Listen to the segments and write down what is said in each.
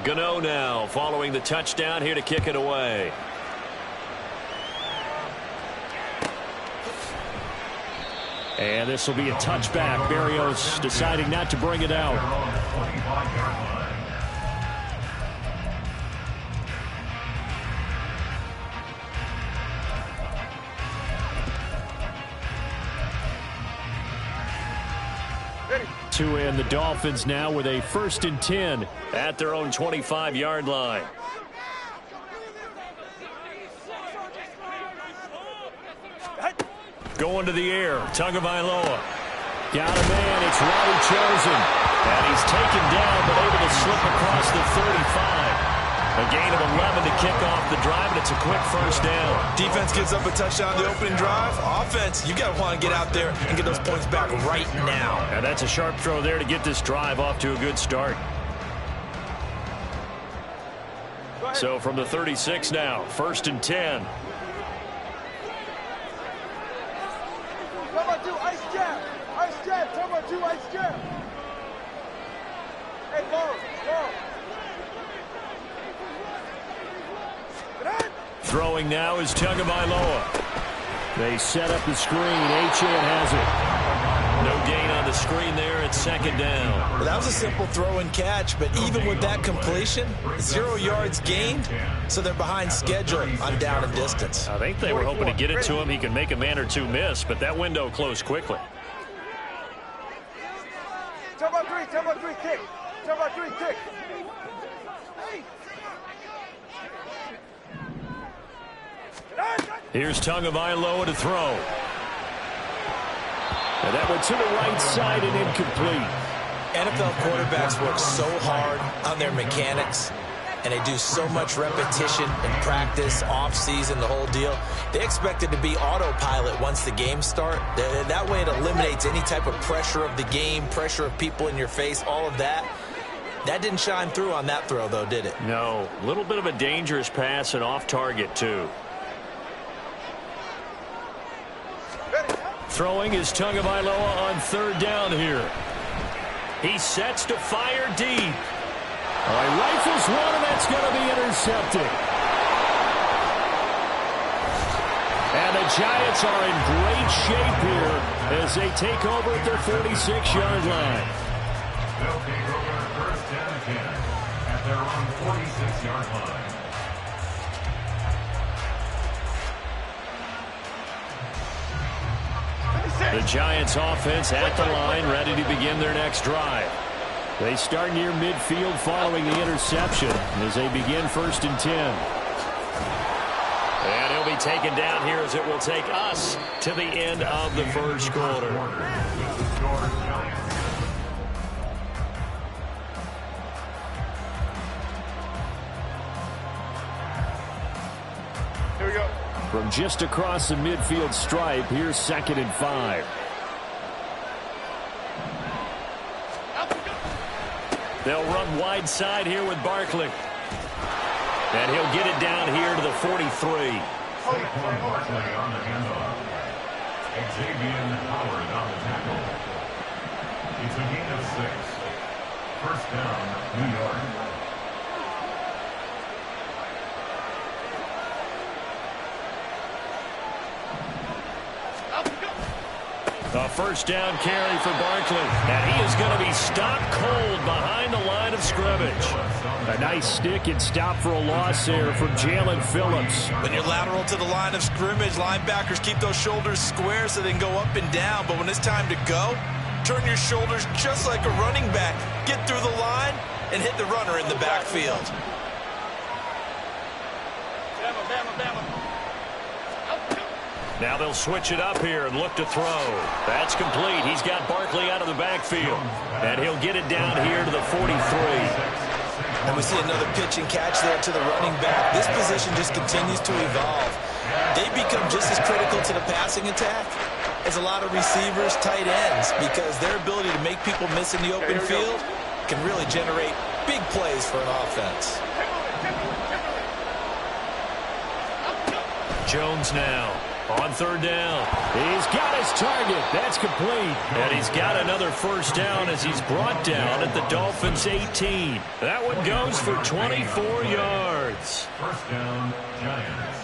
Gano now following the touchdown here to kick it away. And this will be a touchback. Barrios deciding not to bring it out. To end the Dolphins now with a 1st and 10 at their own 25-yard line. Going to the air, Tagovailoa. Got a man, it's Robbie Chosen. And he's taken down, but able to slip across the 35. A gain of 11 to kick off the drive, and it's a quick 1st down. Defense gives up a touchdown the opening drive. Offense, you got to want to get out there and get those points back right now. And that's a sharp throw there to get this drive off to a good start. So from the 36 now, 1st and 10. Throwing now is Tagovailoa. They set up the screen. Achane has it. No gain on the screen there. It's 2nd down. Well, that was a simple throw and catch, but even with that completion, 0 yards gained, so they're behind schedule on down and distance. I think they were hoping to get it to him. He can make a man or two miss, but that window closed quickly. Turn by three, kick. Turn by three, kick. Here's Tagovailoa to throw. And that went to the right side and incomplete. NFL quarterbacks work so hard on their mechanics, and they do so much repetition in practice, off-season, the whole deal. They expect it to be autopilot once the games start. That way it eliminates any type of pressure of the game, pressure of people in your face, all of that. That didn't shine through on that throw, though, did it? No. A little bit of a dangerous pass and off target, too. Throwing is Tagovailoa on 3rd down here. He sets to fire deep. He rifles one, and that's going to be intercepted. And the Giants are in great shape here as they take over at their 46-yard line. They'll take over 1st and 10 at their own 46-yard line. The Giants offense at the line, ready to begin their next drive. They start near midfield following the interception as they begin 1st and 10. And he'll be taken down here as it will take us to the end of the 1st quarter. Here we go. From just across the midfield stripe, here's 2nd and 5. They'll run wide side here with Barkley. And he'll get it down here to the 43. Saquon Barkley on the handoff. Xavier Howard on the tackle. It's a gain of 6. 1st down, New York. A 1st down carry for Barkley. And he is going to be stopped cold behind the line of scrimmage. A nice stick and stop for a loss there from Jalen Phillips. When you're lateral to the line of scrimmage, linebackers keep those shoulders square so they can go up and down. But when it's time to go, turn your shoulders just like a running back. Get through the line and hit the runner in the backfield. Now they'll switch it up here and look to throw. That's complete. He's got Barkley out of the backfield. And he'll get it down here to the 43. And we see another pitch and catch there to the running back. This position just continues to evolve. They become just as critical to the passing attack as a lot of receivers, tight ends, because their ability to make people miss in the open field can really generate big plays for an offense. Jones now On third down. He's got his target. That's complete. And he's got another first down as he's brought down at the Dolphins' 18. That one goes for 24 yards. First down, Giants.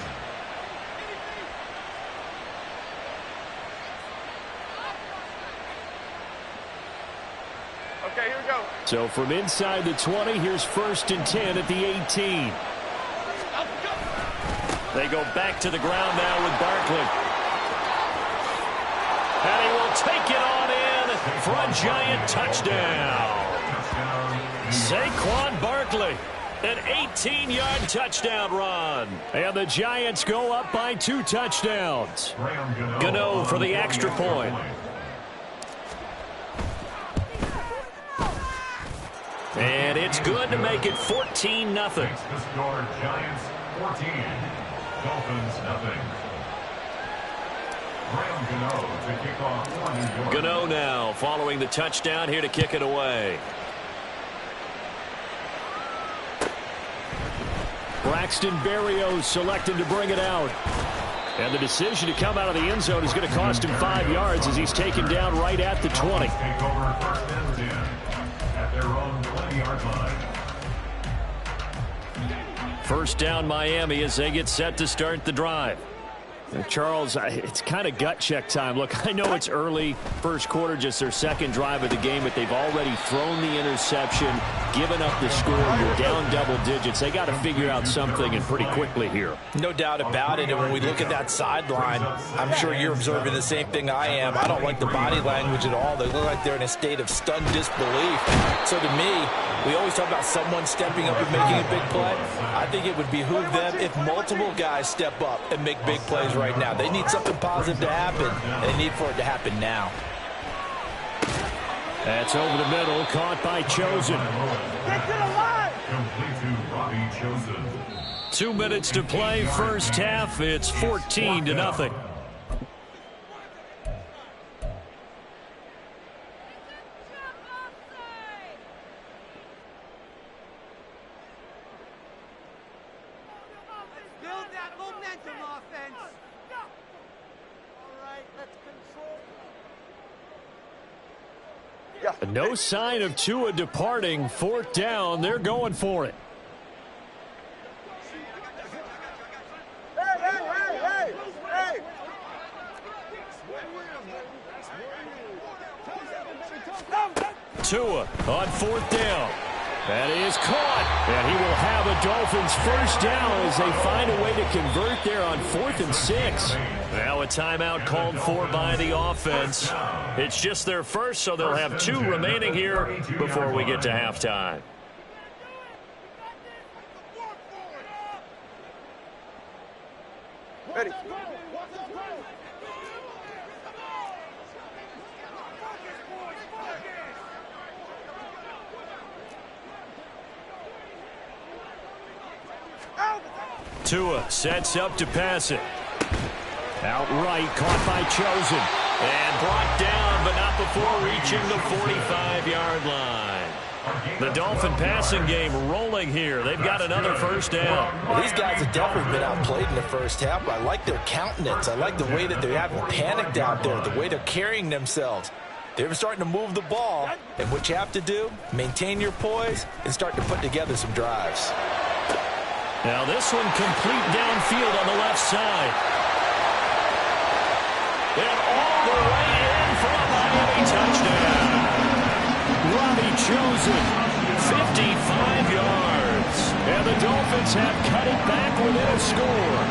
Okay, here we go. So from inside the 20, here's 1st and 10 at the 18. They go back to the ground now with Barkley. And he will take it on in for a Giant touchdown. Saquon Barkley, an 18-yard touchdown run. And the Giants go up by 2 touchdowns. Gano for the extra point. And it's good to make it 14-0. The score, Giants 14, Dolphins nothing. Graham Gano to kick off for New York. Gano now following the touchdown here to kick it away. Braxton Berrios selected to bring it out. And the decision to come out of the end zone is going to cost him 5 yards as he's taken down right at the 20. Take over 1st and 10 at their own 20-yard line. First down Miami as they get set to start the drive. Charles, it's kind of gut check time. Look, I know it's early, first quarter, just their second drive of the game, but they've already thrown the interception, given up the score. You're down double digits. They got to figure out something, and pretty quickly here. No doubt about it. And when we look at that sideline, I'm sure you're observing the same thing I am. I don't like the body language at all. They look like they're in a state of stunned disbelief. So to me, we always talk about someone stepping up and making a big play. I think it would behoove them if multiple guys step up and make big plays right now. They need something positive to happen, and they need for it to happen now. That's over the middle, caught by Chosen. Get to the line! Complete to Robbie Chosen. 2 minutes to play, first half. It's 14-0. Build that momentum, offense. All right, let's control. No sign of Tua departing. 4th down. They're going for it. Hey! Tua on 4th down. That is caught. And he will have a Dolphins first down as they find a way to convert there on 4th and 6. Now a timeout called for by the offense. It's just their first, so they'll have 2 remaining here before we get to halftime. Ready. Tua sets up to pass it. Outright, caught by Chosen. And brought down, but not before reaching the 45-yard line. The Dolphin passing game rolling here. They've got another first down. Well, these guys have definitely been outplayed in the first half, but I like their countenance. I like the way that they haven't panicked out there, the way they're carrying themselves. They're starting to move the ball, and what you have to do, maintain your poise and start to put together some drives. Now this one complete downfield on the left side. And all the way in for a Miami touchdown. Robbie Chosen, 55 yards. And the Dolphins have cut it back within a score.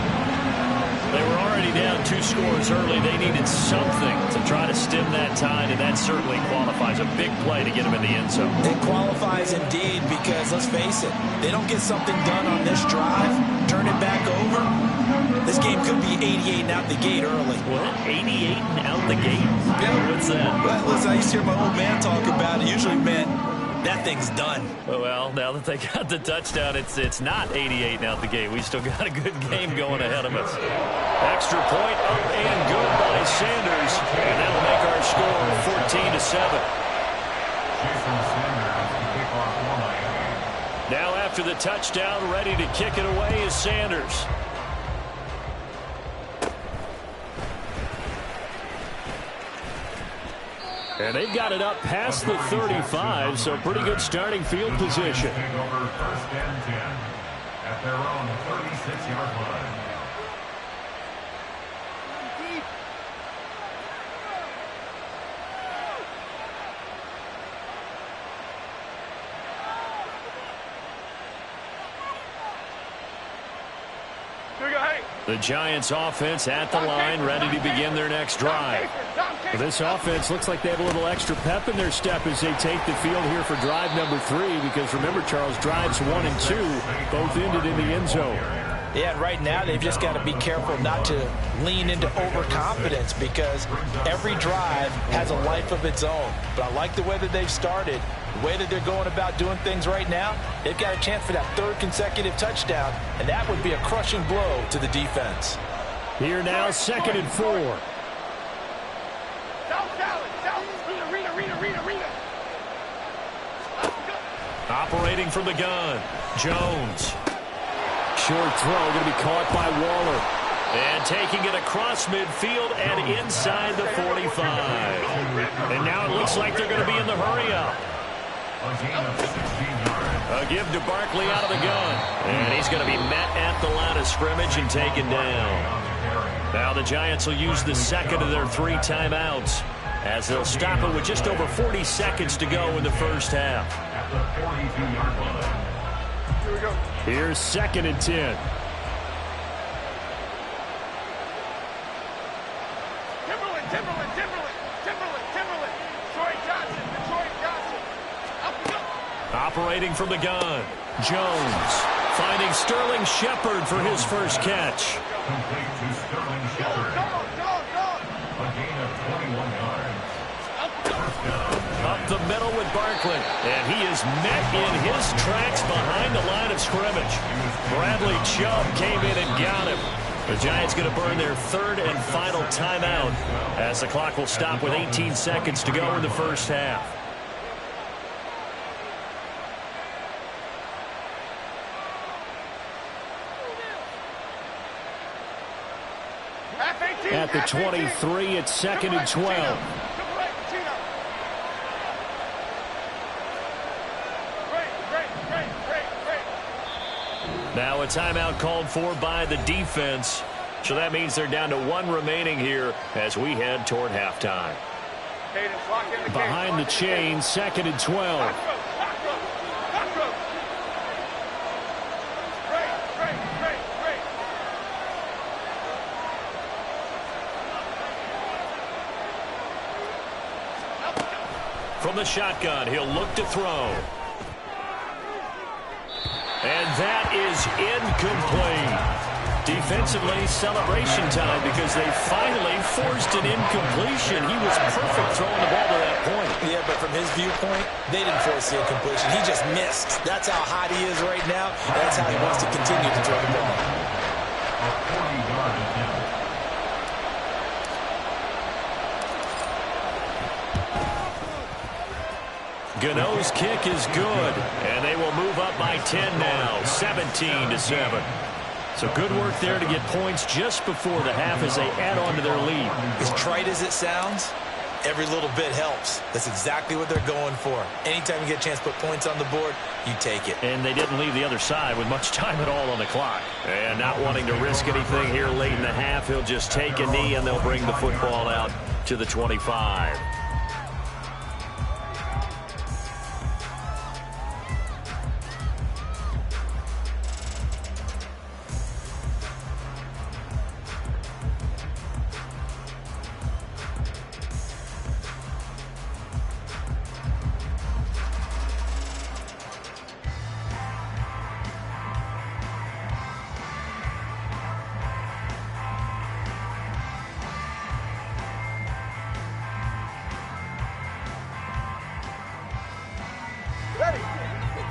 They were already down 2 scores early. They needed something to try to stem that tide, and that certainly qualifies. A big play to get them in the end zone. It qualifies indeed because, let's face it, they don't get something done on this drive, turn it back over, this game could be 88 and out the gate early. What? 88 and out the gate? Yeah. What's that? Well, listen, I used to hear my old man talk about it. Usually meant that thing's done. Well, now that they got the touchdown, it's not 88 and out the gate. We still got a good game going ahead of us. Extra point up and good by Sanders. And that'll make our score 14-7. Jason Sanders to kick off for Miami. Now after the touchdown, ready to kick it away is Sanders. And they've got it up past the 35, so pretty good starting field position. Take over first and 10 at their own 36-yard line. The Giants offense at the line, ready to begin their next drive. This offense looks like they have a little extra pep in their step as they take the field here for drive number 3, because remember, Charles, drives 1 and 2 both ended in the end zone. Yeah, and right now they've just got to be careful not to lean into overconfidence, because every drive has a life of its own. But I like the way that they've started, the way that they're going about doing things right now. They've got a chance for that 3rd consecutive touchdown, and that would be a crushing blow to the defense. Here now, 2nd and 4. Operating from the gun, Jones. Short throw going to be caught by Waller. And taking it across midfield and inside the 45. And now it looks like they're going to be in the hurry-up. A give to Barkley out of the gun. And he's going to be met at the line of scrimmage and taken down. Now the Giants will use the 2nd of their 3 timeouts, as they'll stop it with just over 40 seconds to go in the first half. At the 42-yard line. Here we go. Here's 2nd and 10. Timberland. Detroit Johnson. Up we go. Operating from the gun, Jones finding Sterling Shepard for his first catch. Complete to Sterling Shepard. A gain of 21 yards. First down. Up the middle with Barkley, and he is met in his tracks behind the line of scrimmage. Bradley Chubb came in and got him. The Giants going to burn their 3rd and final timeout, as the clock will stop with 18 seconds to go in the first half. At the 23, it's 2nd and 12. Now a timeout called for by the defense. So that means they're down to 1 remaining here as we head toward halftime. Behind the chain, 2nd and 12. From the shotgun, he'll look to throw. And that is incomplete. Defensively, celebration time, because they finally forced an incompletion. He was perfect throwing the ball to that point. Yeah, but from his viewpoint, they didn't force the incompletion. He just missed. That's how hot he is right now. That's how he wants to continue to throw the ball. A 40-yard attempt. Gano's kick is good, and they will move up by 10 now, 17-7. So good work there to get points just before the half as they add on to their lead. As trite as it sounds, every little bit helps. That's exactly what they're going for. Anytime you get a chance to put points on the board, you take it. And they didn't leave the other side with much time at all on the clock. And not wanting to risk anything here late in the half, he'll just take a knee, and they'll bring the football out to the 25.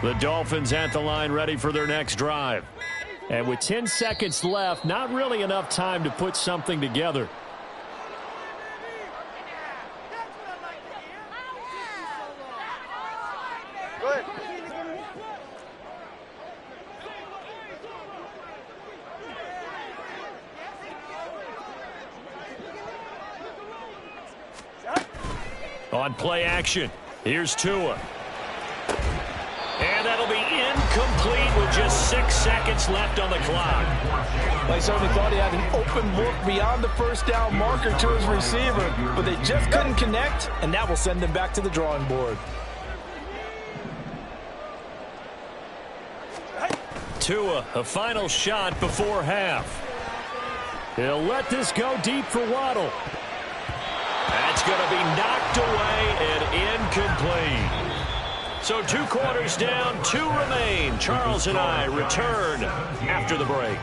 The Dolphins at the line, ready for their next drive. And with 10 seconds left, not really enough time to put something together. Go ahead. On play action, here's Tua. And that'll be incomplete with just 6 seconds left on the clock. They certainly thought he had an open look beyond the first down marker to his receiver, but they just couldn't connect, and that will send them back to the drawing board. Tua, a final shot before half. He'll let this go deep for Waddle. That's going to be knocked away and incomplete. So 2 quarters down, 2 remain. Charles and I return after the break.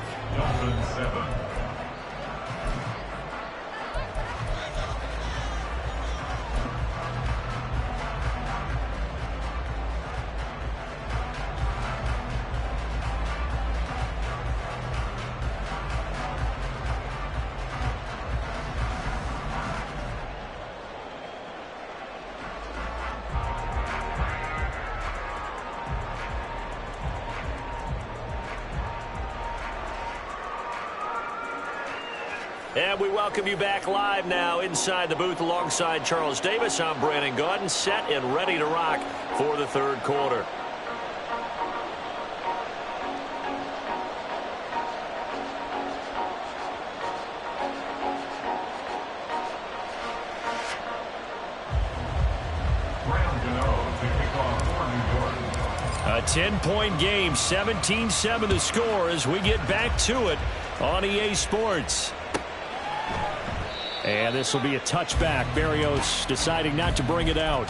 And we welcome you back live now inside the booth alongside Charles Davis. I'm Brandon Gaudin, set and ready to rock for the third quarter. A 10-point game, 17-7 the score as we get back to it on EA Sports. And this will be a touchback. Barrios deciding not to bring it out.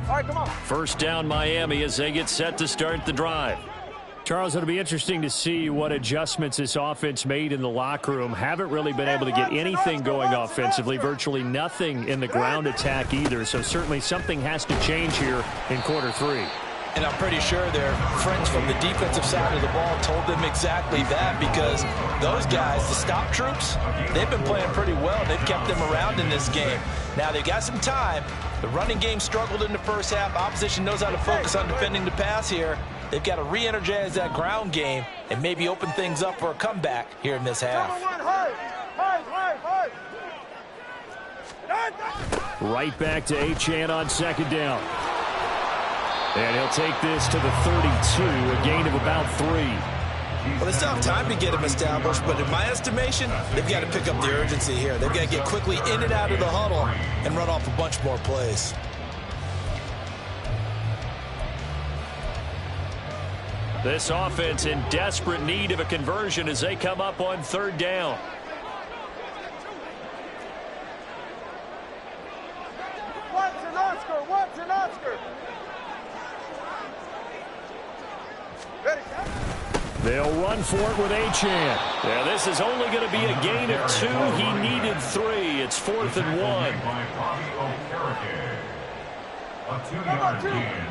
All right, come on. First down Miami as they get set to start the drive. Charles, it'll be interesting to see what adjustments this offense made in the locker room. Haven't really been able to get anything going offensively, virtually nothing in the ground attack either. So certainly something has to change here in quarter 3. And I'm pretty sure their friends from the defensive side of the ball told them exactly that, because those guys, the stop troops, they've been playing pretty well. They've kept them around in this game. Now they've got some time. The running game struggled in the first half. Opposition knows how to focus on defending the pass here. They've got to re-energize that ground game and maybe open things up for a comeback here in this half. Right back to Achane on second down. And he'll take this to the 32, a gain of about 3. Well, they still have time to get him established, but in my estimation, they've got to pick up the urgency here. They've got to get quickly in and out of the huddle and run off a bunch more plays. This offense in desperate need of a conversion as they come up on third down. Watson, Oscar. They'll run for it with Achane. Yeah, this is only going to be a gain of 2. He needed 3. It's 4th and 1. A 2-yard gain.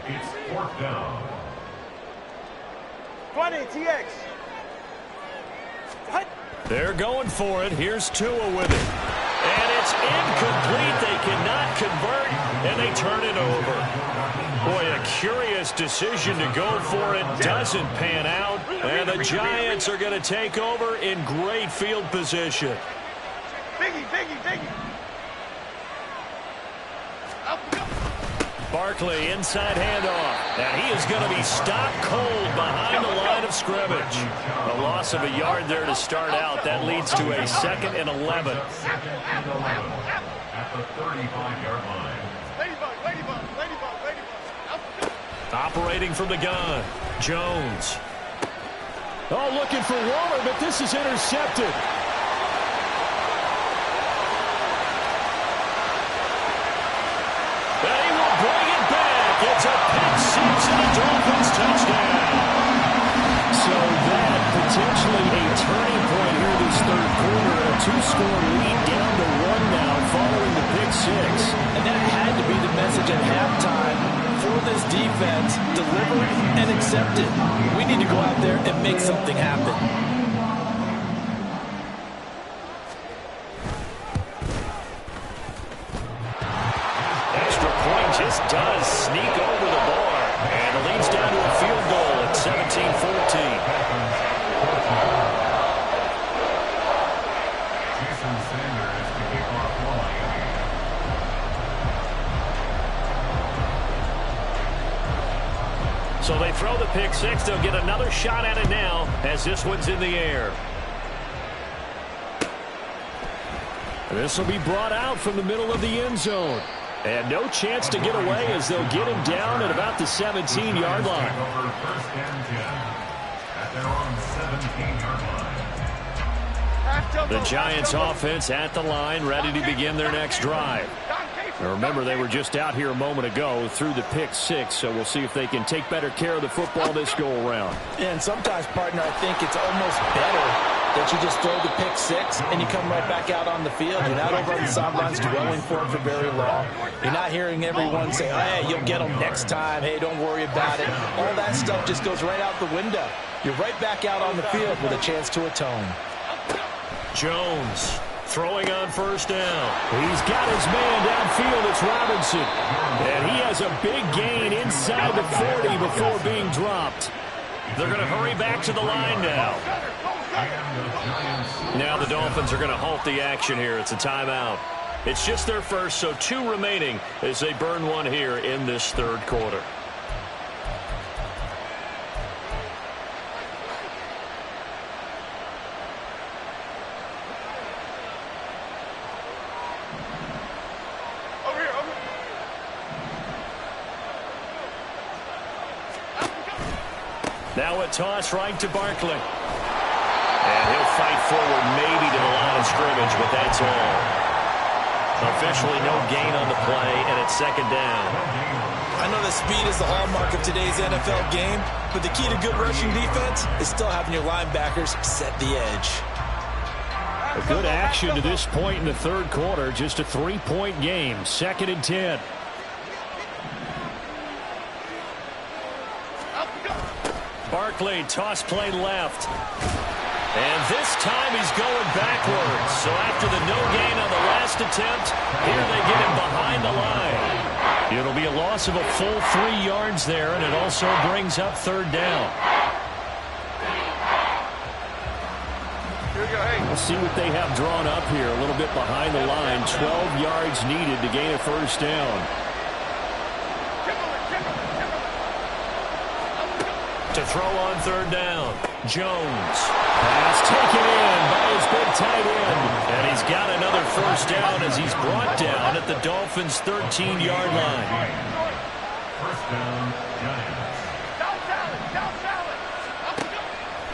It's 4th down. 20, TX. They're going for it. Here's Tua with it. And it's incomplete. They cannot convert, and they turn it over. Boy, a curious decision to go for it. Doesn't pan out, and the Giants are going to take over in great field position. Biggie. Barkley inside handoff, and he is going to be stopped cold behind the line of scrimmage. A loss of a yard there to start out. That leads to a 2nd and 11. At the 35-yard line. Operating from the gun, Jones. Oh, looking for Waller, but this is intercepted. They will bring it back. It's a pick 6 and a Dolphins touchdown. So that potentially a turning point here this third quarter. A 2-score lead down to 1 now following the pick 6. And that had to be the message at halftime for this defense. Deliver it and accept it. We need to go out there and make something happen. Extra point pick six. They'll get another shot at it now as this one's in the air. This will be brought out from the middle of the end zone. And no chance to get away as they'll get him down at about the 17-yard line. First and 10 at their own 17-yard line. The Giants offense at the line, ready to begin their next drive. Now remember, they were just out here a moment ago through the pick six, so we'll see if they can take better care of the football this go-around. And sometimes, partner, I think it's almost better that you just throw the pick six and you come right back out on the field. You're not over on the sidelines dwelling for it for very long. You're not hearing everyone say, hey, you'll get them next time. Hey, don't worry about it. All that stuff just goes right out the window. You're right back out on the field with a chance to atone. Jones throwing on first down. He's got his man downfield. It's Robinson. And he has a big gain inside the 40 before being dropped. They're going to hurry back to the line now. Now the Dolphins are going to halt the action here. It's a timeout. It's just their first, so 2 remaining as they burn one here in this third quarter. Now a toss right to Barkley. And he'll fight forward maybe to the line of scrimmage, but that's all. Officially no gain on the play, and it's second down. I know that speed is the hallmark of today's NFL game, but the key to good rushing defense is still having your linebackers set the edge. A good action to this point in the third quarter. Just a 3-point game. 2nd and 10. Barkley, toss play left. And this time he's going backwards. So after the no gain on the last attempt, here they get him behind the line. It'll be a loss of a full 3 yards there, and it also brings up third down. We'll see what they have drawn up here. A little bit behind the line. 12 yards needed to gain a first down. To throw on third down. Jones. Pass taken in by his big tight end. And he's got another first down as he's brought down at the Dolphins' 13-yard line. First down, Giants.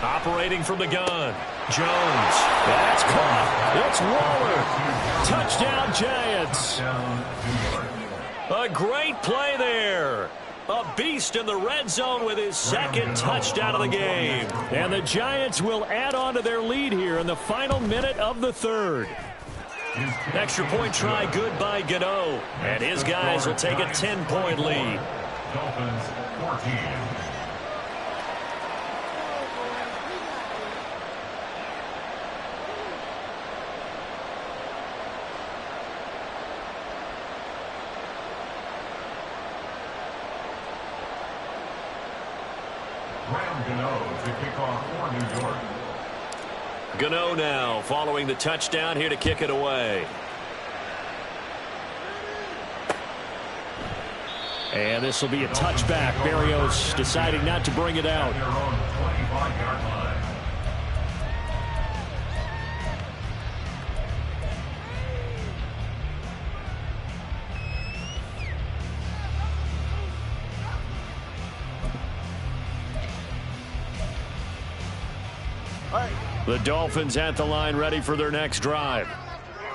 Operating from the gun. Jones. That's caught. It's Waller. Touchdown, Giants. A great play there. A beast in the red zone with his second touchdown of the game. And the Giants will add on to their lead here in the final minute of the third. Extra point try good by Gano. And his guys will take a 10-point lead. Dolphins 14. To kick off for New York. Gano now following the touchdown here to kick it away. And this will be a touchback. Berrios deciding not to bring it out. Their own 25-yard line. The Dolphins at the line ready for their next drive.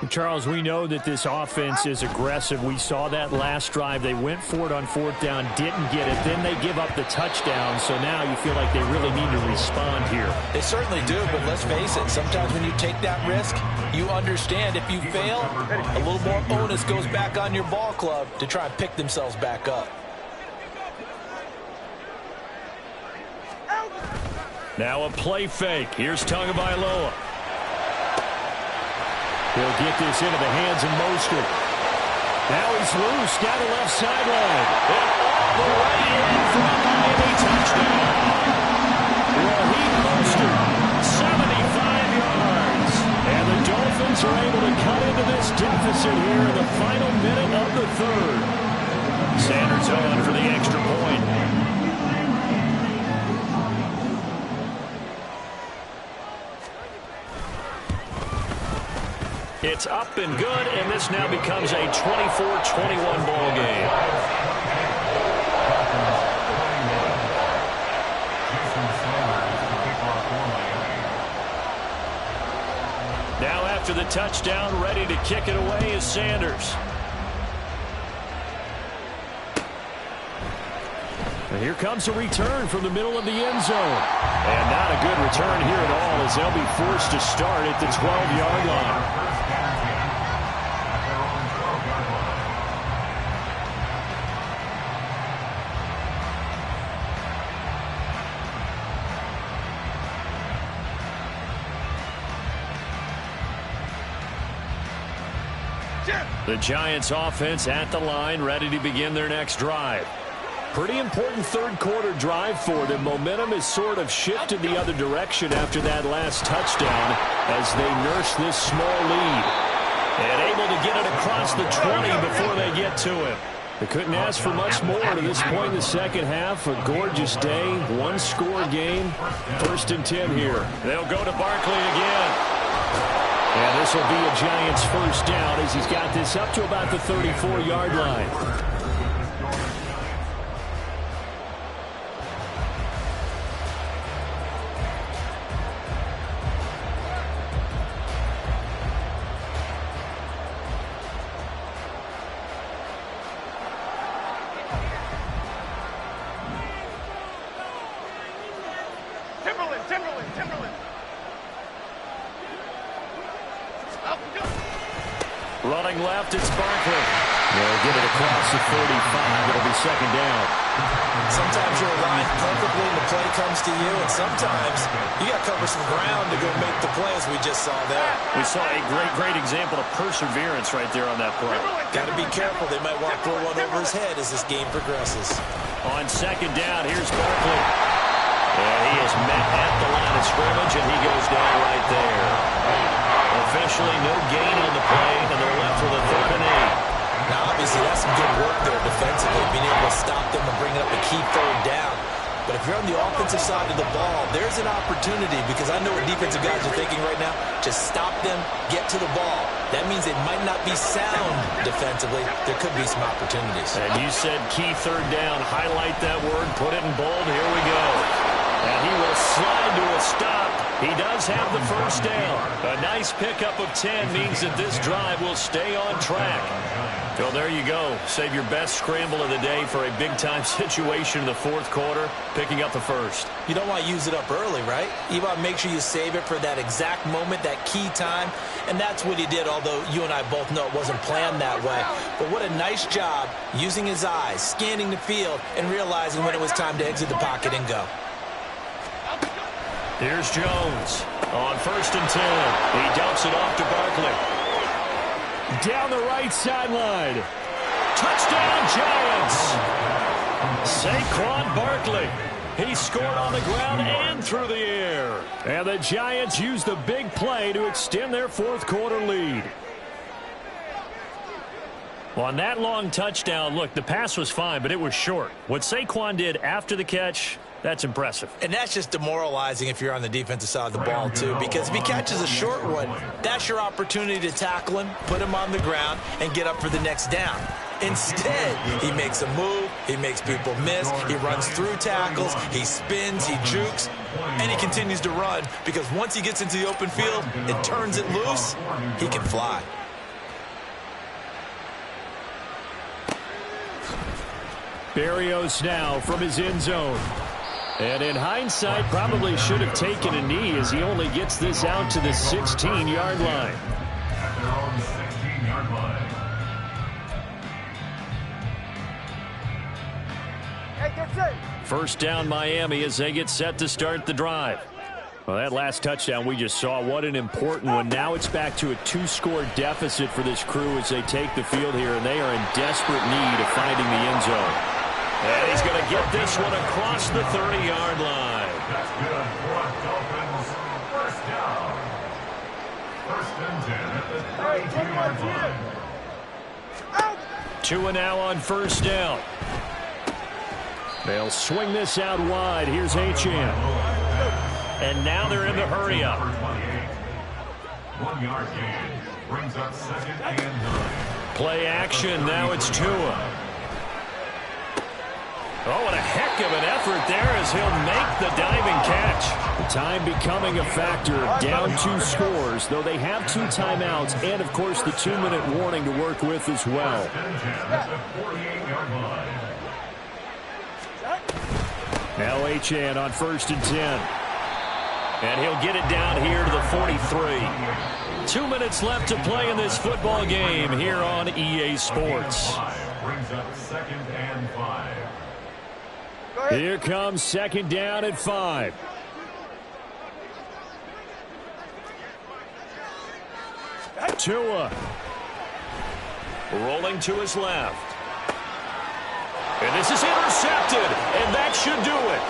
Charles, we know that this offense is aggressive. We saw that last drive. They went for it on 4th down, didn't get it. Then they give up the touchdown. So now you feel like they really need to respond here. They certainly do, but let's face it. Sometimes when you take that risk, you understand if you fail, a little more onus goes back on your ball club to try and pick themselves back up. Now a play fake. Here's Tagovailoa. He'll get this into the hands of Mostert. Now he's loose down the left sideline. And all the way in for a Miami touchdown. Raheem Mostert, 75 yards. And the Dolphins are able to cut into this deficit here in the final minute of the third. Sanders on for the extra point. It's up and good, and this now becomes a 24-21 ball game. Now after the touchdown, ready to kick it away is Sanders. And here comes a return from the middle of the end zone. And not a good return here at all, as they'll be forced to start at the 12-yard line. The Giants offense at the line, ready to begin their next drive. Pretty important third quarter drive for them. Momentum has sort of shifted the other direction after that last touchdown as they nurse this small lead. And able to get it across the 20 before they get to him. They couldn't ask for much more to this point in the second half. A gorgeous day, one-score game. 1st and 10 here. They'll go to Barkley again. And this will be a Giants first down as he's got this up to about the 34-yard line. Running left, it's Barkley. They'll get it across the 35. It'll be second down. Sometimes you're aligned perfectly and the play comes to you, and sometimes you got to cover some ground to go make the play, as we just saw there. We saw a great example of perseverance right there on that play. Got to be careful. They might want to throw one over his head as this game progresses. On second down, here's Barkley. And he is met at the line of scrimmage, and he goes down right there. Officially no gain on the play, and they're left with a 3rd and 8. Now, obviously, that's some good work there defensively, being able to stop them and bring up a key 3rd down. But if you're on the offensive side of the ball, there's an opportunity, because I know what defensive guys are thinking right now. Just stop them, get to the ball. That means they might not be sound defensively. There could be some opportunities. And you said key 3rd down. Highlight that word. Put it in bold. Here we go. And he will slide to a stop. He does have the first down. A nice pickup of 10 means that this drive will stay on track. So there you go. Save your best scramble of the day for a big-time situation in the 4th quarter, picking up the first. You don't want to use it up early, right? You want to make sure you save it for that exact moment, that key time. And that's what he did, although you and I both know it wasn't planned that way. But what a nice job using his eyes, scanning the field, and realizing when it was time to exit the pocket and go. Here's Jones on 1st and 10. He dumps it off to Barkley. Down the right sideline. Touchdown, Giants. Saquon Barkley. He scored on the ground and through the air. And the Giants use the big play to extend their 4th quarter lead. On that long touchdown, look, the pass was fine, but it was short. What Saquon did after the catch, that's impressive. And that's just demoralizing if you're on the defensive side of the ball, too, because if he catches a short one, that's your opportunity to tackle him, put him on the ground, and get up for the next down. Instead, he makes a move, he makes people miss, he runs through tackles, he spins, he jukes, and he continues to run, because once he gets into the open field and turns it loose, he can fly. Berrios now from his end zone. And in hindsight, probably should have taken a knee as he only gets this out to the 16-yard line. At their own 16-yard line. Hey, get set. First down Miami as they get set to start the drive. Well, that last touchdown we just saw, what an important one. Now it's back to a 2-score deficit for this crew as they take the field here, and they are in desperate need of finding the end zone. And he's going to get this one across the 30-yard line. That's good for Dolphins. First down. 1st and 10 at the 32-yard line. 2 and now on 1st down. They'll swing this out wide. Here's Achane. And now they're in the hurry-up. 1 yard gain. Brings up 2nd and 9. Play action. Now it's Tua. Oh, and a heck of an effort there as he'll make the diving catch. The time becoming a factor. Down 2 scores, though they have 2 timeouts and, of course, the 2-minute warning to work with as well. Now Achane on 1st and 10. And he'll get it down here to the 43. 2 minutes left to play in this football game here on EA Sports. Brings up 2nd and 5. Here comes 2nd down at 5. Tua. Rolling to his left. And this is intercepted, and that should do it.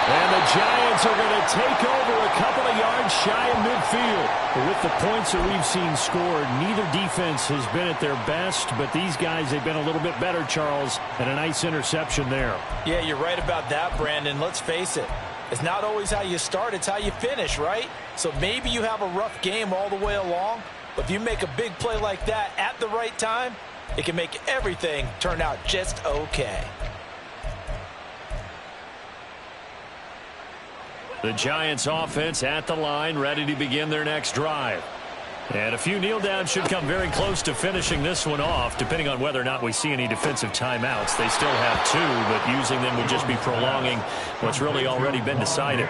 And the Giants are going to take over a couple of yards shy of midfield. But with the points that we've seen scored, neither defense has been at their best, but these guys have been a little bit better, Charles, and a nice interception there. Yeah, you're right about that, Brandon. Let's face it. It's not always how you start, it's how you finish, right? So maybe you have a rough game all the way along, but if you make a big play like that at the right time, it can make everything turn out just okay. The Giants offense at the line, ready to begin their next drive. And a few kneel downs should come very close to finishing this one off, depending on whether or not we see any defensive timeouts. They still have 2, but using them would just be prolonging what's really already been decided.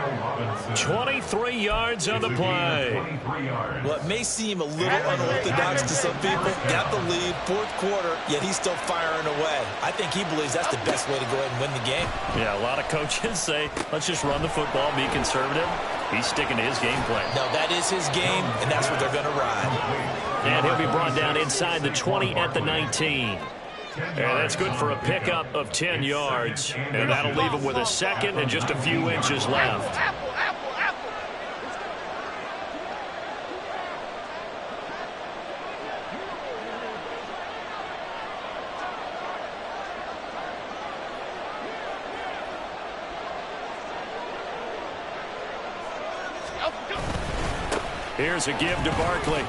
23 yards on the play. Well, it may seem a little unorthodox to some people. Got the lead, 4th quarter, yet he's still firing away. I think he believes that's the best way to go ahead and win the game. Yeah, a lot of coaches say, let's just run the football, be conservative. He's sticking to his game plan. No, that is his game, and that's what they're going to ride. And he'll be brought down inside the 20 at the 19. And that's good for a pickup of 10 yards. And that'll leave him with a 2nd and just a few inches left. Here's a give to Barkley.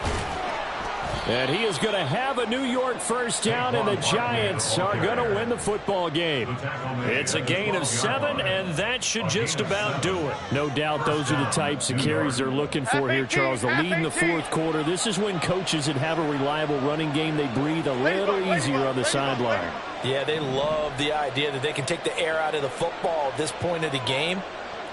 And he is going to have a New York first down, and the Giants are going to win the football game. It's a gain of 7, and that should just about do it. No doubt those are the types of carries they're looking for here, Charles. The lead in the 4th quarter. This is when coaches that have a reliable running game, they breathe a little easier on the sideline. Yeah, they love the idea that they can take the air out of the football at this point of the game.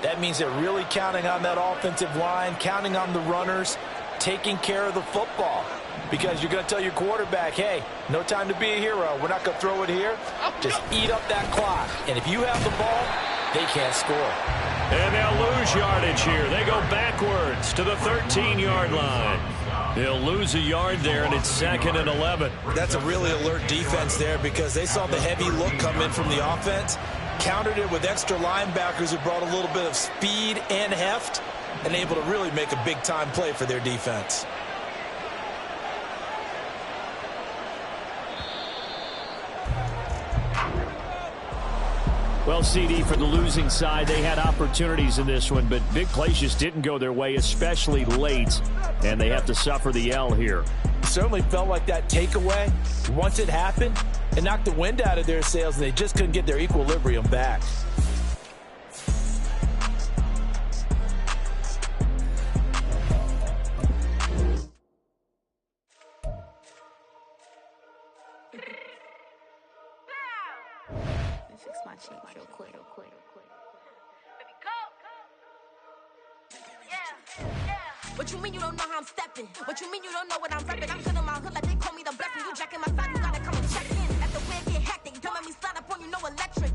That means they're really counting on that offensive line, counting on the runners, taking care of the football. Because you're going to tell your quarterback, hey, no time to be a hero. We're not going to throw it here. Just eat up that clock. And if you have the ball, they can't score. And they'll lose yardage here. They go backwards to the 13-yard line. They'll lose a yard there, and it's 2nd and 11. That's a really alert defense there because they saw the heavy look come in from the offense, countered it with extra linebackers who brought a little bit of speed and heft, and able to really make a big-time play for their defense. Well, CD, for the losing side, they had opportunities in this one, but big plays just didn't go their way, especially late, and they have to suffer the L here. It certainly felt like that takeaway, once it happened, it knocked the wind out of their sails, and they just couldn't get their equilibrium back. Fix my cheeks real quick. Baby, go. Yeah. What you mean you don't know how I'm stepping? What you mean you don't know what I'm repping? I'm good in my hood like they call me the blessing. You jacking my side, you gotta come and check in. At the way it get hectic, don't let me slide up on you, no electric.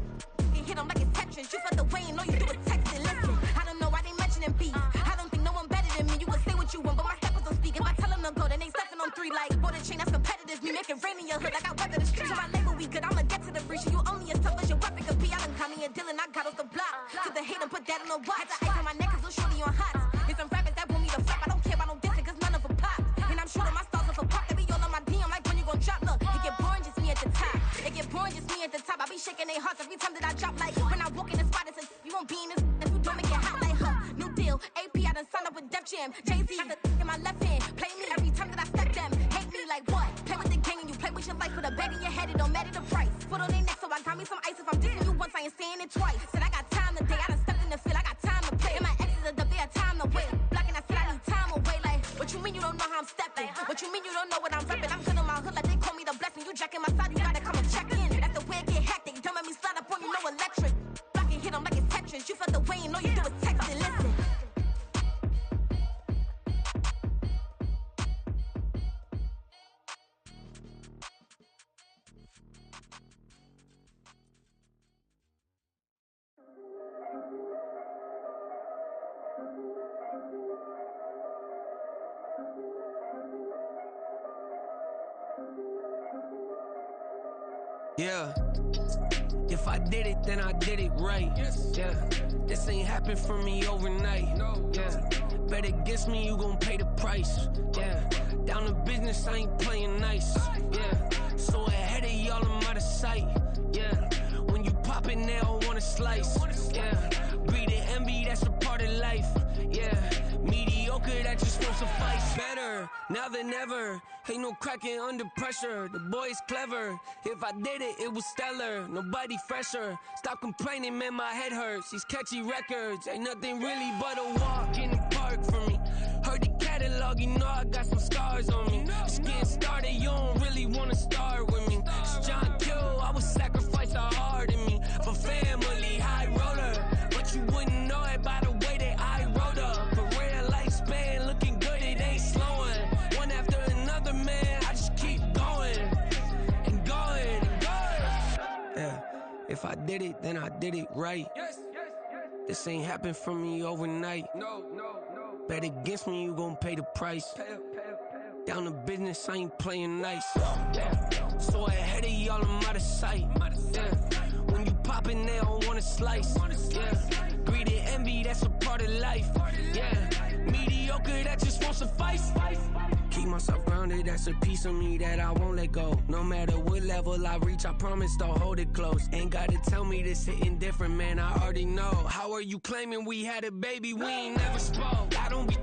You hit them like it's Tetris. You felt the way and know you do it texting. Listen, I don't know why they mentioning beef. I don't think no one better than me. You would say what you want, but my steppers don't speak. If I tell them to go, then they stepping on 3 like bought a chain that's competitive. Me make it rain in your hood like I weather the streets. My label we good, I'ma get to the breach. You only as tough as your weapon could be. I done call me a Dylan, I got off the block. To the hate and put that on the watch. Had the ice on my neck, cause little shorty on hot. There's some rappers that want me to flop. I don't care about no dissing, cause none of them pop. And I'm shooting my stars off a pop. They be all on my DM like when you gon' drop. Look, it get boring, just me at the top. It get boring, just me at the top. I be shaking their hearts every time that I drop. Like when I walk in the spot, it says you won't be in this. If you don't make it hot like her. New deal, AP, I done signed up with Def Jam. Jay-Z got the in my left hand. Play me every time that I step them. Hate me like what? Play with the gang and you play with your life. Put a bag in your head, it don't matter the price. Foot on their neck, so I got me some ice. If I'm dissing you once, I ain't saying it twice. Said I got time today, I done stepped in the field, I got time to play. And my exes are up there, time to wait. Blocking, I said I need time away. Like, what you mean you don't know how I'm stepping? What you mean you don't know what I'm repping? I'm good on my hood, like they call me the blessing. You jacking my side, you gotta come and check in. That's the way it get hectic. Don't make me slide up on you, no electric. Blocking, hit them like it's Tetris. You felt the way and all you do is text and listen. Yeah, if I did it, then I did it right. Yeah, this ain't happened for me overnight. Yeah, bet against me, you gon' pay the price. Yeah, down to business, I ain't playing nice. Yeah, so ahead of y'all, I'm out of sight. Yeah, when you pop it, they all wanna slice. Yeah, greed and envy, that's a part of life. Yeah, mediocre, that just won't suffice. Better now than ever. Ain't no cracking under pressure. The boy is clever. If I did it, it was stellar. Nobody fresher. Stop complaining, man, my head hurts. These catchy records ain't nothing really but a walk in the park for me. Heard the catalog, you know I got some scars on me. Just getting started, you don't really wanna start with me. It's John Kill, I would sacrifice a heart in me for family, high roller. But you wouldn't know it by the way that I wrote up. Career lifespan looking good, it ain't slowing. One after another, man, I just keep going and going and going. Yeah, if I did it, then I did it right. This ain't happened for me overnight. No. Bet against me, you gon' pay the price. Down to business, I ain't playing nice. Yeah. So ahead of y'all, I'm out of sight. Yeah. When you poppin', they don't wanna slice. Yeah. Greed and envy, that's a part of life. Yeah. Mediocre, that just won't suffice. Keep myself grounded, that's a piece of me that I won't let go. No matter what level I reach, I promise to hold it close. Ain't gotta tell me this hitting different, man, I already know. How are you claiming we had a baby, we ain't never spoke? I don't be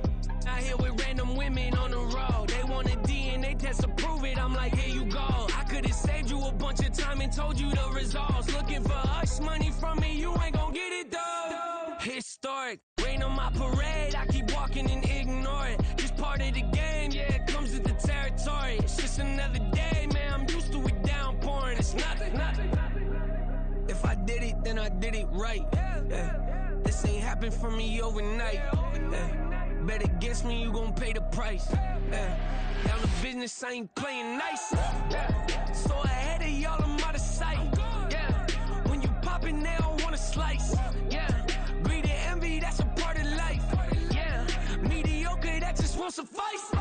out here with random women on the road. They want a DNA test to prove it, I'm like, here you go. I could've saved you a bunch of time and told you the results. Looking for hush money from me, you ain't gon' get it though. Historic, rain on my parade, I keep walking and ignore it. Just part of the game, yeah, it comes with the territory. It's just another day, man, I'm used to it downpouring. It's nothing. If I did it, then I did it right. Yeah. This ain't happened for me overnight. Yeah. Bet against me, you gon' pay the price. Yeah. Down to business, I ain't playing nice. Yeah. So ahead of y'all, I'm out of sight. Yeah. When you poppin', they don't wanna slice. Yeah. Greed and envy, that's a part of life. Yeah. Mediocre, that just won't suffice.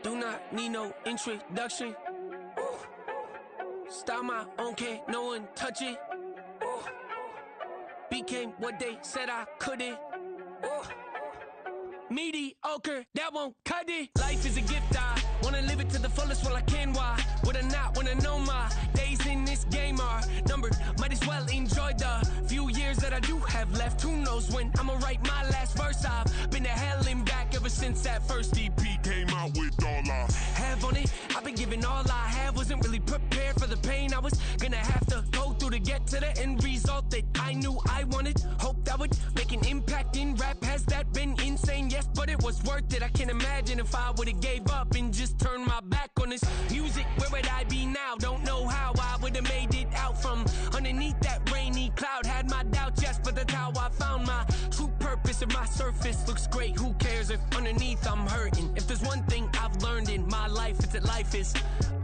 Do not need no introduction. Ooh. Style my own, can't no one touch it. Ooh. Became what they said I couldn't. Ooh. Mediocre, that won't cut it. Life is a gift, I wanna live it to the fullest while I can. Why would I not wanna know my days in this game are numbered? Might as well enjoy the few years that I do have left. Who knows when I'ma write my last verse? I've been to hell and back ever since that first EP came out with all I have on it. I've been giving all I have, wasn't really prepared for the pain I was gonna have to go through to get to the end result that I knew I wanted. Hope that would make an impact in rap. Has that been insane? Yes, but it was worth it. I can't imagine if I would've gave up and just turned my back on this music. Where would I be now? Don't know how I would've made it out from underneath that rainy cloud. Had my doubts, yes, but that's how I found my true purpose. If my surface looks great, who cares if underneath I'm hurting? If there's one thing I've learned in my life, it's that life life is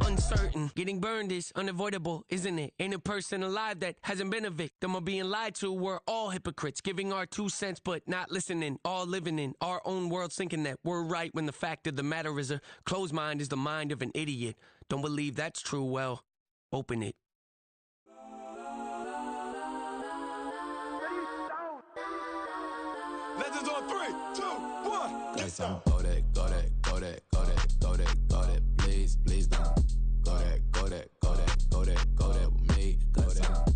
uncertain. Getting burned is unavoidable, isn't it? Ain't a person alive that hasn't been a victim of being lied to. We're all hypocrites, giving our 2 cents but not listening. All living in our own world, thinking that we're right when the fact of the matter is a closed mind is the mind of an idiot. Don't believe that's true? Well, open it. Legends on 3, 2, 1. Guess I'm go that, please, please don't. Go that with me. Go that.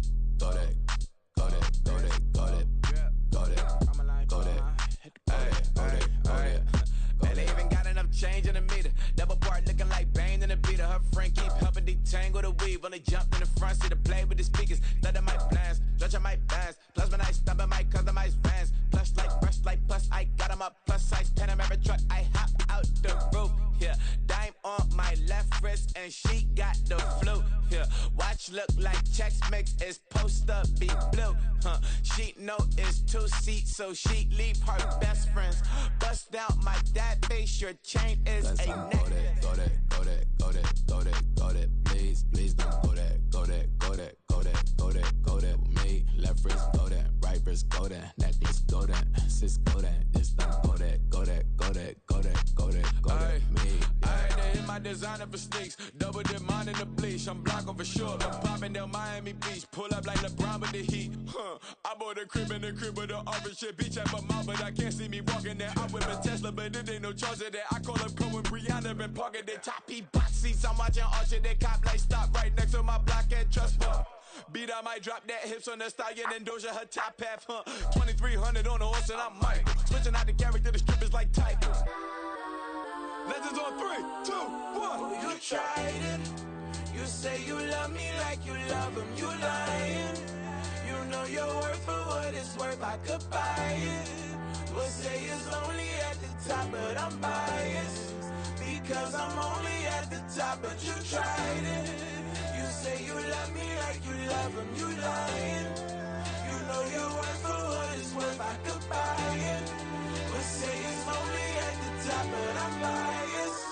Man, they even got enough change in the meter. Double part looking like Bane in the beater. Her friend keep helping detangle the weave. Only jumped in the front seat to play with the speakers. Thunder might blast, stretch might dance. Plus when I stumble, might customize vans. Plus like brush like plus, I got 'em up. Plus size Panamera truck, I hop out the roof. Yeah, dime on my left wrist and she got the flu. Yeah, watch look like checks mix is post up be blue. She know it's 2 seats, so she leave her best friends. Bust down my dad face, your chain is a necklace. Go that, please, please don't go that with me. Left wrist go that, right wrist go that, necklace go that, sis go that, this don't go that me. I had to hit my designer for sneaks, double dip mine in the bleach. I'm blocking for sure, I'm popping down Miami Beach, pull up like LeBron with the heat. I bought a crib in the crib with the orange shit, beach at my mouth, but I can't see me walking there. I'm with a Tesla, but it ain't no charge of that. I call up Cohen, Brianna, been parking the top P box seats. I'm watching Archer, they cop like stop right next to my block and trust fund. Beat, I might drop that hips on the stallion and Doja her top half, 2300 on the horse and I'm Mike. Switching out the character, the strippers like Titans. Legends on 3, 2, 1. You tried it. You say you love me like you love him. You lying. You know your worth for what it's worth. I could buy it. We'll say it's only at the top, but I'm biased because I'm only at the top. But you tried it. You say you love me like you love him. You lying. You know your worth for what it's worth. I could buy it. We'll say it's only at the top, but I'm biased.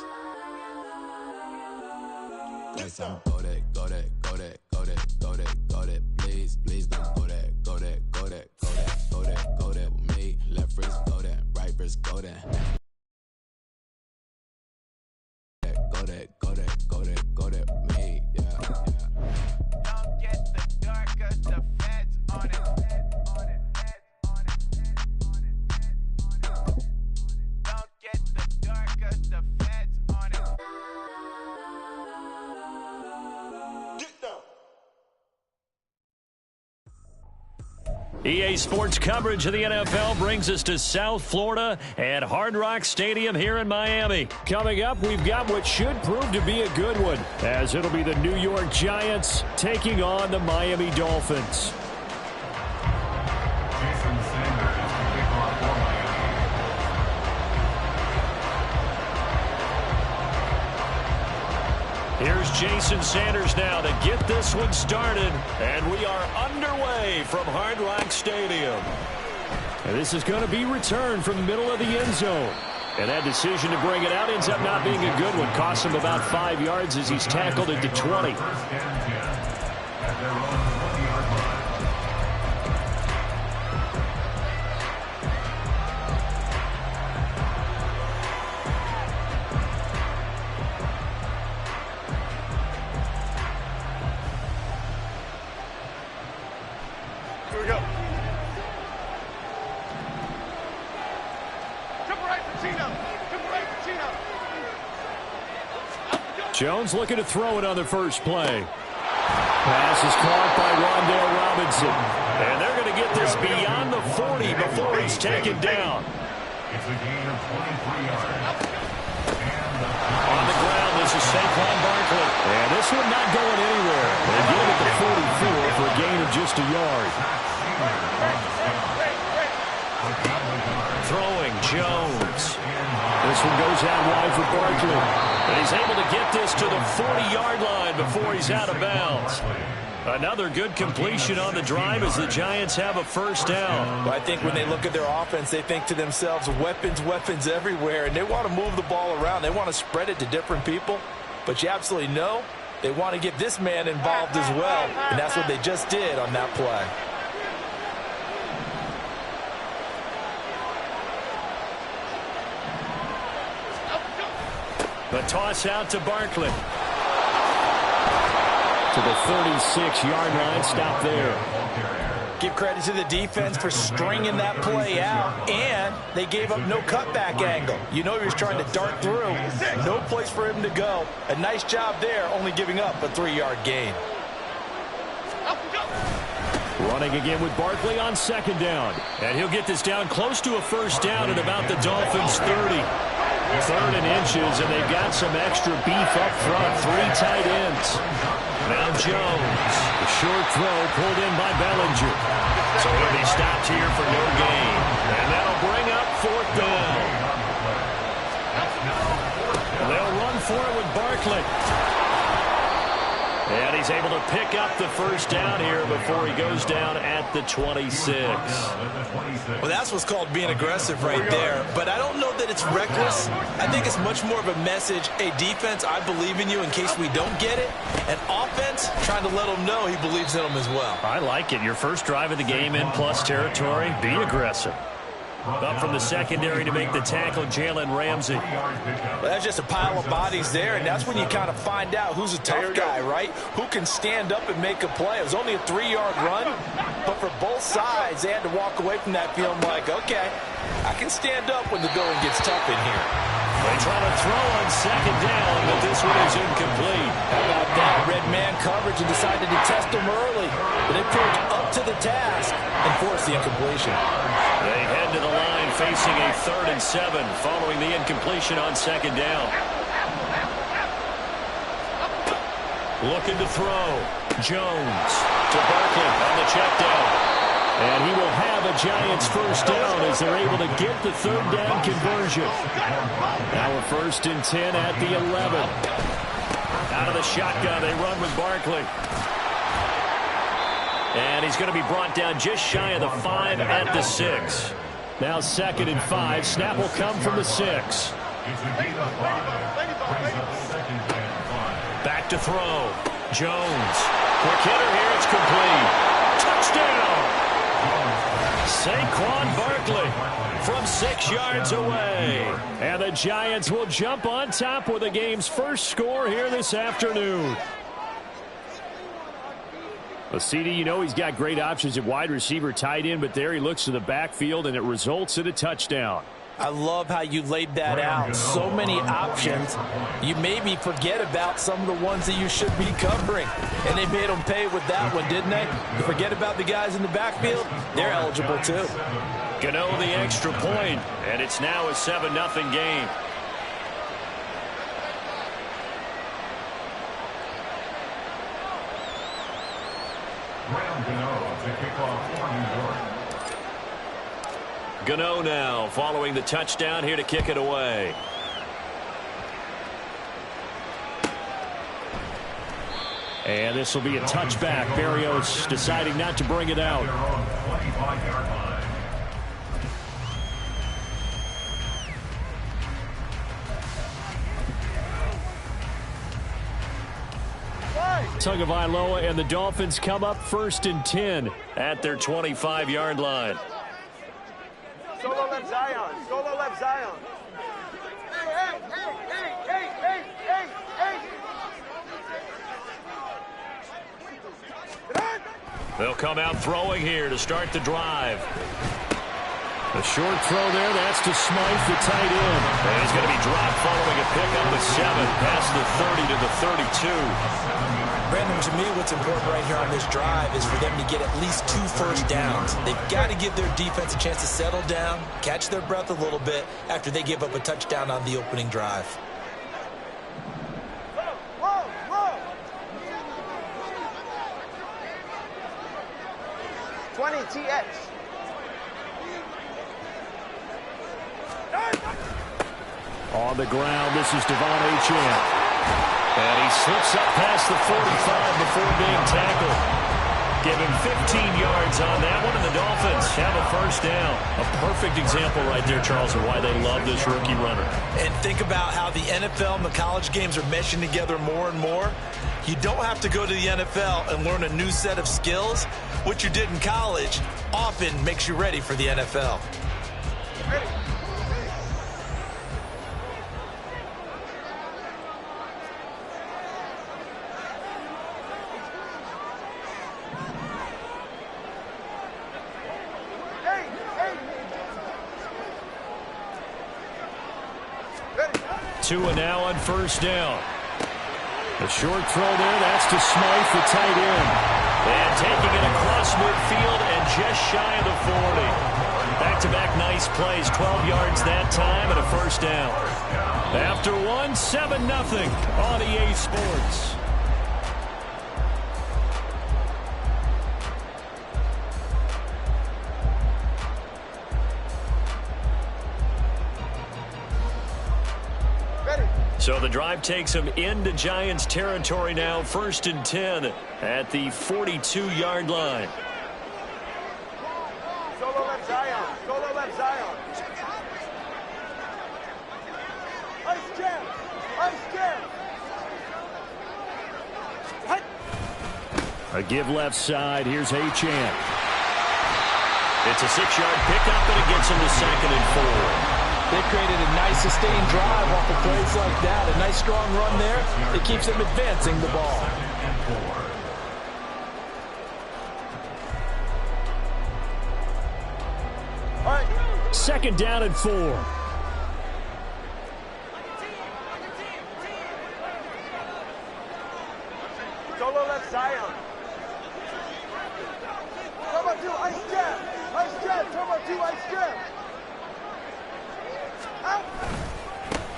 Guess I'm go that, please, please don't go that with me. Left wrist go that, right wrist go that. Go that with me, yeah. Don't get the dark 'cause the feds on it. Don't get the dark 'cause the feds on it. Get down. EA Sports coverage of the NFL brings us to South Florida at Hard Rock Stadium here in Miami. Coming up, we've got what should prove to be a good one, as it'll be the New York Giants taking on the Miami Dolphins. Jason Sanders is the kickoff for Miami. Here's Jason Sanders now to get this one started, and we are underway from Hard Rock Stadium. And this is going to be returned from the middle of the end zone. And that decision to bring it out ends up not being a good one. Costs him about 5 yards as he's tackled at the 20. First and 10 at their own 20-yard line. Here we go. Jones looking to throw it on the first play. Pass is caught by Rondale Robinson. And they're going to get this beyond the 40 before he's taken down. It's a gain of 23 yards. On the ground, this is Saquon Barkley. And this one not going anywhere. They get him at the 44 for a gain of just a yard. Throwing Jones. This one goes out wide for Barkley. And he's able to get this to the 40-yard line before he's out of bounds. Another good completion on the drive as the Giants have a first down. Well, I think when they look at their offense, they think to themselves, weapons everywhere, and they want to move the ball around. They want to spread it to different people. but you absolutely know they want to get this man involved as well, and that's what they just did on that play. The toss out to Barkley. To the 36-yard line, stop there. Give credit to the defense for stringing that play out, and they gave up no cutback angle. You know he was trying to dart through. No place for him to go. A nice job there, only giving up a 3-yard gain. Running again with Barkley on second down. And he'll get this down close to a first down at about the Dolphins' 30. 3rd and inches, and they've got some extra beef up front. 3 tight ends. Now Jones. The short throw pulled in by Bellinger. So he'll be stopped here for no gain. And that'll bring up 4th down. They'll run for it with Barkley. And he's able to pick up the first down here before he goes down at the 26. Well, that's what's called being aggressive right there. But I don't know that it's reckless. I think it's much more of a message. Hey, defense, I believe in you in case we don't get it. And offense, trying to let them know he believes in them as well. I like it. Your first drive of the game in plus territory. Be aggressive. Up from the secondary to make the tackle, Jalen Ramsey. Well, that's just a pile of bodies there, and that's when you kind of find out who's a tough guy, right? Who can stand up and make a play. It was only a 3-yard run, but for both sides, they had to walk away from that feeling like, okay, I can stand up when the going gets tough in here. They try to throw on second down, but this one is incomplete. How about that? Red man coverage and decided to test him early, but they proved up to the task and forced the incompletion. They head to the line facing a 3rd and 7 following the incompletion on second down. Looking to throw. Jones to Barkley on the check down. And he will have a Giants first down as they're able to get the 3rd down conversion. Now a 1st and 10 at the 11. Out of the shotgun, they run with Barkley. And he's going to be brought down just shy of the 5 at the 6. Now 2nd and 5. Snap will come from the 6. Back to throw. Jones. Quick hitter here. It's complete. Touchdown. Saquon Barkley from 6 yards away. And the Giants will jump on top with the game's first score here this afternoon. Well, CD, you know he's got great options at wide receiver, tight end, but there he looks to the backfield, and it results in a touchdown. I love how you laid that out. So many options. You maybe forget about some of the ones that you should be covering. And they made them pay with that one, didn't they? You forget about the guys in the backfield. They're eligible, too. Gano the extra point, and it's now a 7-0 game. Gano now following the touchdown here to kick it away. And this will be a touchback. Berrios deciding not to bring it out. Tagovailoa and the Dolphins come up 1st and 10 at their 25-yard line. Solo left Zion. Solo left Zion. They'll come out throwing here to start the drive. A short throw there. That's to Smythe, the tight end. And he's going to be dropped following a pickup of 7 past the 30 to the 32. Brandon, to me, what's important right here on this drive is for them to get at least 2 first downs. They've got to give their defense a chance to settle down, catch their breath a little bit after they give up a touchdown on the opening drive. Whoa, whoa. 20 TX. On the ground, this is Devon Achane. And he slips up past the 45 before being tackled. Give him 15 yards on that one, and the Dolphins have a first down. A perfect example right there, Charles, of why they love this rookie runner. And think about how the NFL and the college games are meshing together more and more. You don't have to go to the NFL and learn a new set of skills. What you did in college often makes you ready for the NFL. Ready. Tua now on first down. A short throw there. That's to Smythe, the tight end. And taking it across midfield and just shy of the 40. Back-to-back nice plays. 12 yards that time and a first down. After one, 7-0 on EA Sports. So the drive takes him into Giants territory now. 1st and 10 at the 42-yard line. Solo left Zion. Solo left Zion. Ice jam. Ice jam. A give left side. Here's Achane. It's a 6-yard pickup, and it gets him to 2nd and 4. They created a nice sustained drive off of plays like that. A nice strong run there. It keeps them advancing the ball. All right. 2nd down and 4. Solo left Zion. Turbo 2, ice jam. Ice jam. Turbo 2, ice jam.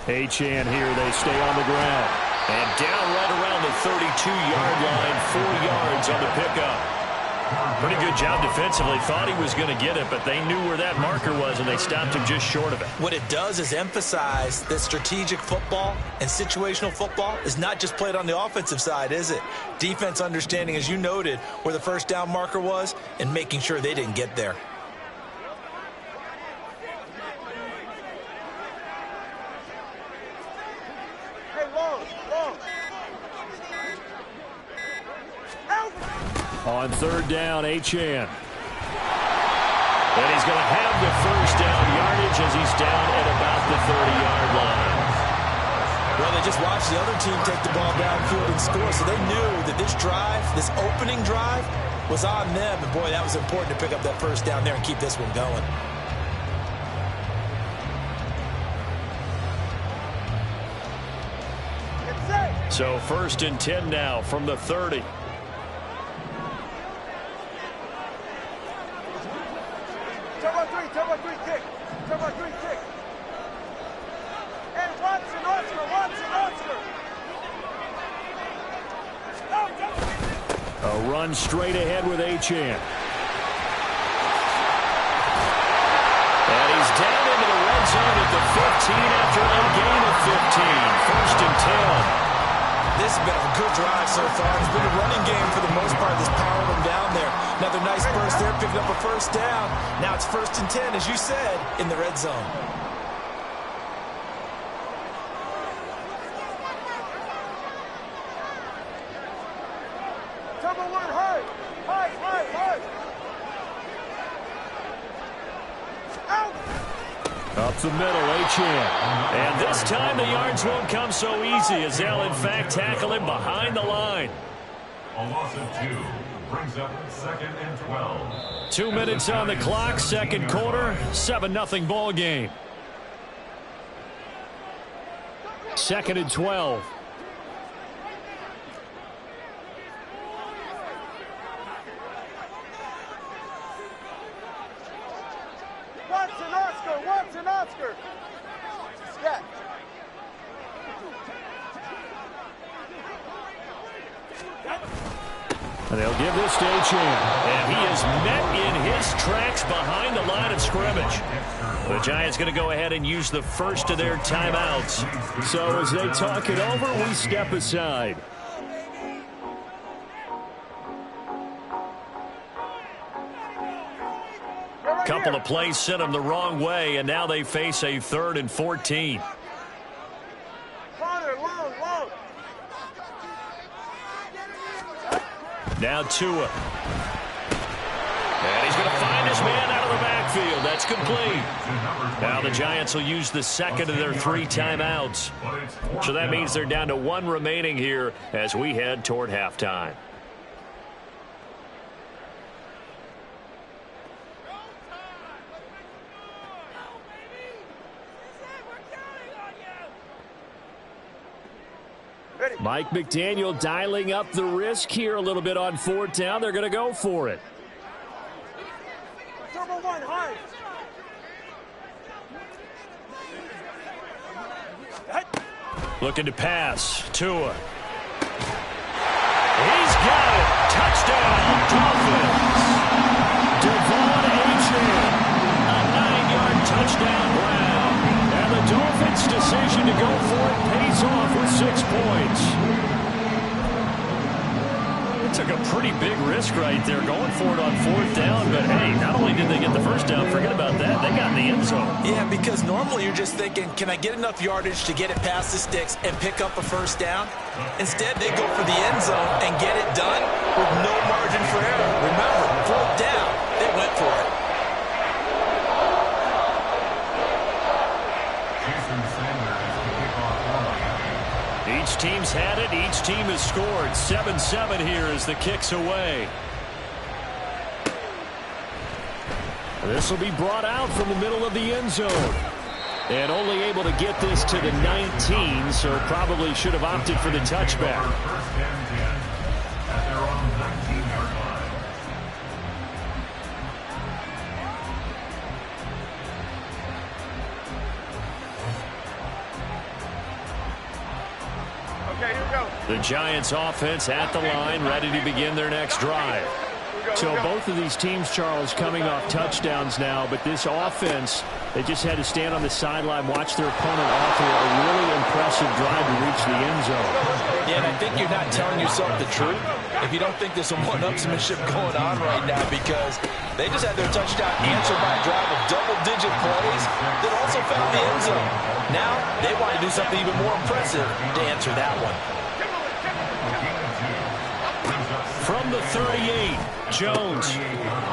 Achane here, they stay on the ground. And down right around the 32-yard line, 4 yards on the pickup. Pretty good job defensively. Thought he was going to get it, but they knew where that marker was, and they stopped him just short of it. What it does is emphasize that strategic football and situational football is not just played on the offensive side, is it? Defense understanding, as you noted, where the first down marker was and making sure they didn't get there. On 3rd down, Achane. And he's going to have the first down yardage as he's down at about the 30-yard line. Well, they just watched the other team take the ball downfield and score, so they knew that this drive, this opening drive, was on them. And, boy, that was important to pick up that first down there and keep this one going. So 1st and 10 now from the 30. Turbo 3 kick. Turbo 3 kick. And Watson, Oscar. A run straight ahead with Achane. And he's down into the red zone at the 15 after a gain of 15. 1st and 10. This has been a good drive so far. It's been a running game for the most part. This powering them down there. Another nice burst there, picking up a first down. Now it's 1st and 10, as you said, in the red zone. Turbo 1 high. Out. Up the middle, Achane. And this time the yards won't come so easy as they'll, in fact, tackle him behind the line. A loss of 2 brings up 2nd and 12. 2 minutes on the clock, 2nd quarter, 7-0 ball game. 2nd and 12. Watson, Oscar. Scat. And they'll give this to Achane. And he is met in his tracks behind the line of scrimmage. The Giants going to go ahead and use the first of their timeouts. So as they talk it over, we step aside. couple of plays sent them the wrong way, and now they face a 3rd and 14. Now Tua. And he's going to find his man out of the backfield. That's complete. Now the Giants will use the second of their 3 timeouts. So that means they're down to 1 remaining here as we head toward halftime. Mike McDaniel dialing up the risk here a little bit on 4th down. They're going to go for it. Number 1, high. Looking to pass. Tua. He's got it. Touchdown, Dolphins. Devon Achane. A 9-yard touchdown grab. And the Dolphins' decision to go for it pays off with 6 points. Took a pretty big risk right there going for it on 4th down, but hey, not only did they get the first down, forget about that, they got in the end zone. Yeah, because normally you're just thinking, can I get enough yardage to get it past the sticks and pick up a first down? Instead, they go for the end zone and get it done with no margin for error. Remember, 4th down, they went for it. Each team's had it. Each team has scored. 7-7 here as the kick's away. This will be brought out from the middle of the end zone. And only able to get this to the 19, so probably should have opted for the touchback. The Giants offense at the line, ready to begin their next drive. So both of these teams, Charles, coming off touchdowns now, but this offense, they just had to stand on the sideline, watch their opponent offer a really impressive drive to reach the end zone. Yeah, and I think you're not telling yourself the truth if you don't think there's some one-upsmanship going on right now, because they just had their touchdown answered by a drive of double-digit plays that also found the end zone. Now they want to do something even more impressive to answer that one. From the 38, Jones.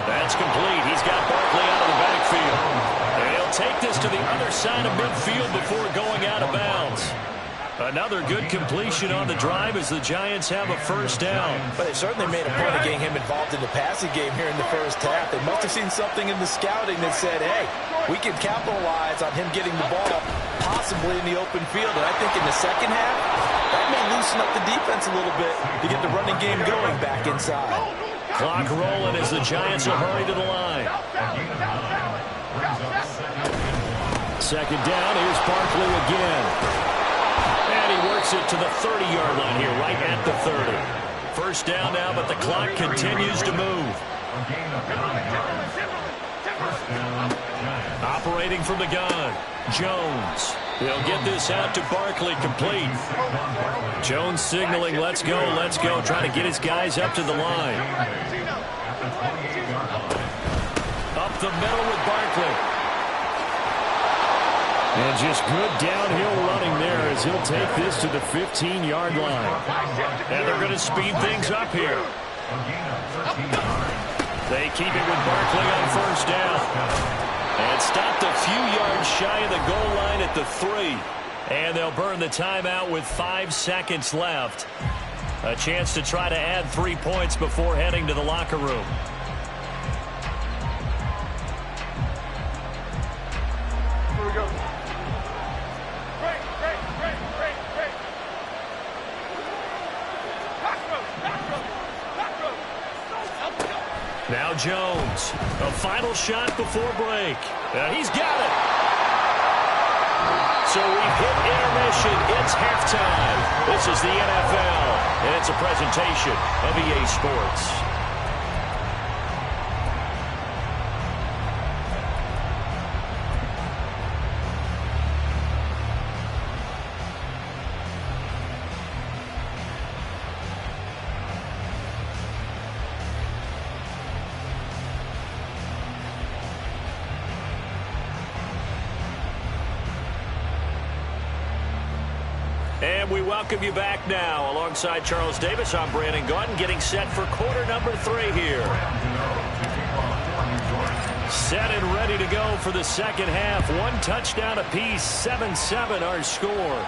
That's complete. He's got Barkley out of the backfield. And he'll take this to the other side of midfield before going out of bounds. Another good completion on the drive as the Giants have a first down. But they certainly made a point of getting him involved in the passing game here in the first half. They must have seen something in the scouting that said, hey, we can capitalize on him getting the ball possibly in the open field. And I think in the second half, that may loosen up the defense a little bit to get the running game going back inside. Clock rolling as the Giants will hurry to the line. Second down, here's Barkley again. And he works it to the 30-yard line here, right at the 30. First down now, but the clock continues to move. Operating from the gun, Jones. He'll get this out to Barkley, complete. Jones signaling, let's go, trying to get his guys up to the line. Up the middle with Barkley. And just good downhill running there as he'll take this to the 15-yard line. And they're going to speed things up here. They keep it with Barkley on first down. And stopped a few yards shy of the goal line at the 3. And they'll burn the timeout with 5 seconds left. A chance to try to add 3 points before heading to the locker room. Here we go. Now Jones, a final shot before break. He's got it. So we've hit intermission. It's halftime. This is the NFL, and it's a presentation of EA Sports. And we welcome you back now. Alongside Charles Davis, I'm Brandon Gaudin, getting set for quarter number 3 here. Set and ready to go for the second half. 1 touchdown apiece, 7-7 our score.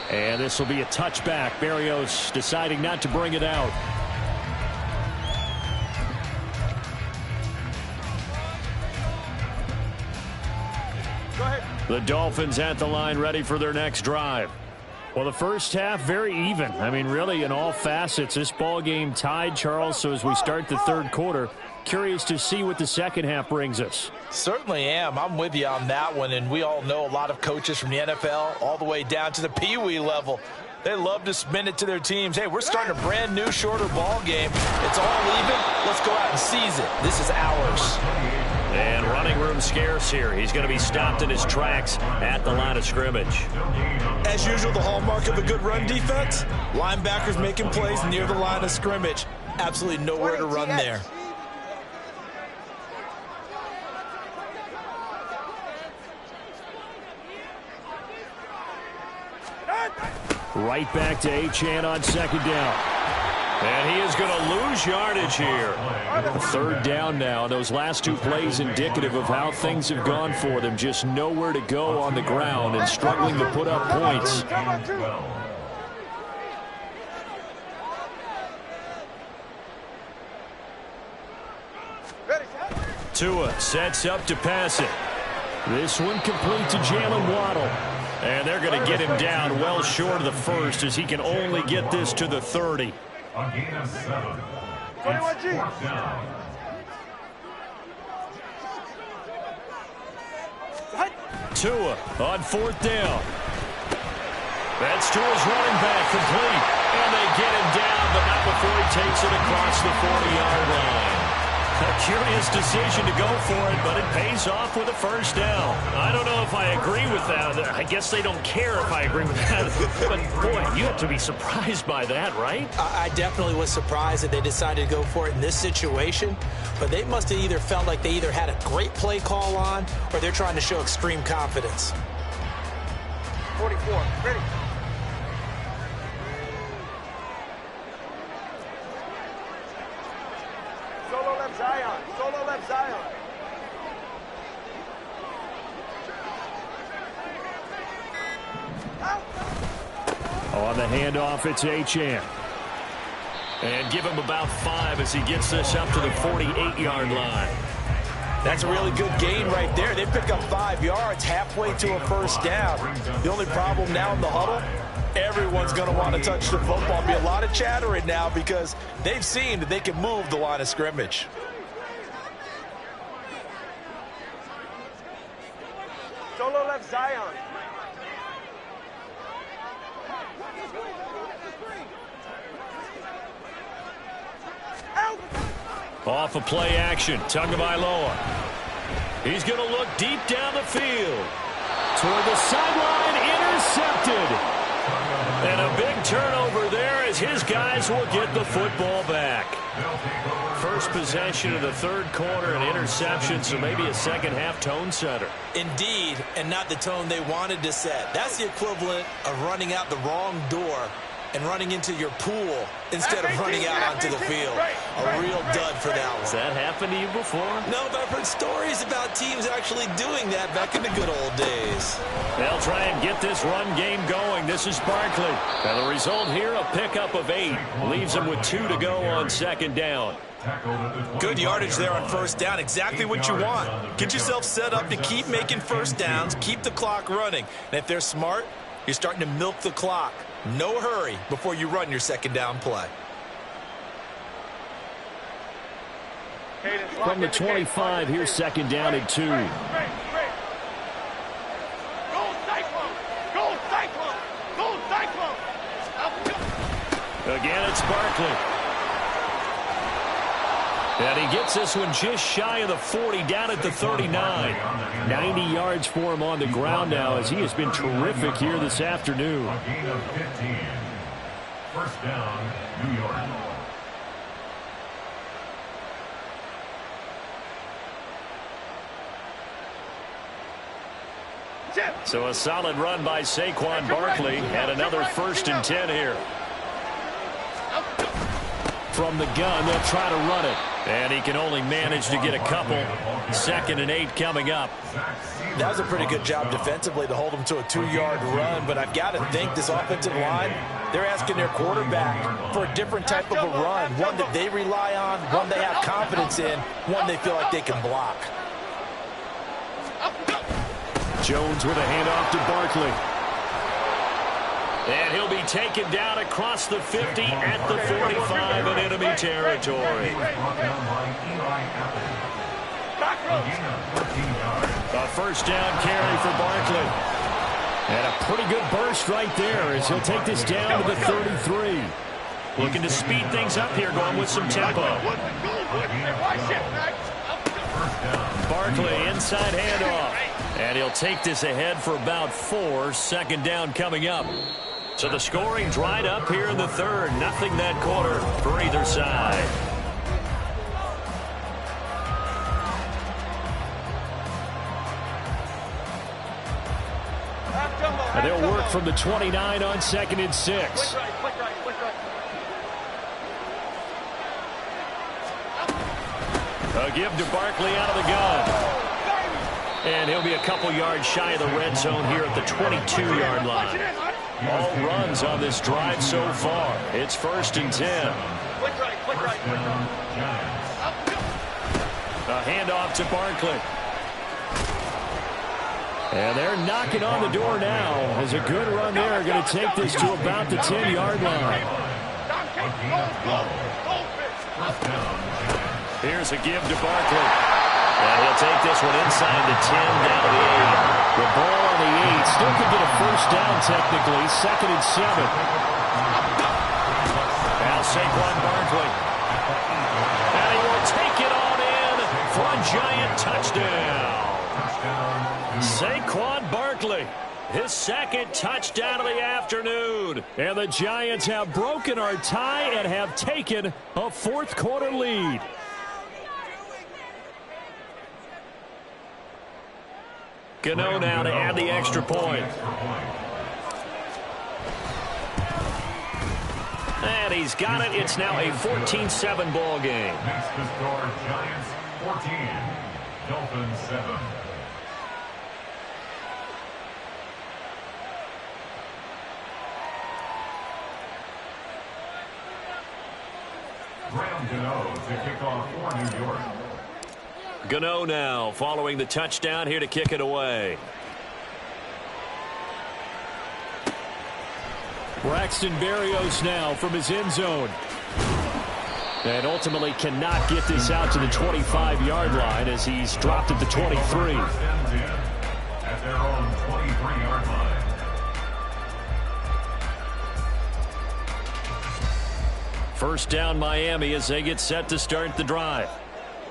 And this will be a touchback. Berrios deciding not to bring it out. The Dolphins at the line ready for their next drive. Well, the first half, very even. I mean, really, in all facets, this ball game tied, Charles. So as we start the third quarter, curious to see what the second half brings us. Certainly am. I'm with you on that one. And we all know a lot of coaches from the NFL all the way down to the Pee-wee level. They love to spin it to their teams. Hey, we're starting a brand new, shorter ball game. It's all even. Let's go out and seize it. This is ours. And running room scarce here. He's going to be stopped in his tracks at the line of scrimmage. As usual, the hallmark of a good run defense, linebackers making plays near the line of scrimmage. Absolutely nowhere to run there. Right back to Achane on second down. And he is going to lose yardage here. Third down now. Those last 2 plays indicative of how things have gone for them. Just nowhere to go on the ground and struggling to put up points. Tua sets up to pass it. This one complete to Jalen Waddle. And they're going to get him down well short of the first as he can only get this to the 30. A gain of 7. It's 4th down. Tua on 4th down. That's Tua's running back complete. And they get him down, but not before he takes it across the 40-yard line. A curious decision to go for it, but it pays off with a first down. I don't know if I agree with that. I guess they don't care if I agree with that. But, boy, you have to be surprised by that, right? I definitely was surprised that they decided to go for it in this situation. But they must have either felt like they either had a great play call on or they're trying to show extreme confidence. 44, ready. Solo left Zion. Solo left Zion. On the handoff, it's Achane. And give him about 5 as he gets this up to the 48-yard line. That's a really good gain right there. They pick up 5 yards halfway to a first down. The only problem now in the huddle, everyone's going to want to touch the football. There'll be a lot of chattering now because they've seen that they can move the line of scrimmage. Solo left Zion. Off a play action, Tagovailoa. He's going to look deep down the field. Toward the sideline, intercepted. And a big turnover there as his guys will get the football back. First possession of the third quarter, an interception, so maybe a second-half tone setter. Indeed, and not the tone they wanted to set. That's the equivalent of running out the wrong door and running into your pool instead of running out onto the field. A real dud for that one. Has that happened to you before? No, but I've heard stories about teams actually doing that back in the good old days. They'll try and get this run game going. This is Barkley. And the result here, a pickup of 8. Leaves them with 2 to go on second down. Good yardage there on first down. Exactly what you want. Get yourself set up to keep making first downs, keep the clock running. And if they're smart, you're starting to milk the clock. No hurry before you run your second down play. From the 25, here's second down and 2. Go Cyclone! Go Cyclone! Go Cyclone! Again, it's Barkley. And he gets this one just shy of the 40, down at the 39. 90 yards for him on the ground now as he has been terrific here this afternoon. A gain of 15. First down, New York. So a solid run by Saquon Barkley and another 1st and 10 here. From the gun, they'll try to run it. And he can only manage to get a couple. 2nd and 8 coming up. That was a pretty good job defensively to hold him to a 2-yard run, but I've got to think this offensive line, they're asking their quarterback for a different type of a run, one that they rely on, one they have confidence in, one they feel like they can block. Jones with a handoff to Barkley. And he'll be taken down across the 50 at the 45 in enemy territory. A 1st down carry for Barkley. And a pretty good burst right there as he'll take this down to the 33. Looking to speed things up here, going with some tempo. Barkley inside handoff. And he'll take this ahead for about 4. 2nd down coming up. So the scoring dried up here in the 3rd. Nothing that quarter for either side. And they'll work from the 29 on 2nd and 6. A give to Barkley out of the gun. And he'll be a couple yards shy of the red zone here at the 22-yard line. All runs on this drive so far. It's 1st and 10. A handoff to Barkley. And they're knocking on the door now. As a good run there, going to take this to about the 10-yard line. Here's a give to Barkley. And he'll take this one inside the 10, down to the 8. The ball on the 8. Still could get a 1st down technically. 2nd and 7. Now Saquon Barkley. And he will take it on in for a giant touchdown. Saquon Barkley. His 2nd touchdown of the afternoon. And the Giants have broken our tie and have taken a 4th quarter lead. Gano now to add the extra point. And he's got it. It's now a 14-7 ball game. Next to score, Giants 14, Dolphins 7. Graham Gano to kick off for New York. Gano now following the touchdown here to kick it away. Braxton Berrios now from his end zone. And ultimately cannot get this out to the 25-yard line as he's dropped at the 23. At their own 23-yard line. First down Miami as they get set to start the drive.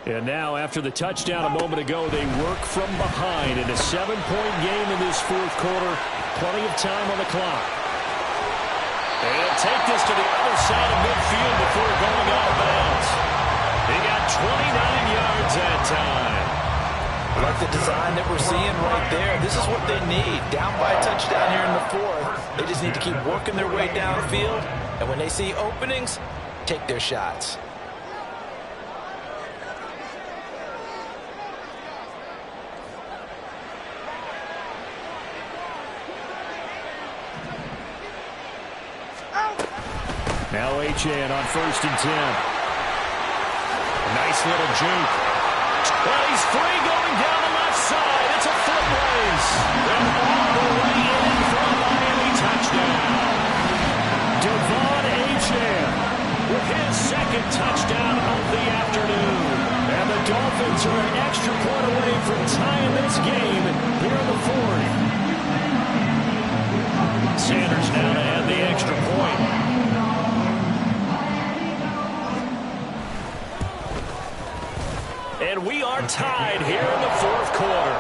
And now, after the touchdown a moment ago, they work from behind in a 7-point game in this 4th quarter. Plenty of time on the clock. And he'll take this to the other side of midfield before going out of bounds. He got 29 yards that time. I like the design that we're seeing right there. This is what they need. Down by a touchdown here in the 4th. They just need to keep working their way downfield. And when they see openings, take their shots. Now Achane on 1st and 10. A nice little juke. Well, he's free going down the left side. It's a foot race. And all the way in for a Miami touchdown. Devon Achane with his 2nd touchdown of the afternoon. And the Dolphins are an extra point away from tying this game here in the 4th. Sanders now to add the extra point. And we are tied here in the 4th quarter.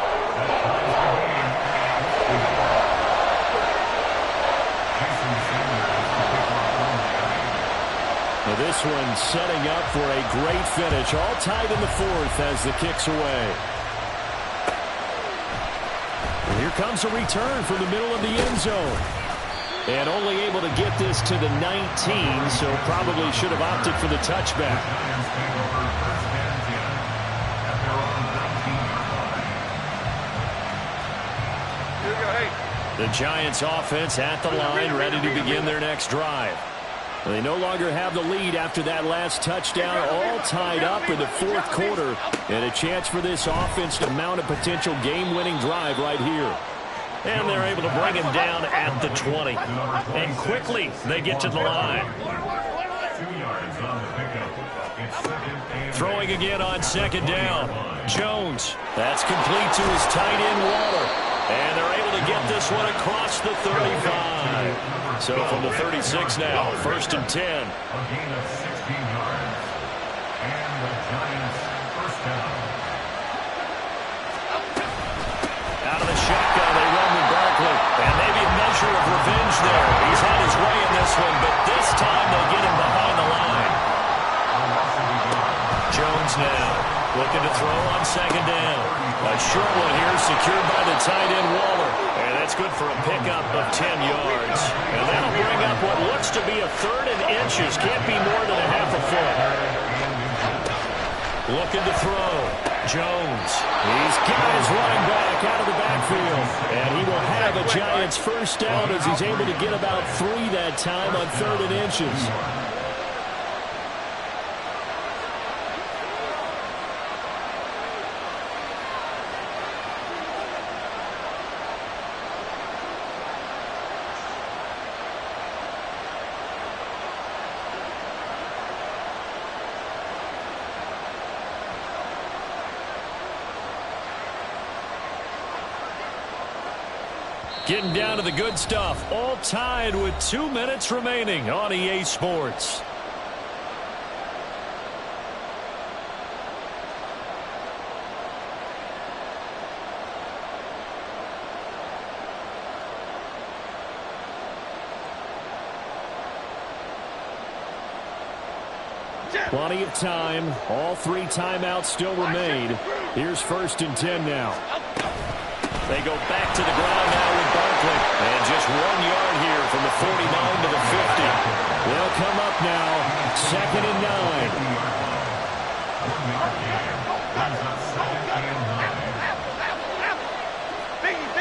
Now this one setting up for a great finish. All tied in the 4th as the kick's away. And here comes a return from the middle of the end zone. And only able to get this to the 19, so probably should have opted for the touchback. The Giants offense at the line, ready to begin their next drive. They no longer have the lead after that last touchdown, all tied up in the fourth quarter, and a chance for this offense to mount a potential game-winning drive right here. And they're able to bring him down at the 20. And quickly, they get to the line. Throwing again on second down. Jones. That's complete to his tight end, Waller. And they're able to get this one across the 35. So from the 36 now, 1st and 10. A gain of 16 yards. And the Giants first down. Out of the shotgun, they run with Barkley. And maybe a measure of revenge there. He's had his way in this one, but this time they get him behind the line. Jones now looking to throw on second down. A short one here secured by the tight end Waller. And that's good for a pickup of 10 yards. And that'll bring up what looks to be a 3rd and inches. Can't be more than a half a foot. Looking to throw. Jones. He's got his running back out of the backfield. And he will have a Giants first down as he's able to get about 3 that time on 3rd and inches. Getting down to the good stuff. All tied with 2 minutes remaining on EA Sports. Plenty of time. All 3 timeouts still remain. Here's 1st and 10 now. They go back to the ground now with Barkley. And just 1 yard here from the 49 to the 50. They'll come up now, 2nd and 9. Biggie.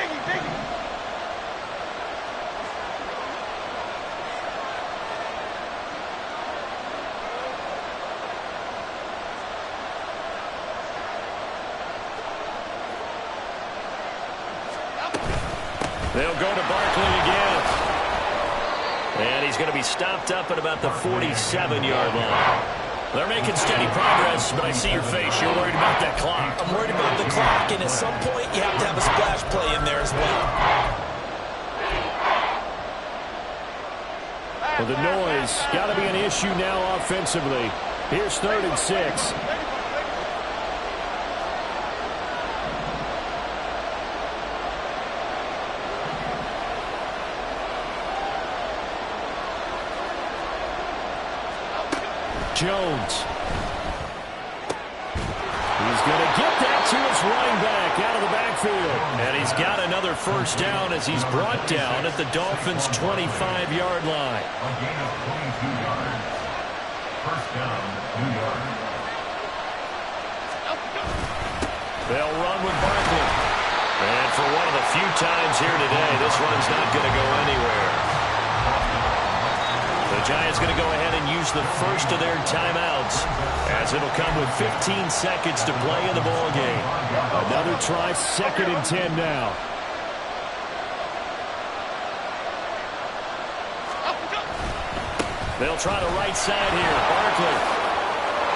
They'll go to Barkley again. And he's going to be stopped up at about the 47-yard line. They're making steady progress, but I see your face. You're worried about that clock. I'm worried about the clock, and at some point you have to have a splash play in there as well. Well, the noise got to be an issue now offensively. Here's 3rd and 6. Jones. He's going to get that to his running back out of the backfield. And he's got another first down as he's brought down at the Dolphins' 25-yard line. A gain of 22 yards. First down, New York. They'll run with Barkley. And for one of the few times here today, this run's not going to go anywhere. The Giants going to go ahead and use the first of their timeouts as it'll come with 15 seconds to play in the ballgame. Another try, 2nd and 10 now. They'll try the right side here. Barkley.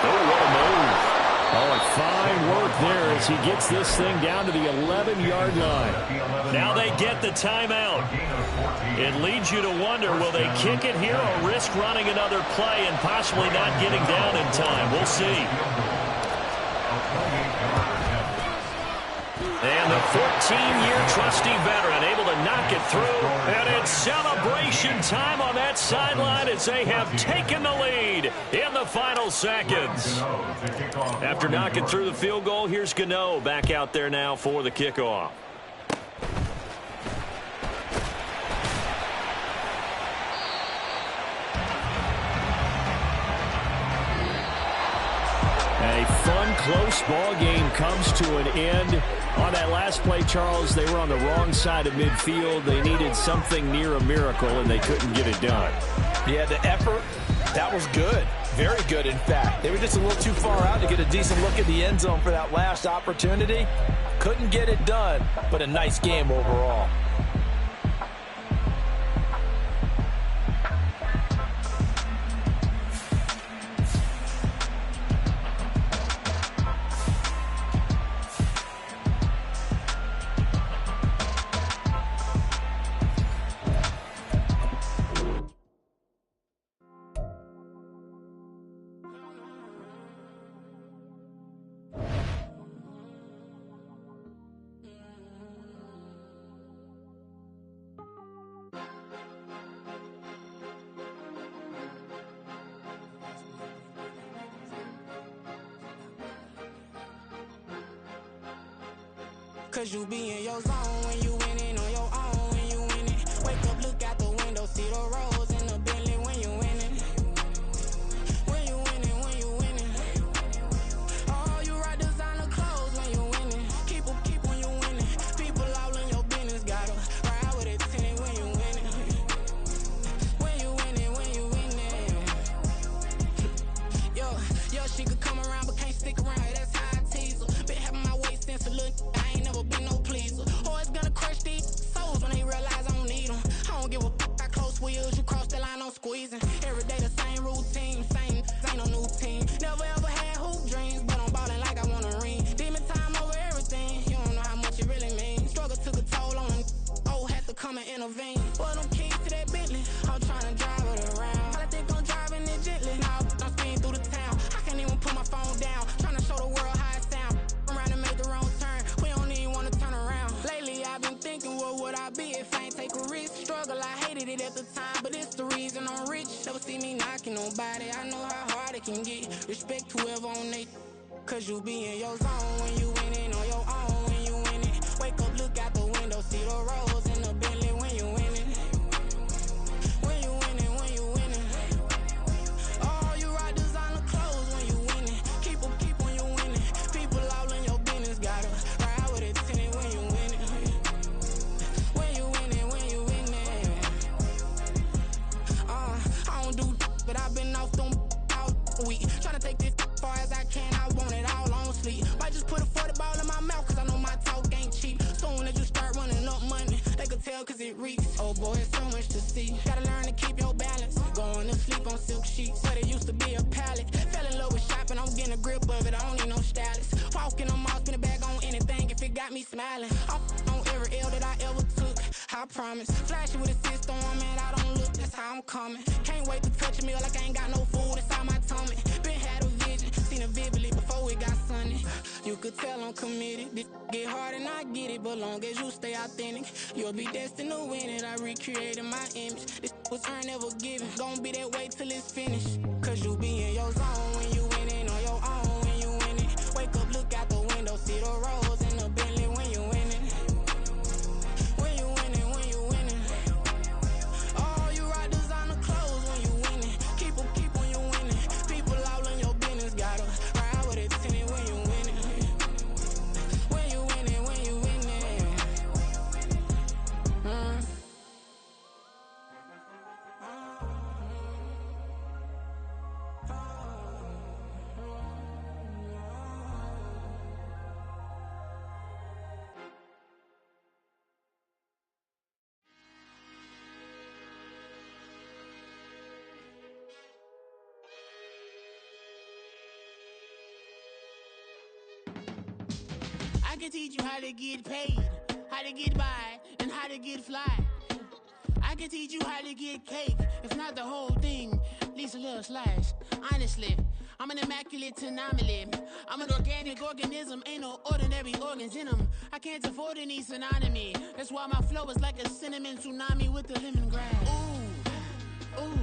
Oh, what a move. Oh, and fine work there as he gets this thing down to the 11-yard line. Now they get the timeout. It leads you to wonder, will they kick it here or risk running another play and possibly not getting down in time? We'll see. And the 14-year trusty veteran able to knock it through. And it's celebration time on that sideline as they have taken the lead in the final seconds. After knocking through the field goal, here's Gano back out there now for the kickoff. A fun, close ball game comes to an end. On that last play, Charles, they were on the wrong side of midfield. They needed something near a miracle, and they couldn't get it done. Yeah, the effort, that was good. Very good, in fact. They were just a little too far out to get a decent look at the end zone for that last opportunity. Couldn't get it done, but a nice game overall. Cause you be in your zone when you winning on your own when you winning. Wake up, look out the window, see the rose in the Bentley when you winning. When you winning, when you winning. Oh, you right designer clothes when you winning. Keep when you winning. People all in your business, gotta ride with it tinted when you winning. When you winning, when you winning. Yo, she could come around but can't stick around. That's how I tease her. Been having my waist since a little. I ain't never been no pleaser. Always gonna crush these souls when they realize I don't need them. I don't give a f*** how close wheels. You cross the line, I'm squeezing. Every day the same routine, same, ain't no new team. Never ever had hoop dreams, but I'm ballin' like I want a ring. Demon time over everything. You don't know how much it really means. Struggle took a toll on them. Oh, had to come and intervene. Well, them keys to that Bentley, I'm tryna drive it around. I think I'm driving it gently. Now I'm speeding through the town. I can't even put my phone down. Tryna show the world how it sound. Around and make the wrong turn. We don't even wanna turn around. Lately I've been thinking, what would I be if I ain't take a risk? Struggle, I hated it at the time, but it's the reason I'm rich. Never see me knocking nobody. I know how hard it can get. Respect whoever on they. Cause you be in your zone when you winning on your own when you winning. Wake up, look out the window, see the rose in the Bentley when you winning. When you winning, when you winning. Oh, you right designer clothes when you winning. Keep when you winning. People all in your business, gotta ride with it tinted when you winning. When you winning, when you winning. I don't do but I've been off them all week. Tryna take this far as I can, I want it all on sleep. Might just put a 40 ball in my mouth, cause I know my talk ain't cheap. Soon as you start running up money, they could tell cause it reeks. Oh boy, it's so much to see. Gotta learn to keep your balance. Going to sleep on silk sheets, but it used to be a pallet. Fell in love with shopping, I'm getting a grip of it, I don't need no stylist. Walking on mall, spin a bag on anything if it got me smiling. I'm on every L that I ever took, I promise. Flashing with a cyst on, man, I don't look, that's how I'm coming. Can't wait to touch a meal like I ain't got no food inside my tummy. Been had a vision, seen it vividly before it got sunny. You could tell I'm committed. This get hard and I get it, but long as you stay authentic, you'll be destined to win it. I recreated my image. This was earned, never given. Gonna be that way till it's finished. Cause you be in your zone when you winning on your own when you winning. Wake up, look out the window, see the rose in the Bentley when you winning. When you winning, when you winning. Oh, you right designer clothes when you winning. Keep when you winning. People all in your business, gotta ride with it tinted when you winning. When you winning, when you winning. I can teach you how to get paid, how to get by, and how to get fly. I can teach you how to get cake, if not the whole thing, at least a little slice. Honestly, I'm an immaculate anomaly. I'm an organic organism, ain't no ordinary organs in them. I can't afford any synonymy. That's why my flow is like a cinnamon tsunami with the lemongrass. Ooh, ooh,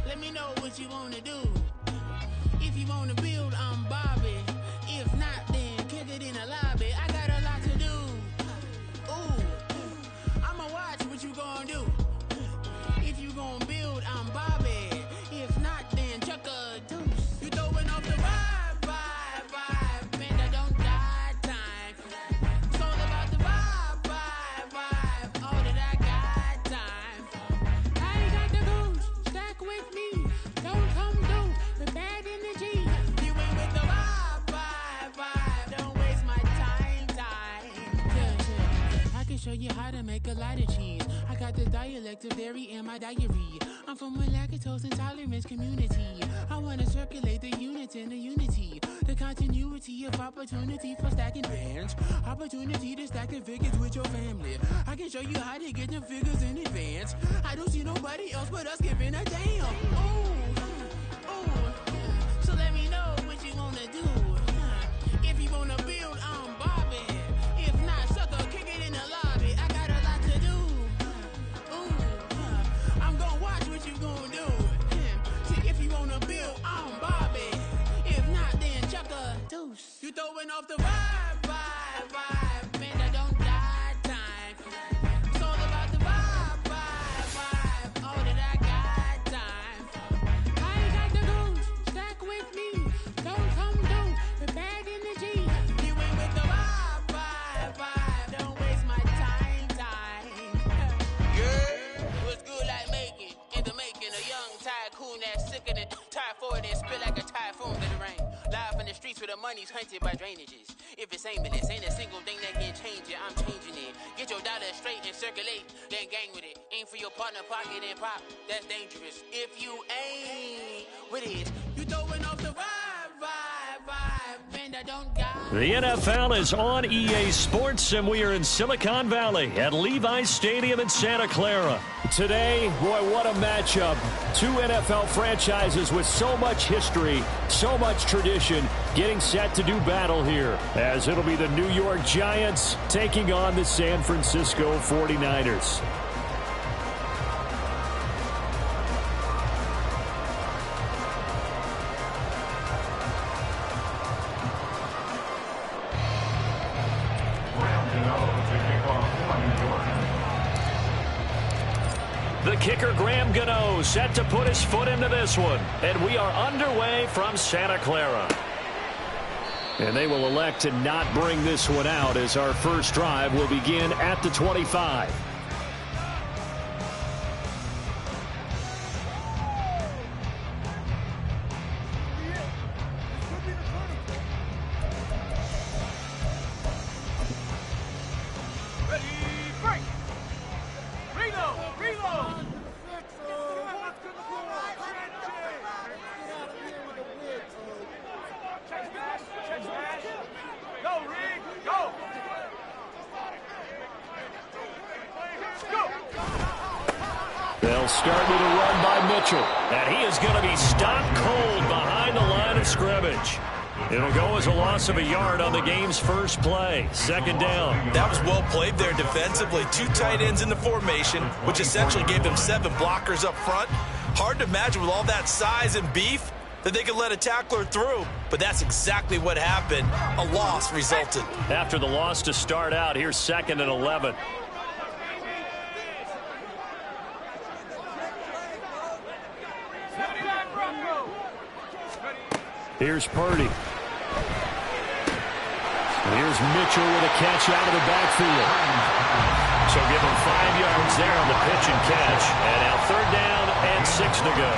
let me know what you wanna do. If you wanna build, I'm Bobby. If not, then kick it in the lobby. I got a lot to do. Ooh, I'ma watch what you gon' do. If you gon' build, I'm Bobby. If not, then chuck a deuce. You throwing off the vibe. radioactive dairy in my diary. I'm from a lactose intolerance community. I want to circulate the units in the unity. The continuity of opportunity for stacking bands. Opportunity to stack the figures with your family. I can show you how to get the figures in advance. I don't see nobody else but us giving a damn. So let me know what you wanna do. If you wanna build, I'm Bobby. If not, sucker, kick it in the lobby. I got a lot to do. I'm gonna watch what you gonna do. See, if you wanna build, I'm Bobby. If not, then chuck a deuce. You throwing off the vibe. Man, I don't die time. It's all about the vibe. All that I got time. I ain't got the goose. Stack with me. Don't come through. We're bad energy. You ain't with the vibe. Don't waste my time. Yeah, what's good like making? In the making, a young tycoon that's sicker than typhoid and spill like a typhoon in the rain. Live in the streets where the money's hunted by drainages. If it's aimless, ain't a single thing that can change it. I'm changing it. Get your dollar straight and circulate, then gang with it. Aim for your partner, pocket and pop. That's dangerous. If you ain't with it, you throwing off the vibe. Man, I don't got. The NFL is on EA Sports, and we are in Silicon Valley at Levi's Stadium in Santa Clara. Today, boy, what a matchup. Two NFL franchises with so much history, so much tradition, getting set to do battle here, as it'll be the New York Giants taking on the San Francisco 49ers. The kicker, Graham Gano, set to put his foot into this one. And we are underway from Santa Clara. And they will elect to not bring this one out, as our first drive will begin at the 25. They'll start with a run by Mitchell, and he is going to be stopped cold behind the line of scrimmage. It'll go as a loss of a yard on the game's first play. Second down. That was well played there defensively. Two tight ends in the formation, which essentially gave them 7 blockers up front. Hard to imagine with all that size and beef that they could let a tackler through, but that's exactly what happened. A loss resulted. After the loss to start out, here's 2nd and 11. Here's Purdy. Here's Mitchell with a catch out of the backfield. So give him 5 yards there on the pitch and catch. And now 3rd down and 6 to go.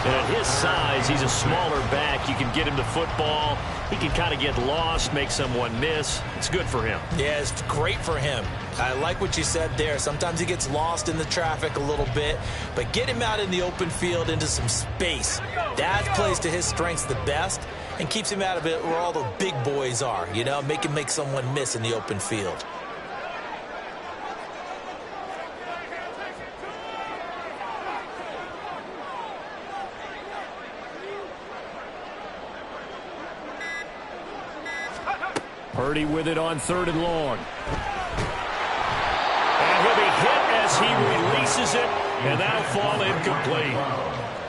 And at his size, he's a smaller back. You can get him the football. He can kind of get lost, make someone miss. It's good for him. Yeah, it's great for him. I like what you said there. Sometimes he gets lost in the traffic a little bit, but get him out in the open field into some space. That plays to his strengths the best and keeps him out of it where all the big boys are, you know, make him make someone miss in the open field. Purdy with it on 3rd and long. And he'll be hit as he releases it, and that'll fall incomplete.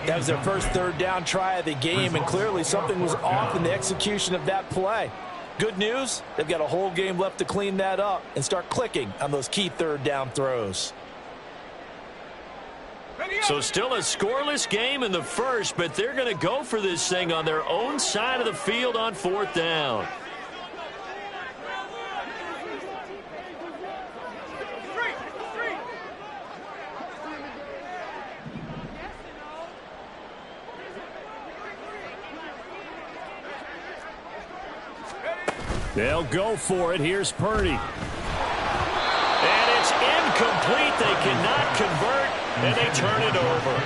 That was their first 3rd down try of the game, and clearly something was off in the execution of that play. Good news, they've got a whole game left to clean that up and start clicking on those key 3rd down throws. So still a scoreless game in the first, but they're going to go for this thing on their own side of the field on 4th down. They'll go for it. Here's Purdy. And it's incomplete. They cannot convert. and they turn it over.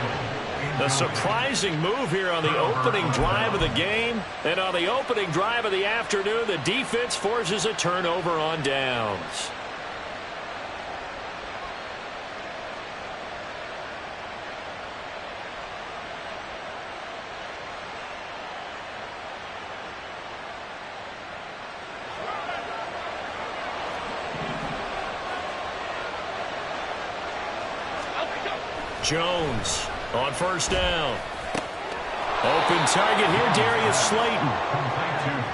A surprising move here on the opening drive of the game. And on the opening drive of the afternoon, the defense forces a turnover on downs. Jones on first down. Open target here, Darius Slayton.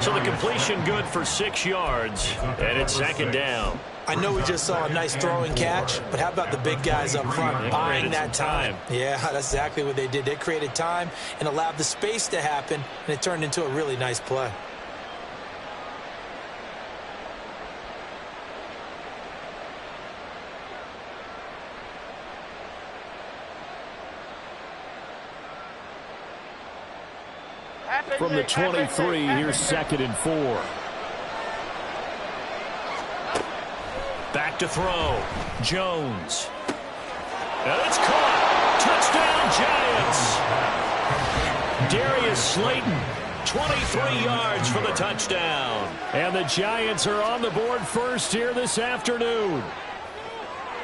So the completion good for 6 yards, and it's second down. I know we just saw a nice throwing catch, but how about the big guys up front buying that time? Yeah, that's exactly what they did. They created time and allowed the space to happen, and it turned into a really nice play. From the 23, here's 2nd and 4. Back to throw. Jones. And it's caught. Touchdown, Giants. Darius Slayton, 23 yards for the touchdown. And the Giants are on the board first here this afternoon.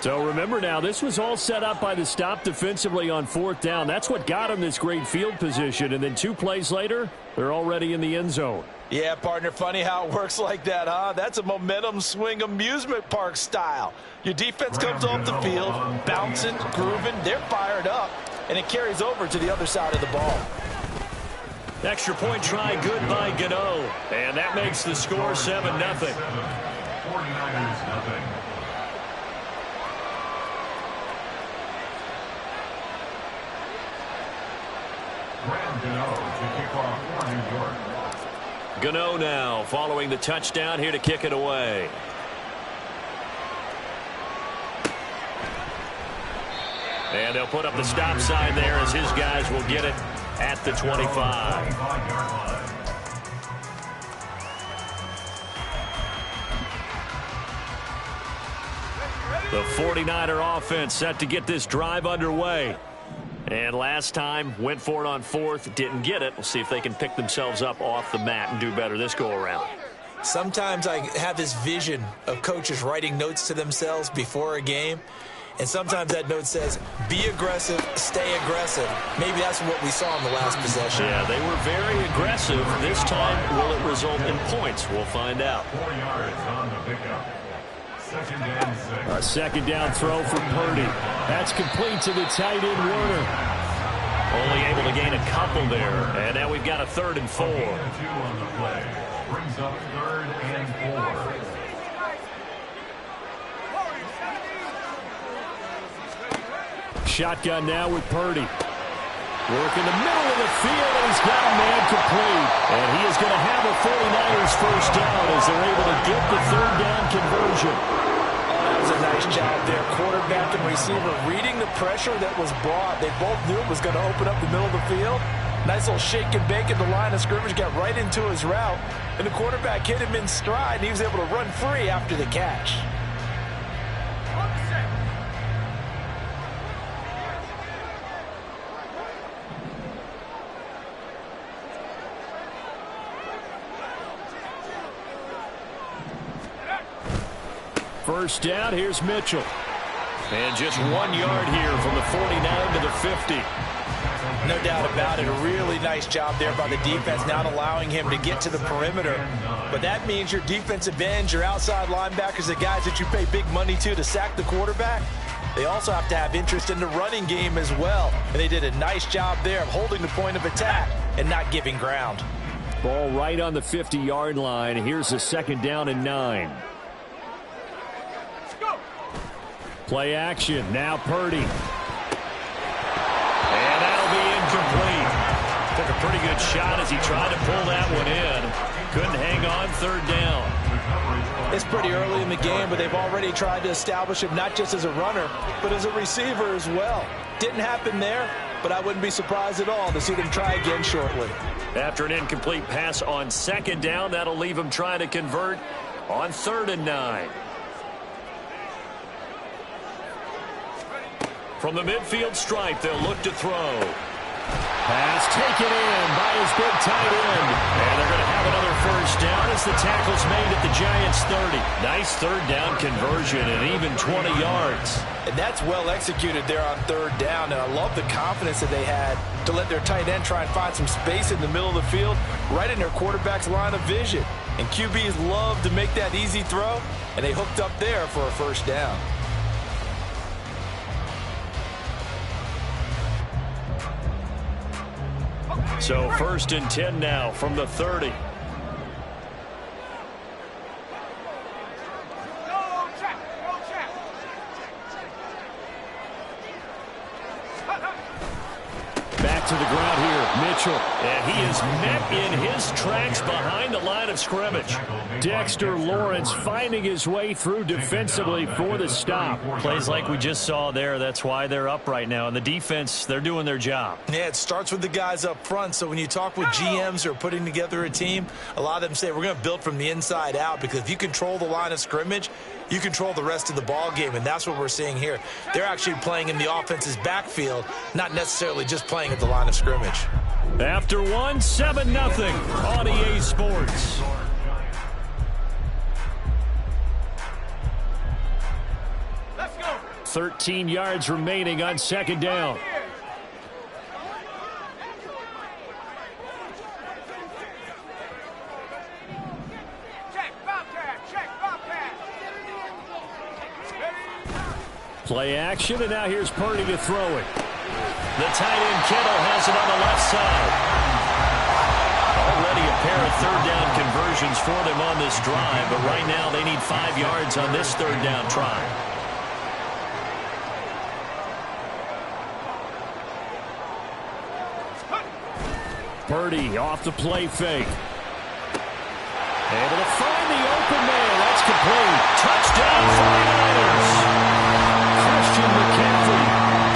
So remember now, this was all set up by the stop defensively on 4th down. That's what got them this great field position. And then 2 plays later, they're already in the end zone. Yeah, partner, funny how it works like that, huh? That's a momentum swing amusement park style. Your defense comes off the field, bouncing, grooving, they're fired up, and it carries over to the other side of the ball. Extra point try good by Gano. And that makes the score 7-0. 49ers nothing. Gano now following the touchdown here to kick it away. And they'll put up the stop sign there as his guys will get it at the 25. The 49er offense set to get this drive underway. And last time, went for it on 4th, didn't get it. We'll see if they can pick themselves up off the mat and do better this go-around. Sometimes I have this vision of coaches writing notes to themselves before a game, and sometimes that note says, be aggressive, stay aggressive. Maybe that's what we saw in the last possession. Yeah, they were very aggressive. This time, will it result in points? We'll find out. 4 yards on the pickup. A second down throw for Purdy. That's complete to the tight end, Warner. Only able to gain a couple there. And now we've got a 3rd and 4. A gain of 2 on the play. Brings up 3rd and 4. Shotgun now with Purdy. Work in the middle of the field, and he's got a man complete. And he is going to have a 49ers first down as they're able to get the 3rd down conversion. That was a nice job there. Quarterback and receiver reading the pressure that was brought. They both knew it was going to open up the middle of the field. Nice little shake and bake at the line of scrimmage, got right into his route. And the quarterback hit him in stride, and he was able to run free after the catch. First down, here's Mitchell. And just 1 yard here from the 49 to the 50. No doubt about it. A really nice job there by the defense, not allowing him to get to the perimeter. But that means your defensive ends, your outside linebackers, the guys that you pay big money to sack the quarterback, they also have to have interest in the running game as well. And they did a nice job there of holding the point of attack and not giving ground. Ball right on the 50-yard line. Here's a 2nd down and 9. Play action. Now Purdy. And that'll be incomplete. Took a pretty good shot as he tried to pull that one in. Couldn't hang on 3rd down. It's pretty early in the game, but they've already tried to establish him not just as a runner, but as a receiver as well. Didn't happen there, but I wouldn't be surprised at all to see them try again shortly. After an incomplete pass on 2nd down, that'll leave him trying to convert on 3rd and 9. From the midfield stripe, they'll look to throw. Pass taken in by his big tight end. And they're going to have another first down as the tackle's made at the Giants' 30. Nice third down conversion and even 20 yards. And that's well executed there on third down. And I love the confidence that they had to let their tight end try and find some space in the middle of the field, right in their quarterback's line of vision. And QBs love to make that easy throw, and they hooked up there for a first down. So 1st and 10 now from the 30. Back to the ground here, Mitchell. And he is met in his tracks behind the line of scrimmage. Dexter Lawrence finding his way through defensively for the stop. Plays like we just saw there. That's why they're up right now. And the defense, they're doing their job. Yeah, it starts with the guys up front. So when you talk with GMs who are putting together a team, a lot of them say we're going to build from the inside out, because if you control the line of scrimmage, you control the rest of the ball game, and that's what we're seeing here. They're actually playing in the offense's backfield, not necessarily just playing at the line of scrimmage. After 1, 7-0 on EA Sports. Let's go. 13 yards remaining on 2nd down. Play action, and now here's Purdy to throw it. The tight end Kittle has it on the left side. Already a pair of third down conversions for them on this drive, but right now they need 5 yards on this third down try. Purdy off the play fake. Able to find the open man. That's complete. Touchdown 49ers. McCaffrey,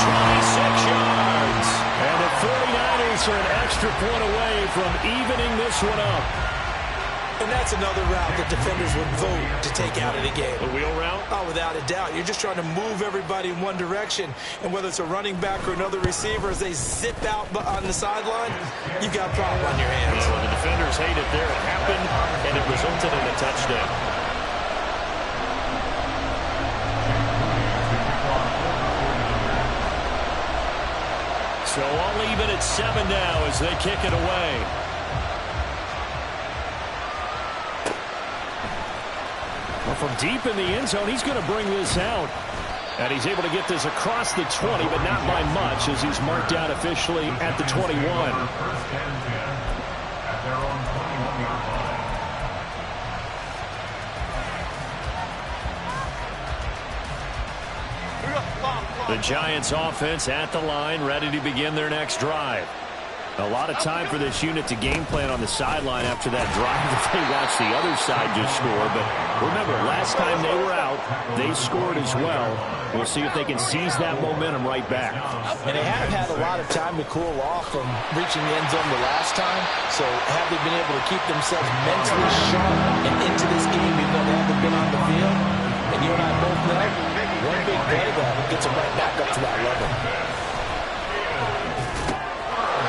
26 yards. And the 49ers are an extra point away from evening this one up. And that's another route that defenders would vote to take out of the game. The wheel route? Oh, without a doubt. You're just trying to move everybody in one direction. And whether it's a running back or another receiver, as they zip out on the sideline, you've got a problem on your hands. Well, the defenders hate it there. It happened, and it resulted in a touchdown. So all even at 7 now as they kick it away. Well, from deep in the end zone, he's going to bring this out. And he's able to get this across the 20, but not by much, as he's marked out officially at the 21. At their own 21-yard line. The Giants offense at the line, ready to begin their next drive. A lot of time for this unit to game plan on the sideline after that drive that they watched the other side just score. But remember, last time they were out, they scored as well. We'll see if they can seize that momentum right back. And they have had a lot of time to cool off from reaching the end zone the last time. So have they been able to keep themselves mentally sharp and into this game even though they haven't been on the field? And you and I both know one big play that gets them right back up to that level.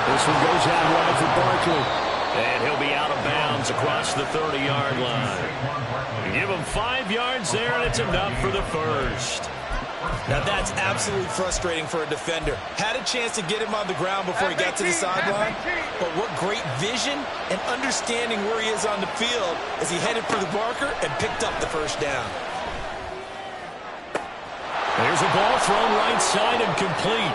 This one goes out wide for Barkley. And he'll be out of bounds across the 30-yard line. Give him 5 yards there, and it's enough for the first. Now that's absolutely frustrating for a defender. Had a chance to get him on the ground before he got to the sideline, but what great vision and understanding where he is on the field as he headed for the marker and picked up the first down. There's a ball thrown right side and complete.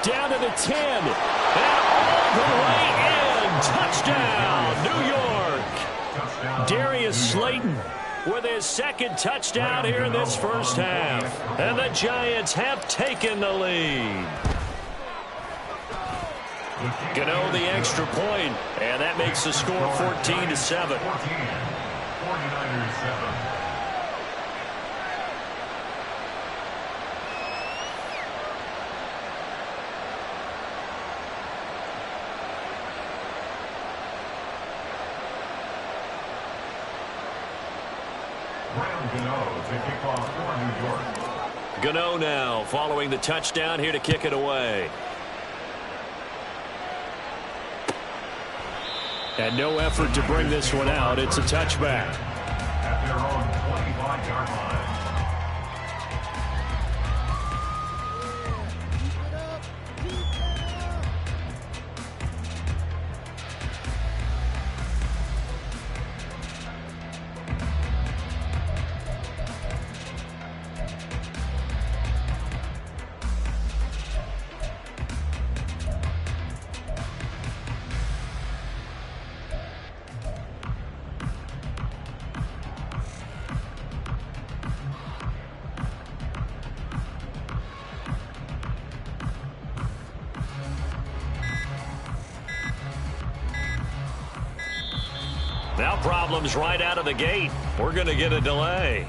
Down to the 10. And all the way in. Touchdown, New York. Darius Slayton with his second touchdown here in this first half. And the Giants have taken the lead. Gano the extra point, and that makes the score 14-7. 49ers 7. Gano to kick off for New York. Gano now following the touchdown here to kick it away. And no effort to bring this one out. It's a touchback. At their own 25-yard line. Now problems right out of the gate. We're going to get a delay.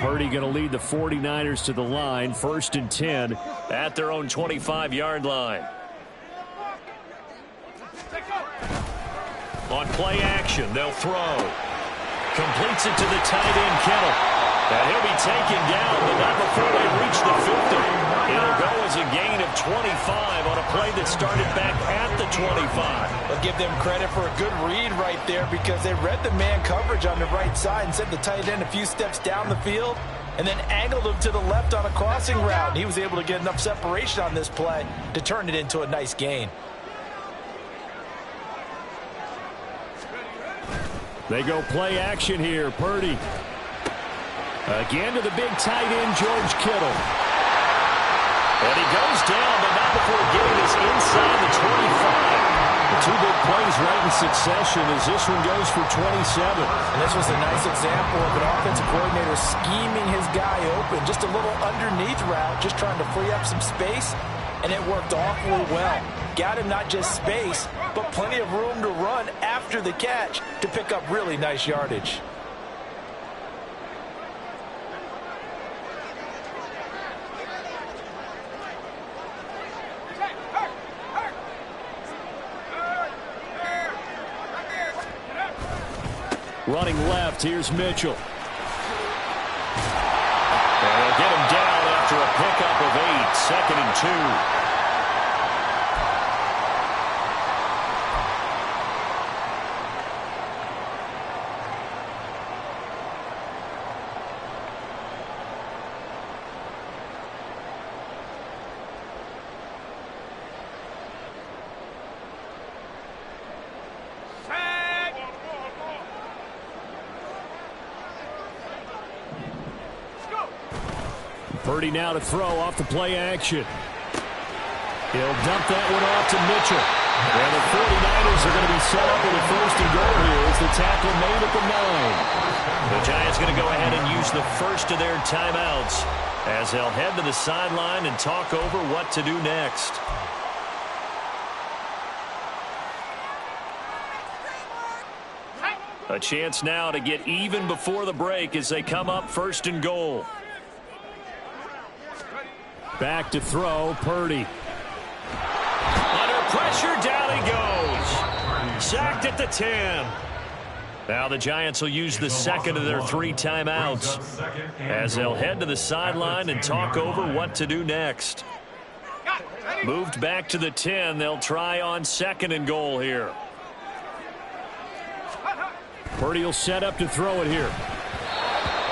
Purdy going to lead the 49ers to the line, 1st and 10 at their own 25-yard line. On play action, they'll throw. Completes it to the tight end, Kittle. And he'll be taken down, but not before they reach the 50. It'll go as a gain of 25 on a play that started back at the 25. I'll give them credit for a good read right there because they read the man coverage on the right side and sent the tight end a few steps down the field and then angled him to the left on a crossing route. And he was able to get enough separation on this play to turn it into a nice gain. They go play action here. Purdy. Again to the big tight end, George Kittle. And he goes down, but not before getting us inside the 25. The two big plays right in succession as this one goes for 27. And this was a nice example of an offensive coordinator scheming his guy open. Just a little underneath route, just trying to free up some space, and it worked awfully well. Got him not just space, but plenty of room to run after the catch to pick up really nice yardage. Running left, here's Mitchell. And they'll get him down after a pickup of 8, 2nd and 2. Purdy now to throw off the play action. He'll dump that one off to Mitchell. And the 49ers are going to be set up with a 1st and goal here as the tackle made at the 9. The Giants going to go ahead and use the first of their timeouts as they'll head to the sideline and talk over what to do next. A chance now to get even before the break as they come up 1st and goal. Back to throw, Purdy. Under pressure, down he goes. Sacked at the 10. Now the Giants will use the second of their 3 timeouts as they'll head to the sideline and talk over what to do next. Moved back to the 10. They'll try on 2nd and goal here. Purdy will set up to throw it here.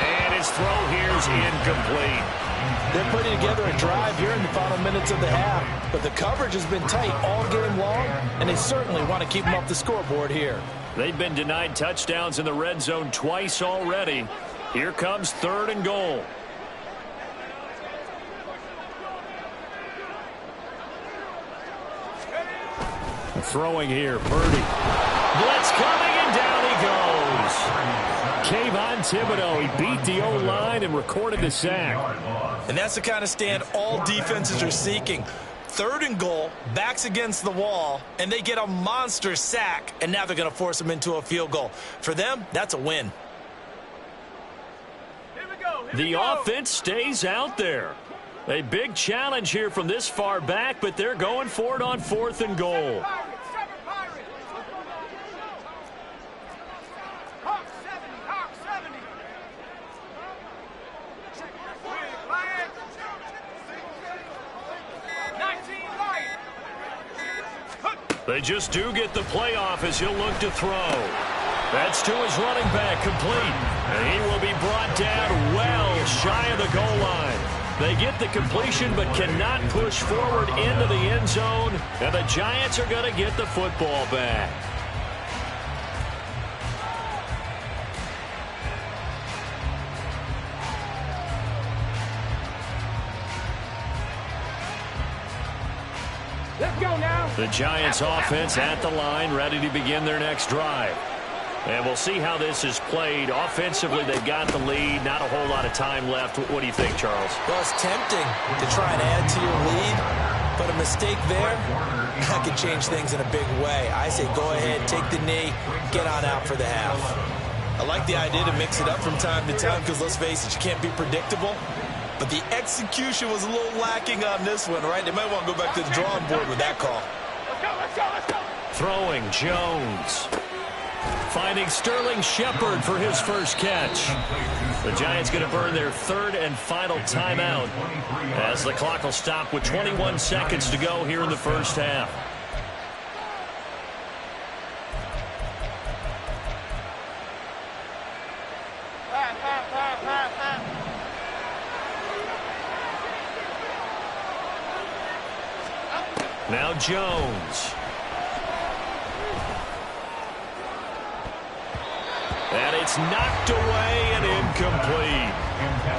And his throw here is incomplete. They're putting together a drive here in the final minutes of the half, but the coverage has been tight all game long, and they certainly want to keep them off the scoreboard here. They've been denied touchdowns in the red zone twice already. Here comes 3rd and goal. Throwing here, Purdy. Blitz coming, and down he goes. Kayvon Thibodeau, he beat the O-line and recorded the sack. And that's the kind of stand all defenses are seeking. 3rd and goal, backs against the wall, and they get a monster sack, and now they're going to force them into a field goal. For them, that's a win. The offense stays out there. A big challenge here from this far back, but they're going for it on 4th and goal. They just do get the playoff as he'll look to throw. That's to his running back, complete. And he will be brought down well shy of the goal line. They get the completion but cannot push forward into the end zone. And the Giants are going to get the football back. Let's go now. The Giants offense at the line, ready to begin their next drive. And we'll see how this is played. Offensively, they've got the lead. Not a whole lot of time left. What do you think, Charles? Well, it's tempting to try and add to your lead, but a mistake there, that could change things in a big way. I say go ahead, take the knee, get on out for the half. I like the idea to mix it up from time to time because, let's face it, you can't be predictable. But the execution was a little lacking on this one, right? They might want to go back to the drawing board with that call. Let's go. Throwing Jones. Finding Sterling Shepard for his first catch. The Giants going to burn their third and final timeout as the clock will stop with 21 seconds to go here in the first half. Now Jones. And it's knocked away and incomplete.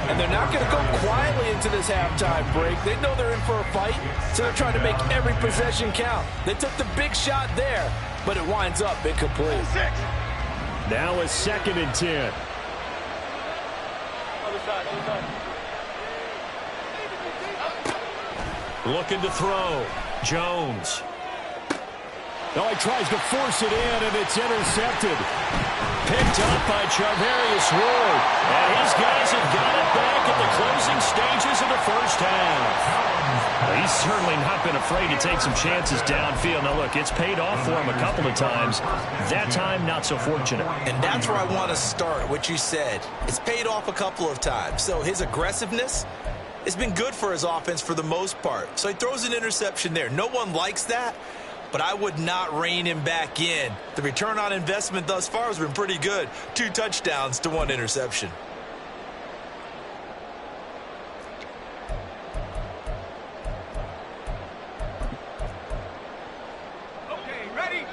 And they're not going to go quietly into this halftime break. They know they're in for a fight, so they're trying to make every possession count. They took the big shot there, but it winds up incomplete. Now a 2nd and 10. Looking to throw. Jones. Now he tries to force it in, and it's intercepted. Picked up by Charvarius Ward. And his guys have got it back at the closing stages of the first half. He's certainly not been afraid to take some chances downfield. Now, look, it's paid off for him a couple of times. That time, not so fortunate. And that's where I want to start, what you said. It's paid off a couple of times. So his aggressiveness has been good for his offense for the most part. So he throws an interception there. No one likes that, but I would not rein him back in. The return on investment thus far has been pretty good. 2 touchdowns to 1 interception. Okay, ready?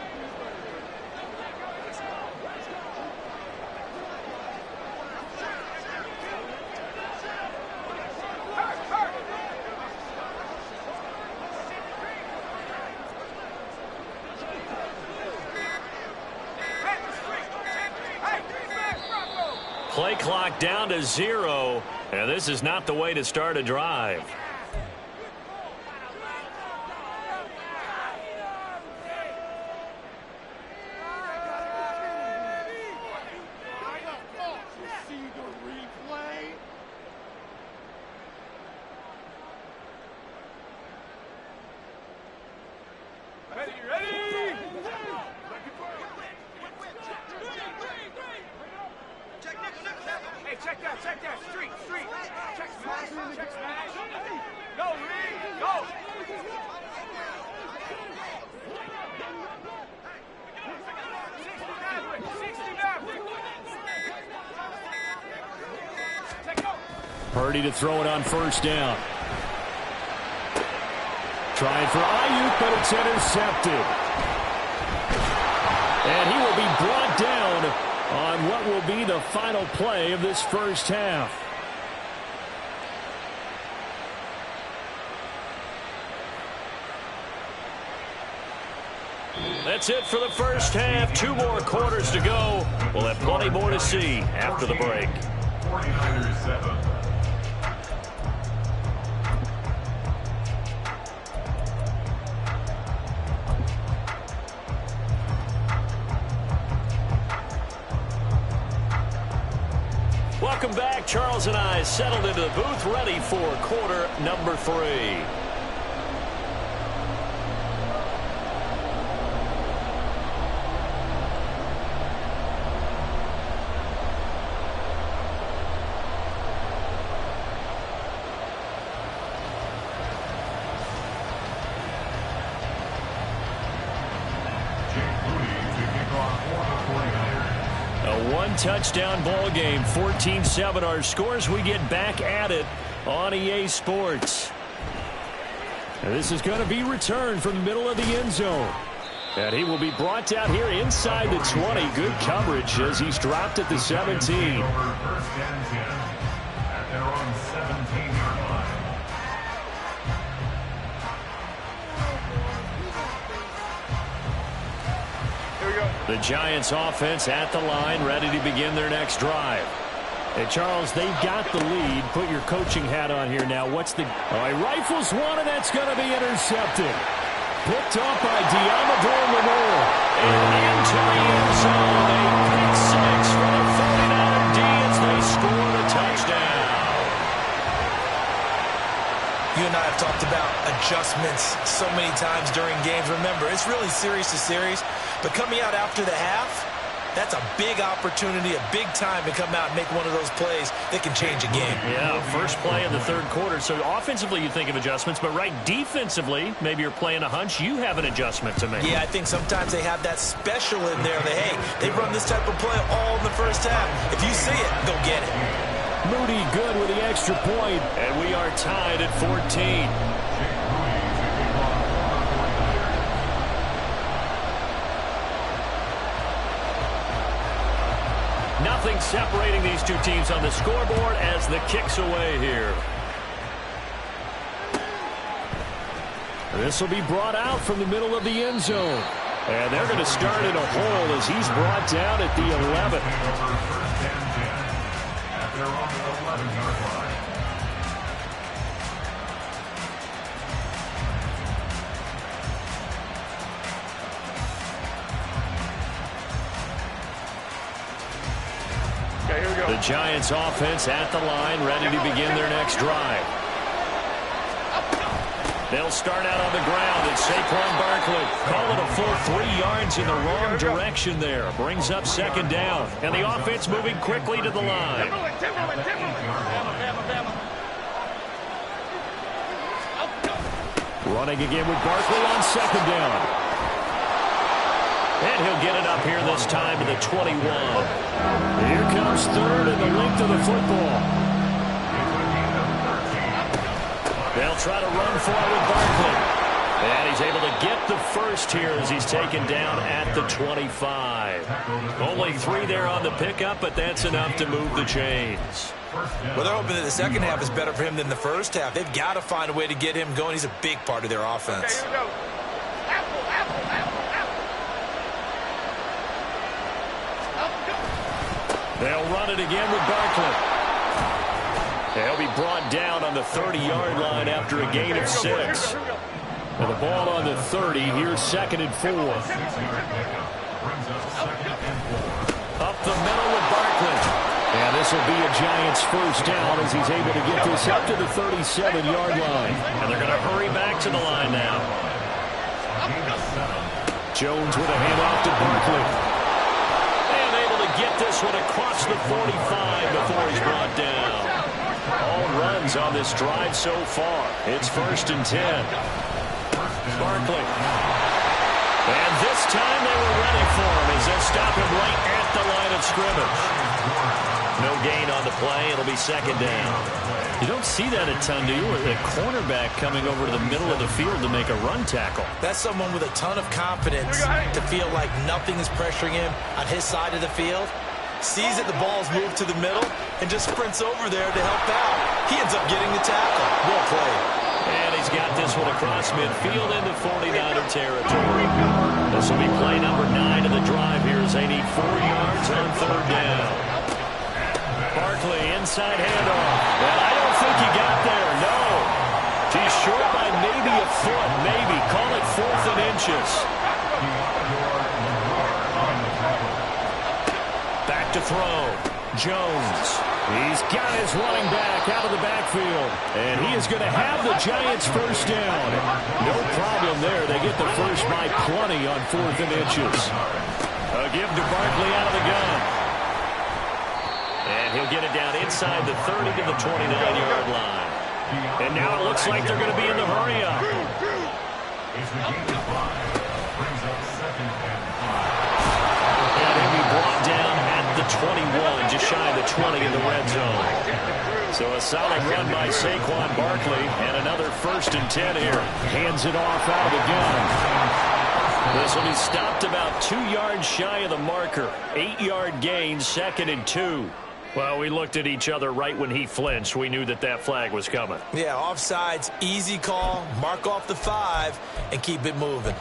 Play clock down to 0, and this is not the way to start a drive. Check that. Street. Check smash. Go, Reed, go. Purdy to throw it on first down. Trying for Ayuk, but it's intercepted. And he will be brought down on what will be the final play of this first half. That's it for the first half. 2 more quarters to go. We'll have plenty more to see after the break. 49ers 7. Welcome back. Charles and I settled into the booth, ready for quarter number 3. Touchdown ball game, 14-7 our scores. We get back at it on EA Sports. And this is going to be returned from the middle of the end zone. And he will be brought down here inside the 20. Good coverage as he's dropped at the 17. First and 10 at their own 17-yard line. The Giants offense at the line, ready to begin their next drive. Hey, Charles, they've got the lead. Put your coaching hat on here now. What's the... Oh, he rifles one, and that's going to be intercepted. Picked off by Diamador Lenore. And into the end zone. A pick six for the 49er D as they score the touchdown. You and I have talked about adjustments so many times during games. Remember, it's really series to series. But coming out after the half, that's a big opportunity, a big time to come out and make one of those plays that can change a game. Yeah, first play in the third quarter. So offensively you think of adjustments, but right defensively, maybe you're playing a hunch. You have an adjustment to make. Yeah, I think sometimes they have that special in there that, hey, they run this type of play all in the first half. If you see it, go get it. Moody good with the extra point. And we are tied at 14. Nothing separating these two teams on the scoreboard as the kick's away here. This will be brought out from the middle of the end zone. And they're going to start in a hole as he's brought down at the 11. At their own 11-yard line. The Giants offense at the line, ready to begin their next drive. They'll start out on the ground. It's Saquon Barkley. Call it a full 3 yards in the wrong direction there. Brings up second down. And the offense moving quickly to the line. Running again with Barkley on second down. And he'll get it up here this time to the 21. Here comes third and the length of the football. They'll try to run for it with Barkley. And he's able to get the first here as he's taken down at the 25. Only 3 there on the pickup, but that's enough to move the chains. Well, they're hoping that the second half is better for him than the first half. They've got to find a way to get him going. He's a big part of their offense. They'll run it again with Barkley. They'll be brought down on the 30-yard line after a gain of 6. And the ball on the 30. Here's 2nd and 4. Up the middle with Barkley. And this will be a Giants first down as he's able to get this up to the 37-yard line. And they're going to hurry back to the line now. Jones with a handoff to Barkley. Get this one across the 45 before he's brought down. All runs on this drive so far. It's 1st and 10. Barkley. And this time they were ready for him as they stop him right at the line of scrimmage. No gain on the play. It'll be 2nd down. You don't see that a ton, do you? A cornerback coming over to the middle of the field to make a run tackle. That's someone with a ton of confidence to feel like nothing is pressuring him on his side of the field. Sees that the ball's moved to the middle and just sprints over there to help out. He ends up getting the tackle. Well played. And he's got this one across midfield into 49er territory. This will be play number 9 of the drive here as they need 4 yards on 3rd down. Barkley inside handoff. And I don't think he got there. No. He's short by maybe a foot. Maybe. Call it 4th and inches. Back to throw. Jones. He's got his running back out of the backfield. And he is going to have the Giants first down. No problem there. They get the first by plenty on 4th and inches. A give to Barkley out of the gun. And he'll get it down inside the 30 to the 29-yard line. And now it looks like they're going to be in the hurry-up. And he'll be brought down at the 21, just shy of the 20 in the red zone. So a solid run by Saquon Barkley, and another 1st and 10 here. Hands it off out of the gun. This will be stopped about 2 yards shy of the marker. 8-yard gain, 2nd and 2. Well, we looked at each other right when he flinched. We knew that that flag was coming. Yeah, offsides, easy call. Mark off the 5 and keep it moving.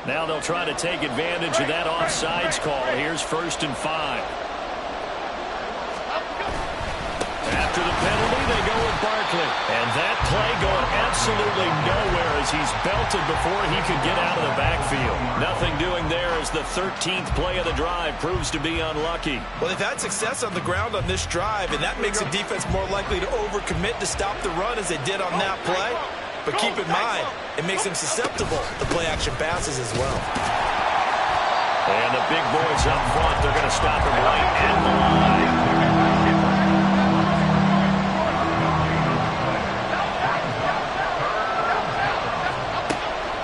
Now they'll try to take advantage of that offsides call. Here's 1st and 5. After the penalty, they go with Barkley. And that play going absolutely nowhere as he's belted before he could get out of the backfield. Nothing doing there as the 13th play of the drive proves to be unlucky. Well, they've had success on the ground on this drive, and that makes the defense more likely to overcommit to stop the run as they did on that play. But keep in mind, it makes them susceptible to play-action passes as well. And the big boys up front, they're going to stop him right at the line.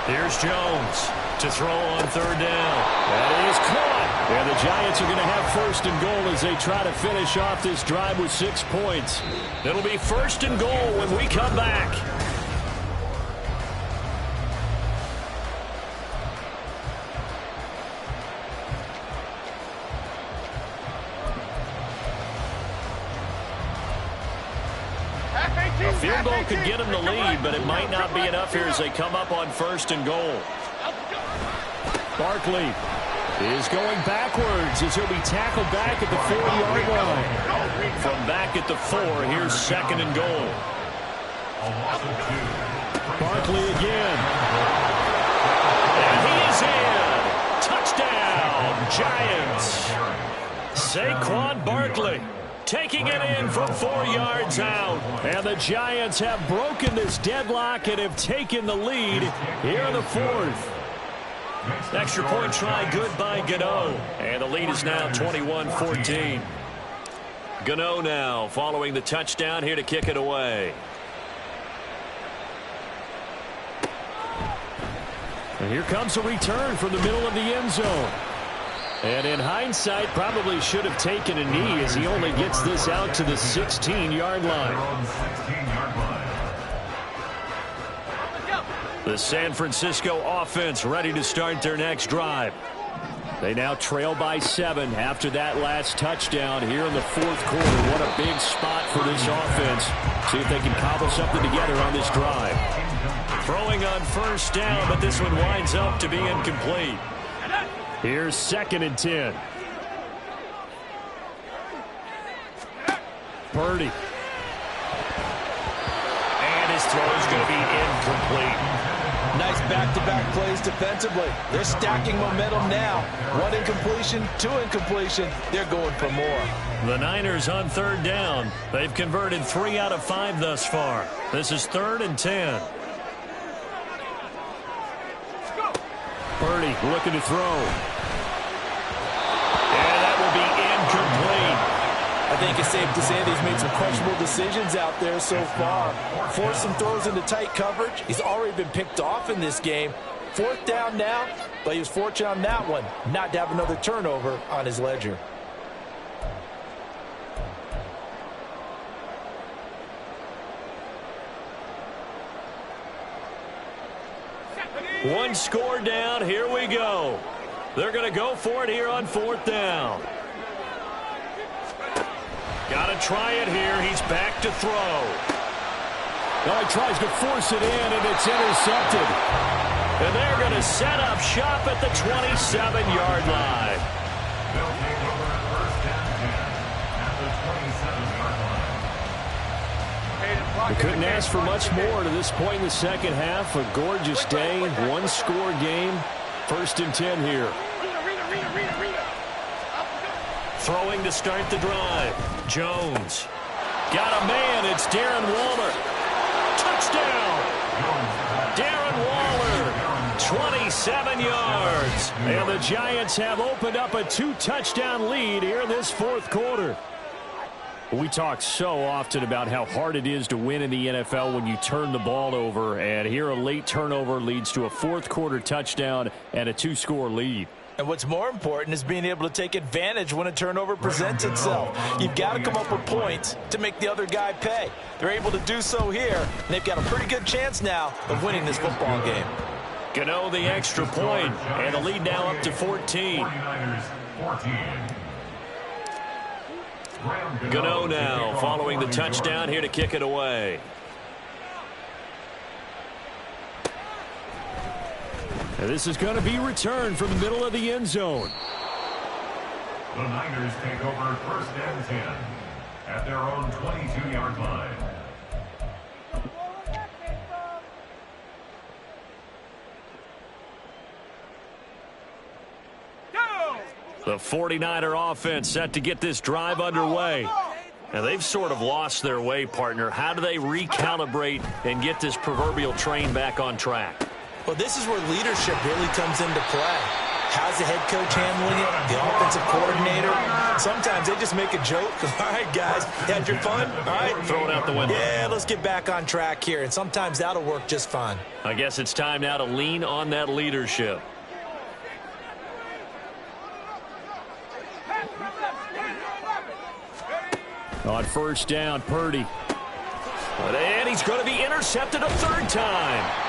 Here's Jones to throw on 3rd down. That is caught. And the Giants are going to have 1st and goal as they try to finish off this drive with 6 points. It'll be 1st and goal when we come back. A field goal could get them the lead, but it might not be enough here as they come up on 1st and goal. Barkley is going backwards as he'll be tackled back at the 4-yard line. From back at the 4, here's 2nd and goal. Barkley again. And he is in. Touchdown, Giants. Saquon Barkley taking it in from 4 yards out. And the Giants have broken this deadlock and have taken the lead here in the 4th. Extra point try good by Gano. And the lead is now 21-14. Gano now following the touchdown here to kick it away. And here comes a return from the middle of the end zone. And in hindsight, probably should have taken a knee as he only gets this out to the 16-yard line. The San Francisco offense ready to start their next drive. They now trail by 7 after that last touchdown here in the 4th quarter. What a big spot for this offense. See if they can cobble something together on this drive. Throwing on 1st down, but this one winds up to be incomplete. Here's 2nd and 10. Purdy. And his throw is going to be incomplete. Nice back-to-back plays defensively. They're stacking momentum now. 1 incompletion, 2 incompletion. They're going for more. The Niners on 3rd down. They've converted 3 out of 5 thus far. This is 3rd and 10. Purdy looking to throw. And that will be incomplete. I think it's safe to say that he's made some questionable decisions out there so far. Forced some throws into tight coverage. He's already been picked off in this game. 4th down now, but he was fortunate on that one not to have another turnover on his ledger. One score down. Here we go. They're going to go for it here on 4th down. Got to try it here. He's back to throw. Now he tries to force it in, and it's intercepted. And they're going to set up shop at the 27-yard line. They'll take over 1st and 10 at the 27-yard line. We couldn't ask for much more to this point in the second half. A gorgeous day, one-score game. 1st and 10 here. Throwing to start the drive. Jones. Got a man. It's Darren Waller. Touchdown. Darren Waller. 27 yards. And the Giants have opened up a 2-touchdown lead here in this 4th quarter. We talk so often about how hard it is to win in the NFL when you turn the ball over. And here a late turnover leads to a 4th quarter touchdown and a 2-score lead. And what's more important is being able to take advantage when a turnover presents itself. You've got to come up with points to make the other guy pay. They're able to do so here, and they've got a pretty good chance now of winning this football game. Gano the extra point, and the lead now up to 14. Gano now following the touchdown here to kick it away. And this is going to be returned from the middle of the end zone. The Niners take over 1st and 10 at their own 22-yard line. The 49er offense set to get this drive underway. And they've sort of lost their way, partner. How do they recalibrate and get this proverbial train back on track? Well, this is where leadership really comes into play. How's the head coach handling it? The offensive coordinator? Sometimes they just make a joke. All right, guys, had your fun? All right. Throw it out the window. Yeah, let's get back on track here. And sometimes that'll work just fine. I guess it's time now to lean on that leadership. On 1st down, Purdy. And he's going to be intercepted a 3rd time.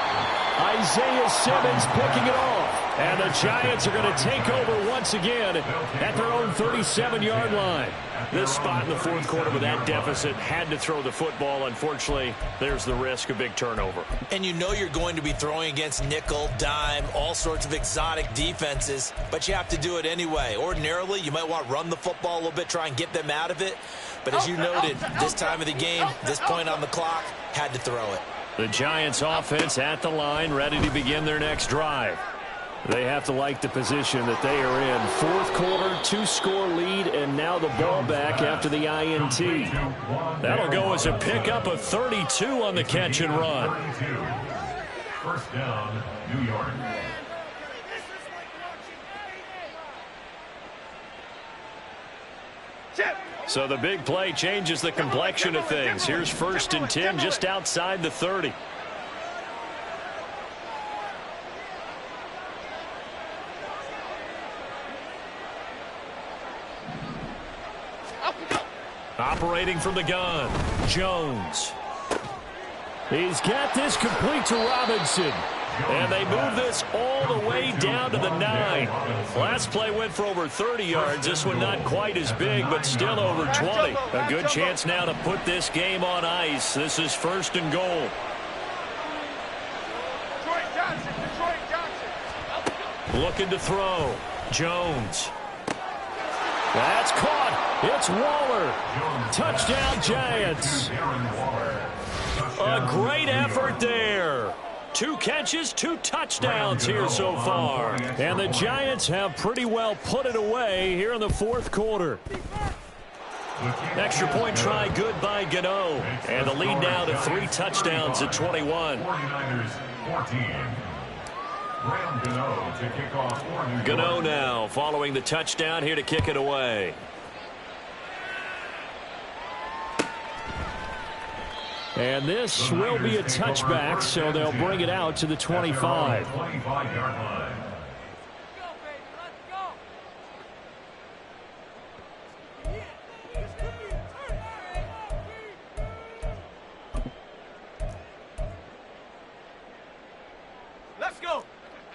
Isaiah Simmons picking it off. And the Giants are going to take over once again at their own 37-yard line. This spot in the 4th quarter with that deficit had to throw the football. Unfortunately, there's the risk of big turnover. And you know you're going to be throwing against nickel, dime, all sorts of exotic defenses, but you have to do it anyway. Ordinarily, you might want to run the football a little bit, try and get them out of it. But as you noted, this time of the game, this point on the clock, had to throw it. The Giants offense at the line, ready to begin their next drive. They have to like the position that they are in. 4th quarter, 2-score lead, and now the ball back after the INT. That'll go as a pickup of 32 on the catch and run. 1st down, New York. So the big play changes the complexion of things. Here's 1st and 10 just outside the 30. Operating from the gun, Jones. He's got this complete to Robinson. And they move this all the way down to the 9. Last play went for over 30 yards. This one not quite as big, but still over 20. A good chance now to put this game on ice. This is 1st and goal. Looking to throw. Jones. That's caught. It's Waller. Touchdown, Giants. A great effort there. 2 catches, 2 touchdowns here so far. And the Giants have pretty well put it away here in the 4th quarter. Extra point try good by Gano. And the lead now to 3 touchdowns at 21. 49ers 14. Gano now following the touchdown here to kick it away. And this will be a touchback, so they'll bring it out to the 25. 25-yard line. Let's go.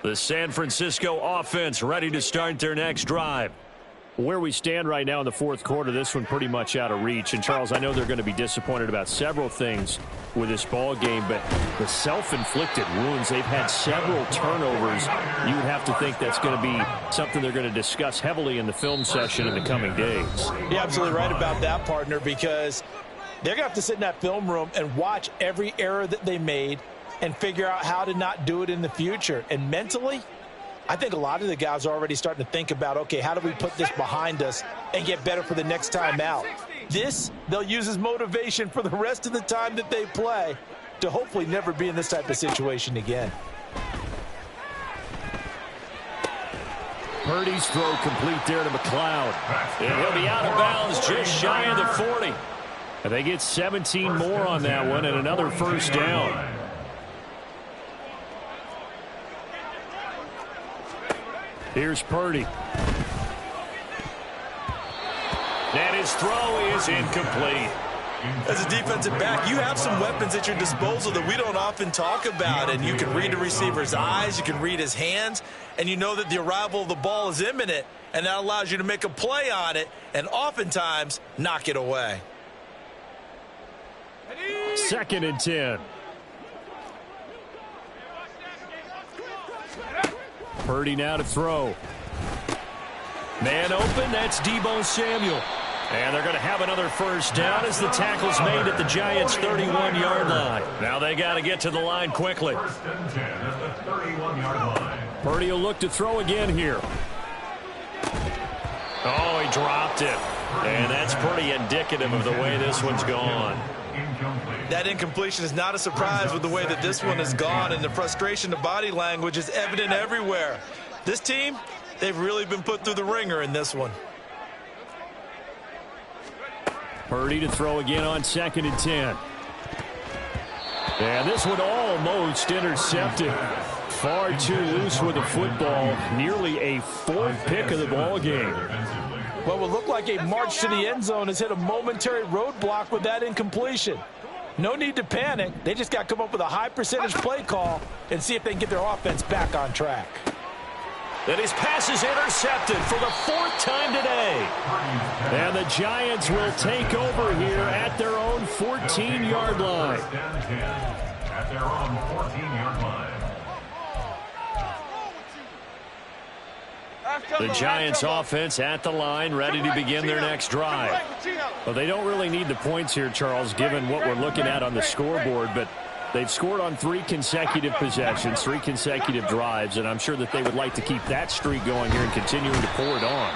The San Francisco offense ready to start their next drive. Where we stand right now in the 4th quarter, this one pretty much out of reach. And, Charles, I know they're going to be disappointed about several things with this ball game, but the self-inflicted wounds, they've had several turnovers. You would have to think that's going to be something they're going to discuss heavily in the film session in the coming days. You're absolutely right about that, partner, because they're going to have to sit in that film room and watch every error that they made and figure out how to not do it in the future. And mentally, I think a lot of the guys are already starting to think about, okay, how do we put this behind us and get better for the next time out? This, they'll use as motivation for the rest of the time that they play to hopefully never be in this type of situation again. Purdy's throw complete there to McLeod. And he'll be out of bounds just shy of the 40. And they get 17 more on that one and another 1st down. Here's Purdy. And his throw is incomplete. As a defensive back, you have some weapons at your disposal that we don't often talk about. And you can read the receiver's eyes, you can read his hands, and you know that the arrival of the ball is imminent. And that allows you to make a play on it and oftentimes knock it away. 2nd and 10. Purdy now to throw. Man open, that's Deebo Samuel. And they're going to have another first down as the tackle's made at the Giants' 31-yard line. Now they got to get to the line quickly. First and 10 at the 31-yard line. Purdy will look to throw again here. Oh, he dropped it. And that's pretty indicative of the way this one's gone. That incompletion is not a surprise with the way that this one has gone, and the frustration, the body language is evident everywhere. This team, they've really been put through the ringer in this one. Purdy to throw again on 2nd and 10. And this one almost intercepted. Far too loose with the football. Nearly a 4th pick of the ball game. What would look like a march to the end zone has hit a momentary roadblock with that incompletion. No need to panic. They just got to come up with a high percentage play call and see if they can get their offense back on track. And his pass is intercepted for the 4th time today. And the Giants will take over here at their own 14-yard line. At their own 14-yard line. The Giants offense at the line, ready to begin their next drive. Well, they don't really need the points here, Charles, given what we're looking at on the scoreboard, but they've scored on 3 consecutive possessions, 3 consecutive drives, and I'm sure that they would like to keep that streak going here and continuing to pour it on.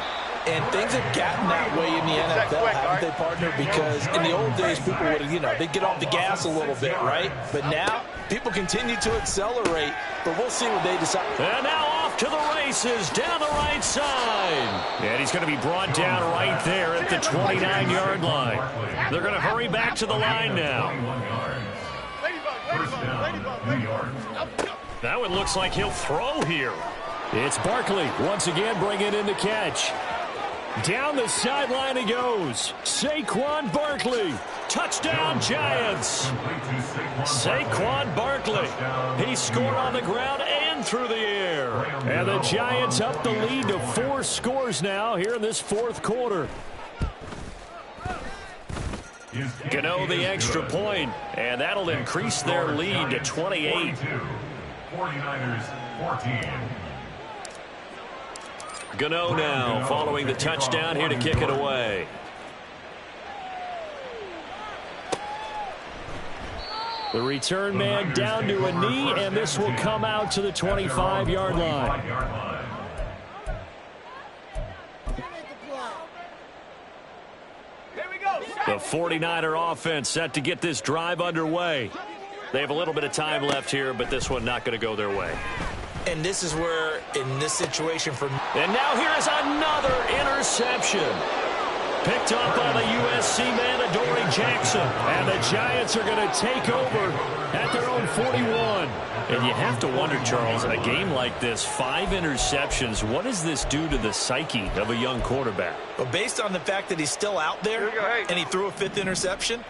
And things have gotten that way in the NFL, haven't they, partner? Because in the old days, people would, they'd get off the gas a little bit, right? But now, people continue to accelerate, but we'll see what they decide. And now off to the races down the right side. And he's going to be brought down right there at the 29-yard line. They're going to hurry back to the line now. That one looks like he'll throw here. It's Barkley once again bringing in the catch. Down the sideline he goes. Saquon Barkley. Touchdown, Giants. Saquon Barkley. He scored on the ground and through the air. And the Giants up the lead to 4 scores now here in this 4th quarter. Gano the extra point, and that'll increase their lead to 28. 49ers 14. Gano now following the touchdown here to kick it away. The return man down to a knee, and this will come out to the 25-yard line. The 49er offense set to get this drive underway. They have a little bit of time left here, but this one not going to go their way. And this is where, in this situation for... And now here is another interception. Picked up by the USC man, Adoree Jackson. And the Giants are going to take over at their own 41. And you have to wonder, Charles, in a game like this, 5 interceptions, what does this do to the psyche of a young quarterback? Well, based on the fact that he's still out there and he threw a 5th interception,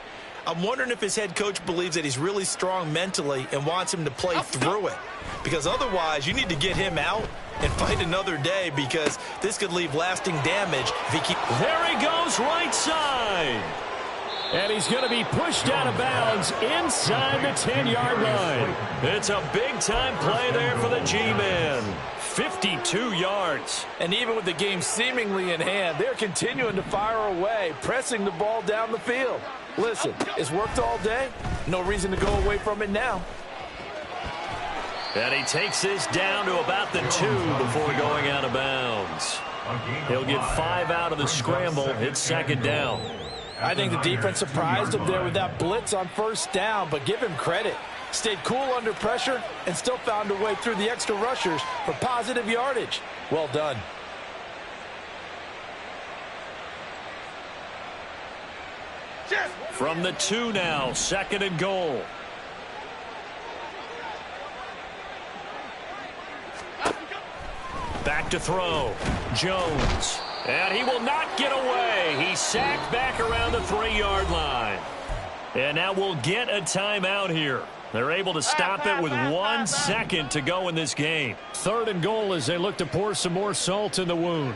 I'm wondering if his head coach believes that he's really strong mentally and wants him to play through it. Because otherwise, you need to get him out and fight another day, because this could leave lasting damage if he keeps... There he goes, right side. And he's going to be pushed out of bounds inside the 10-yard line. It's a big-time play there for the G-Man. 52 yards. And even with the game seemingly in hand, they're continuing to fire away, pressing the ball down the field. Listen, it's worked all day. No reason to go away from it now. And he takes this down to about the 2 before going out of bounds. He'll get 5 out of the scramble. It's 2nd down. I think the defense surprised him there with that blitz on 1st down, but give him credit. Stayed cool under pressure and still found a way through the extra rushers for positive yardage. Well done. From the 2 now, 2nd and goal. Back to throw. Jones. And he will not get away. He's sacked back around the 3-yard line. And now we'll get a timeout here. They're able to stop it with 1 second to go in this game. 3rd and goal as they look to pour some more salt in the wound.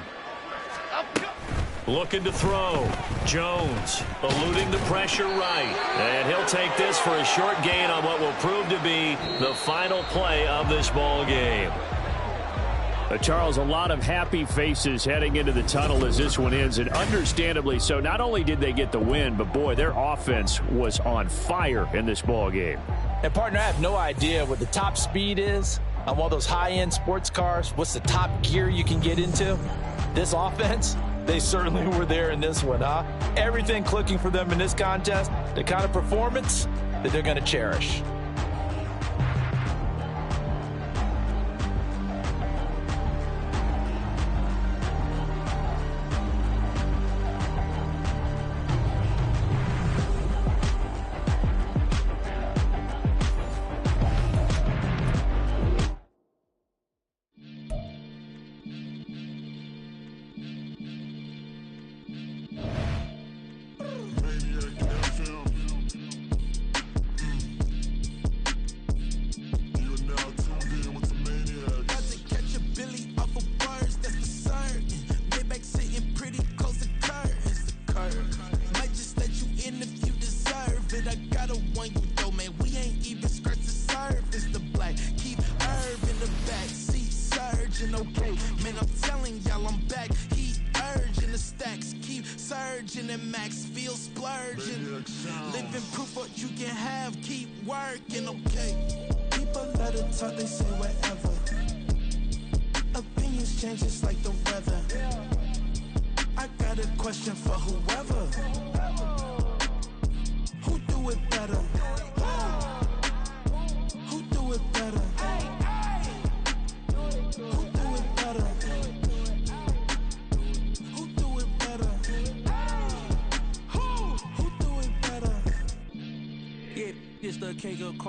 Looking to throw. Jones eluding the pressure right. And he'll take this for a short gain on what will prove to be the final play of this ball game. Charles, a lot of happy faces heading into the tunnel as this one ends, and understandably so. Not only did they get the win, but, boy, their offense was on fire in this ball game. And, partner, I have no idea what the top speed is on one of those high-end sports cars. What's the top gear you can get into? This offense, they certainly were there in this one, huh? Everything clicking for them in this contest, the kind of performance that they're going to cherish.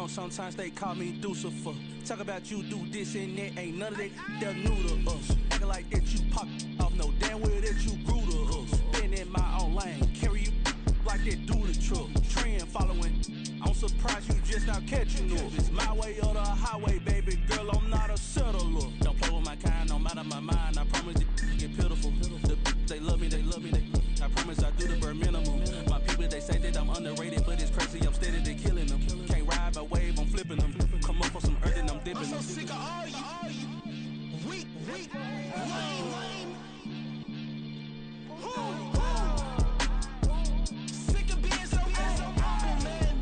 Sometimes they call me Lucifer. Talk about you do this and that. Ain't none of that. They're new to us. Acting like that you pop off. No damn well that you grew to us. Been in my own lane. Carry you like that do the truck. Trend following. I'm surprised you just now catching up. It's my way or the highway, baby girl. I'm not a settler. Don't play with my kind. I'm out of my mind. I promise it get pitiful. They love me. I promise I do the bare minimum. My people, they say that I'm underrated, but it's crazy. I'm steady, they killing them. Can't ride my wave, I'm flipping them. Come up for some earth and I'm dipping them. I'm so sick of all you. Weak, lame. Sick of being so humble, man.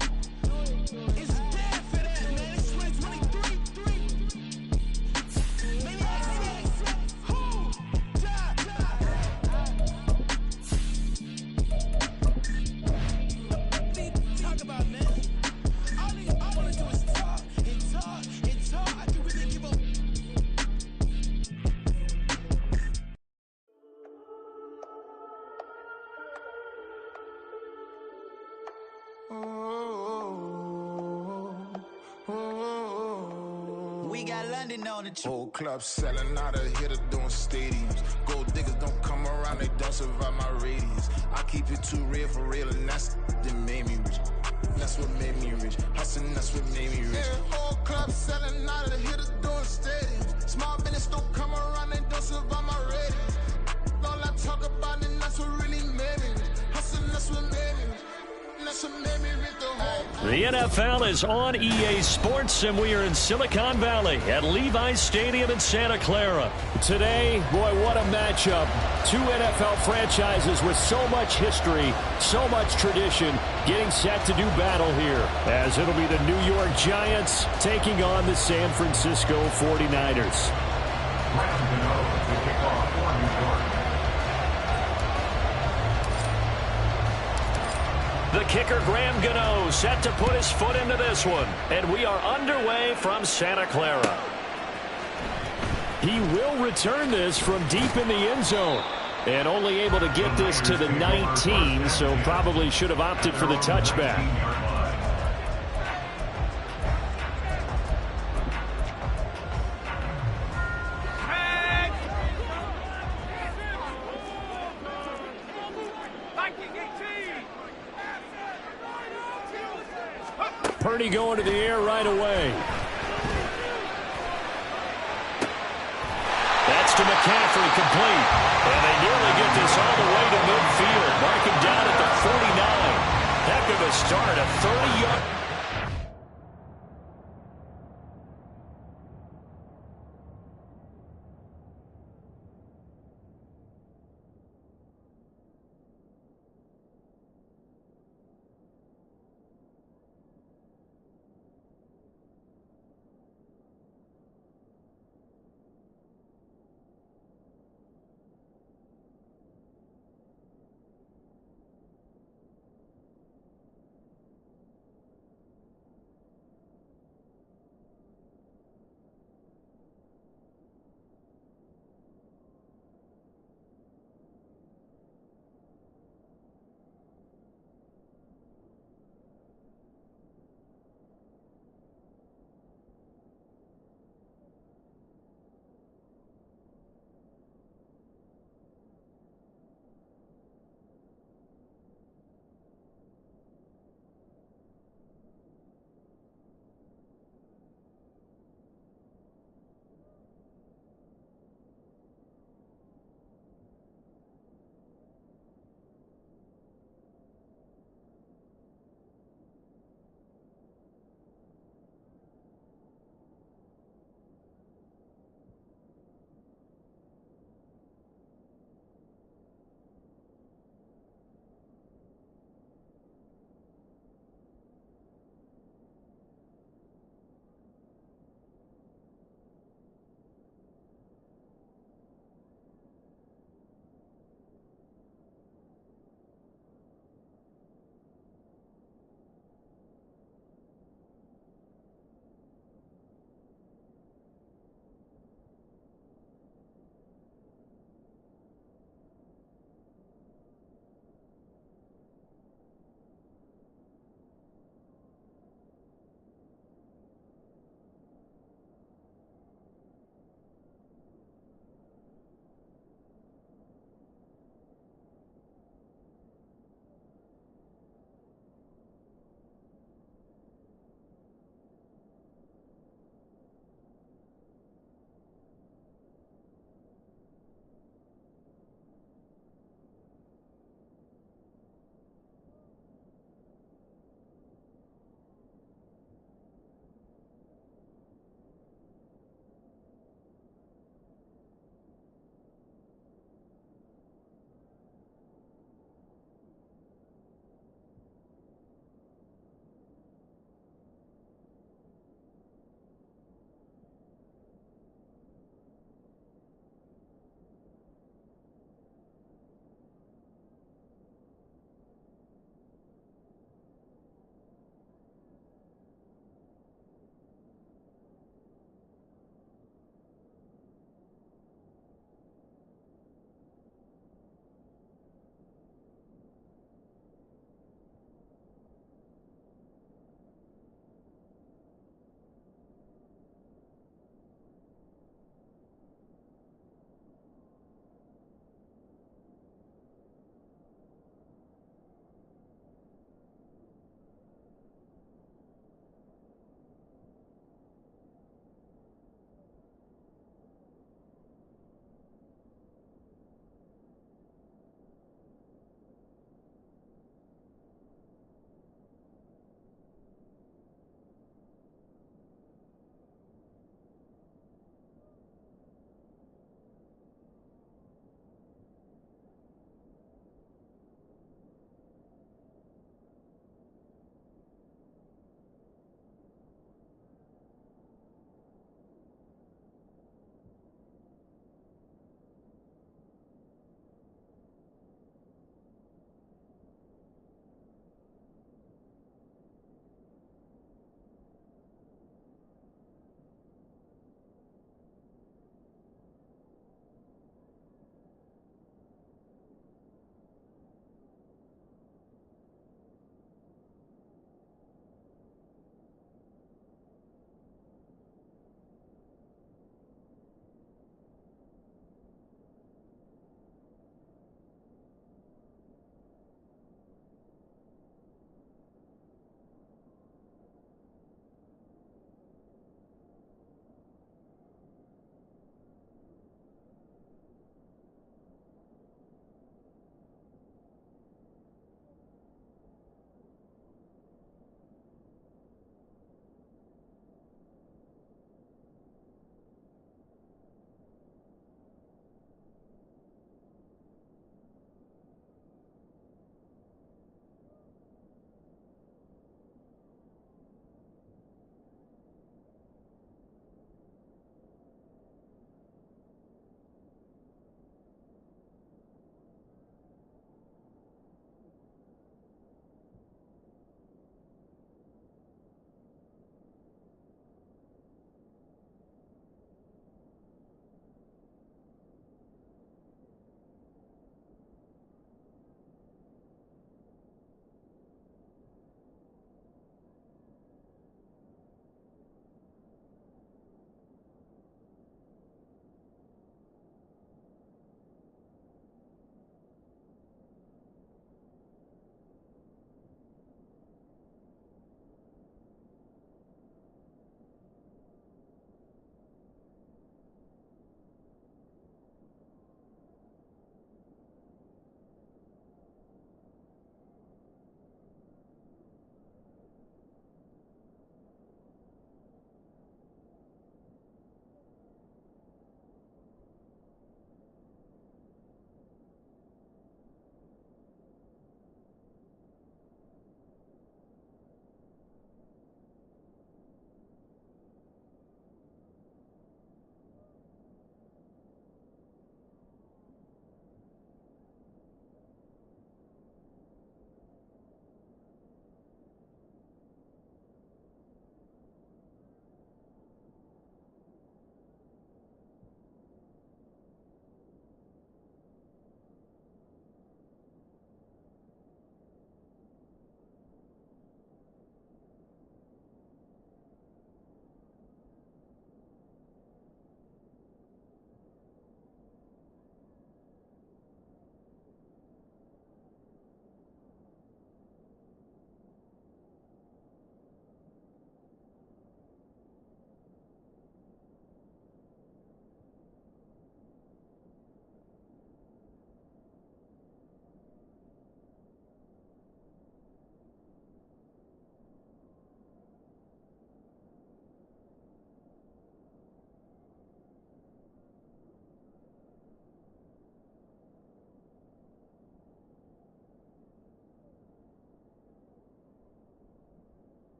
It's dead for that, man. It's 2023. Talk about, man. All I wanna do is talk and talk and talk. I can really give up. We got London on the trip. Whole club selling out of here to doing stadiums. Gold diggers don't come around, they don't survive my radius. I keep it too real for real, and that's that made me rich. That's what made me rich. Hustling, that's what made me rich. Yeah, whole club selling out of here to doing stadiums. Small business don't come around, they don't survive my radius. All I talk about, and that's what really made me rich. Hustling, that's what made me rich. The NFL is on EA Sports, and we are in Silicon Valley at Levi's Stadium in Santa Clara. Today, boy, what a matchup. Two NFL franchises with so much history, so much tradition, getting set to do battle here, as it'll be the New York Giants taking on the San Francisco 49ers. The kicker, Graham Gano, set to put his foot into this one. And we are underway from Santa Clara. He will return this from deep in the end zone. And only able to get this to the 19, so probably should have opted for the touchback. Purdy going to the air right away. That's to McCaffrey, complete. And they nearly get this all the way to midfield. Mark him down at the 49. Heck of a start, a 30-yard.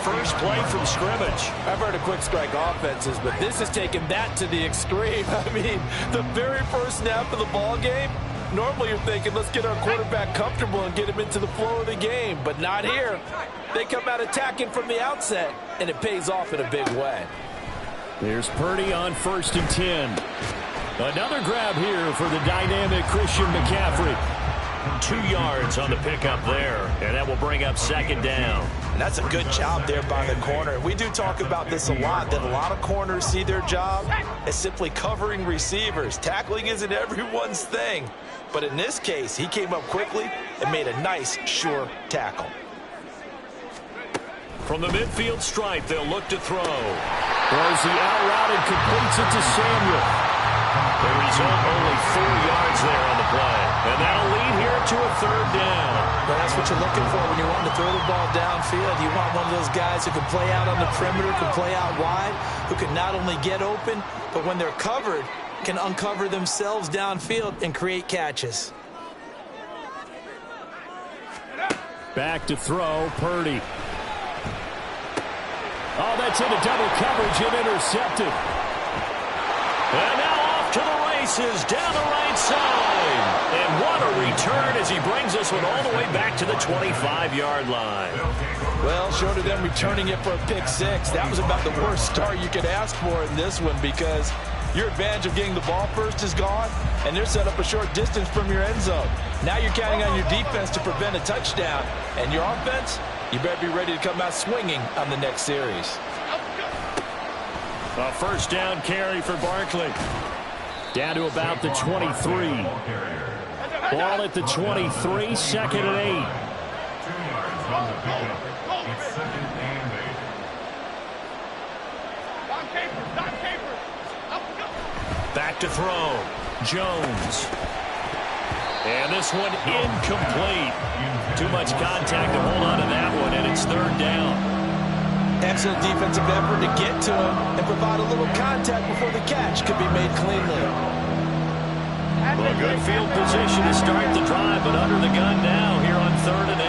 first play from scrimmage. I've heard of quick strike offenses, but this is taking that to the extreme. I mean, the very first snap of the ball game, normally you're thinking, let's get our quarterback comfortable and get him into the flow of the game, but not here. They come out attacking from the outset, and it pays off in a big way. There's Purdy on 1st and 10. Another grab here for the dynamic Christian McCaffrey. 2 yards on the pickup there, and that will bring up 2nd down. And that's a good job there by the corner. We do talk about this a lot, that a lot of corners see their job as simply covering receivers. Tackling isn't everyone's thing. But in this case, he came up quickly and made a nice, sure tackle. From the midfield stripe, they'll look to throw. Throws the out route and completes it to Samuel. The result, only 4 yards there on the play. And that'll lead here to a 3rd down. But that's what you're looking for when you want to throw the ball downfield. You want one of those guys who can play out on the perimeter, can play out wide, who can not only get open, but when they're covered, can uncover themselves downfield and create catches. Back to throw, Purdy. Oh, that's into double coverage and intercepted. And now off to the races, down the right side. And what a return as he brings this one all the way back to the 25-yard line. Well, short of them returning it for a pick 6, that was about the worst start you could ask for in this one, because your advantage of getting the ball first is gone, and they're set up a short distance from your end zone. Now you're counting on your defense to prevent a touchdown, and your offense, you better be ready to come out swinging on the next series. A 1st down carry for Barkley. Down to about the 23. Ball at the 23, 2nd and 8. 2 yards on the pickup. It's 2nd and 8. Back to throw. Jones. And this one incomplete. Too much contact to hold on to that one, and it's 3rd down. Excellent defensive effort to get to him and provide a little contact before the catch could be made cleanly. Well, good field position to start the drive, but under the gun now here on 3rd and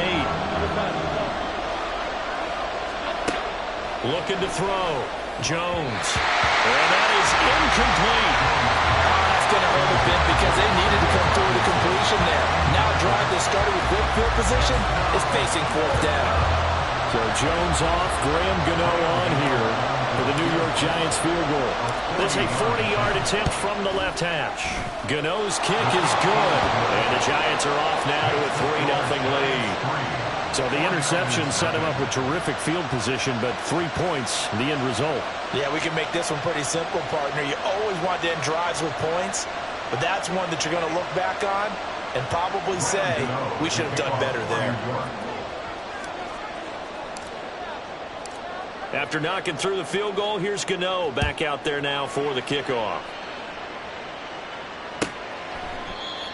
8. Looking to throw. Jones. And that is incomplete. That's going to hurt a bit because they needed to come through the completion there. Now a drive that started with good field position is facing 4th down. So Jones off, Graham Gano on here for the New York Giants field goal. This is a 40-yard attempt from the left hash. Gano's kick is good, and the Giants are off now to a 3-0 lead. So the interception set him up with terrific field position, but 3 points, the end result. Yeah, we can make this one pretty simple, partner. You always want to end drives with points, but that's one that you're going to look back on and probably say, we should have done better there. After knocking through the field goal, here's Gano back out there now for the kickoff.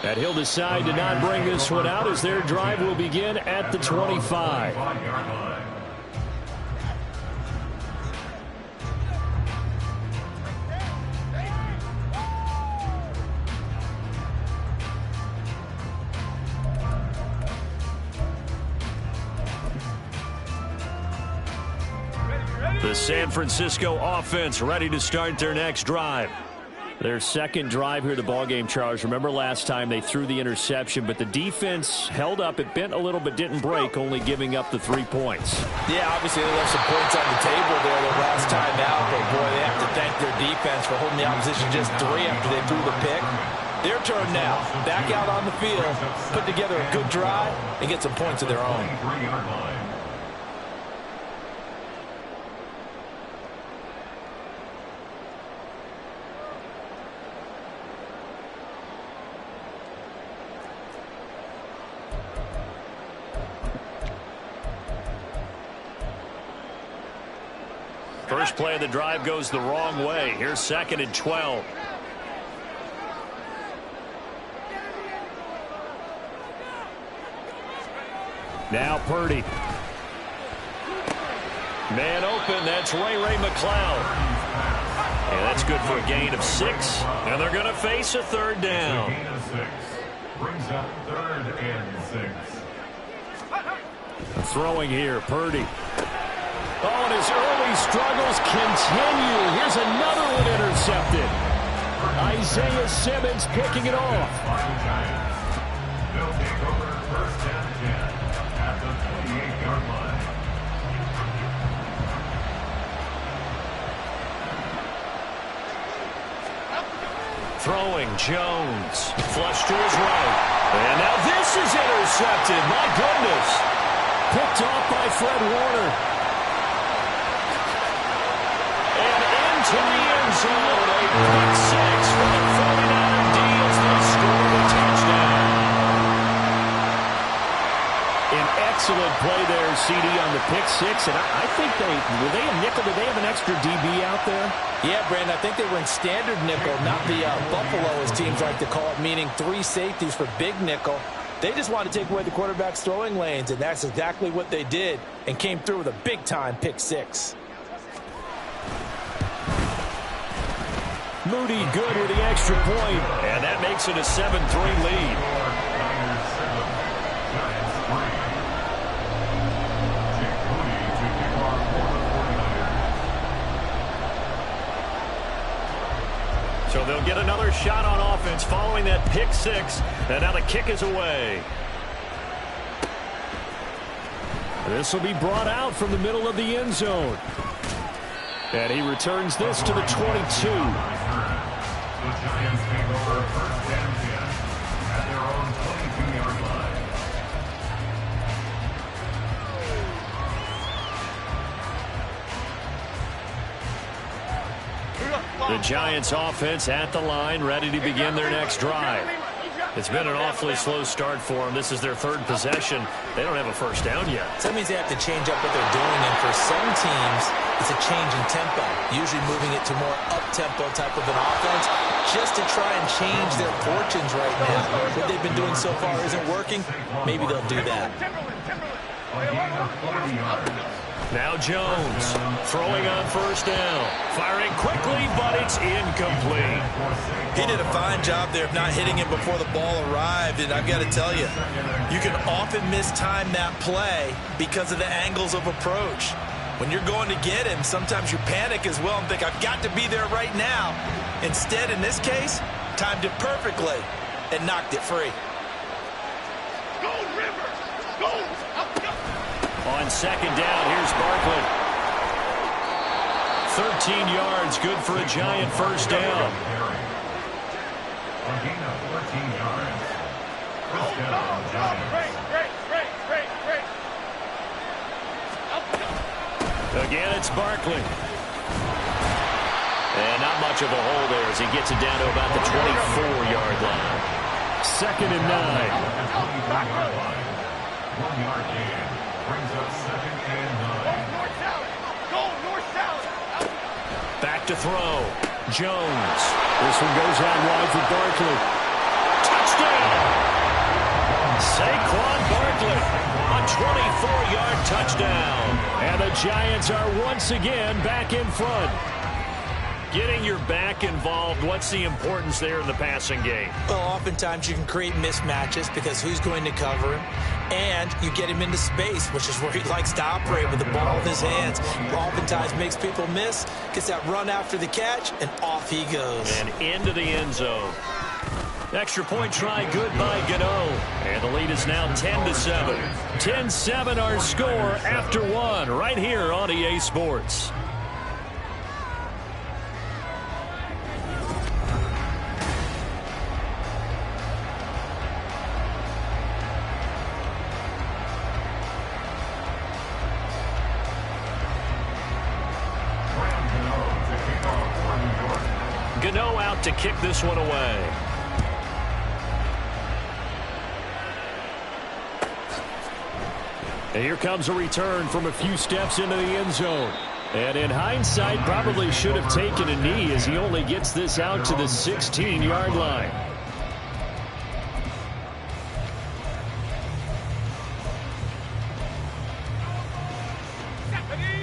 And he'll decide to not bring this one out as their drive will begin at the 25. The San Francisco offense ready to start their next drive. Their 2nd drive here of the ballgame, Charles. Remember last time they threw the interception, but the defense held up. It bent a little but didn't break, only giving up the 3 points. Yeah, obviously they left some points on the table there the last time out, but boy, they have to thank their defense for holding the opposition just 3 after they threw the pick. Their turn now. Back out on the field, put together a good drive, and get some points of their own. First play of the drive goes the wrong way. Here's 2nd and 12. Now Purdy. Man open. That's Ray McCloud. And that's good for a gain of 6. And they're going to face a 3rd down. Gain of 6. Brings up 3rd and 6. Throwing here, Purdy. Oh, and his early struggles continue. Here's another one intercepted. Isaiah Simmons picking it off. They'll take over first and 10 at the 28-yard line. Throwing Jones. Flush to his right. And now this is intercepted. My goodness. Picked off by Fred Warner. And into the end zone. A pick six for the 49er D as they score the touchdown. An excellent play there, CD, on the pick six. And I think were they a nickel? Did they have an extra DB out there? Yeah, Brandon, I think they were in standard nickel, not the Buffalo, as teams like to call it, meaning 3 safeties for big nickel. They just wanted to take away the quarterback's throwing lanes, and that's exactly what they did and came through with a big-time pick six. Moody good with the extra point, and that makes it a 7-3 lead. So they'll get another shot on offense following that pick six, and now the kick is away. This will be brought out from the middle of the end zone. And he returns this to the 22. The Giants take over first and 10 at their own 22-yard line. The Giants offense at the line, ready to begin their next drive. It's been an awfully slow start for them. This is their third possession. They don't have a first down yet. So that means they have to change up what they're doing, and for some teams, it's a change in tempo, usually moving it to more up-tempo type of an offense just to try and change their fortunes right now. What they've been doing so far isn't working. Maybe they'll do that. Now Jones throwing on first down. Firing quickly, but it's incomplete. He did a fine job there of not hitting him before the ball arrived, and I've got to tell you, you can often mistime that play because of the angles of approach. When you're going to get him, sometimes you panic as well and think, I've got to be there right now. Instead, in this case, timed it perfectly and knocked it free. Go, Rivers! Go! On second down, here's Barkley. 13 yards, good for a Giant first down. A gain of 14 yards. First down, Giants. Again, it's Barkley. And not much of a hole there as he gets it down to about the 24-yard line. Second and 9. 1 yard gain. Brings up second and 9. Go, north south. Back to throw. Jones. This one goes out wide for Barkley. Touchdown! Saquon Barkley. A 24-yard touchdown. And the Giants are once again back in front. Getting your back involved, what's the importance there in the passing game? Well, oftentimes you can create mismatches because who's going to cover him? And you get him into space, which is where he likes to operate with the ball in his hands. Oftentimes makes people miss, gets that run after the catch, and off he goes. And into the end zone. Extra point try good by Gano. And the lead is now 10-7. 10-7 our score after one right here on EA Sports. Gano out to kick this one away. And here comes a return from a few steps into the end zone. And in hindsight, probably should have taken a knee as he only gets this out to the 16-yard line.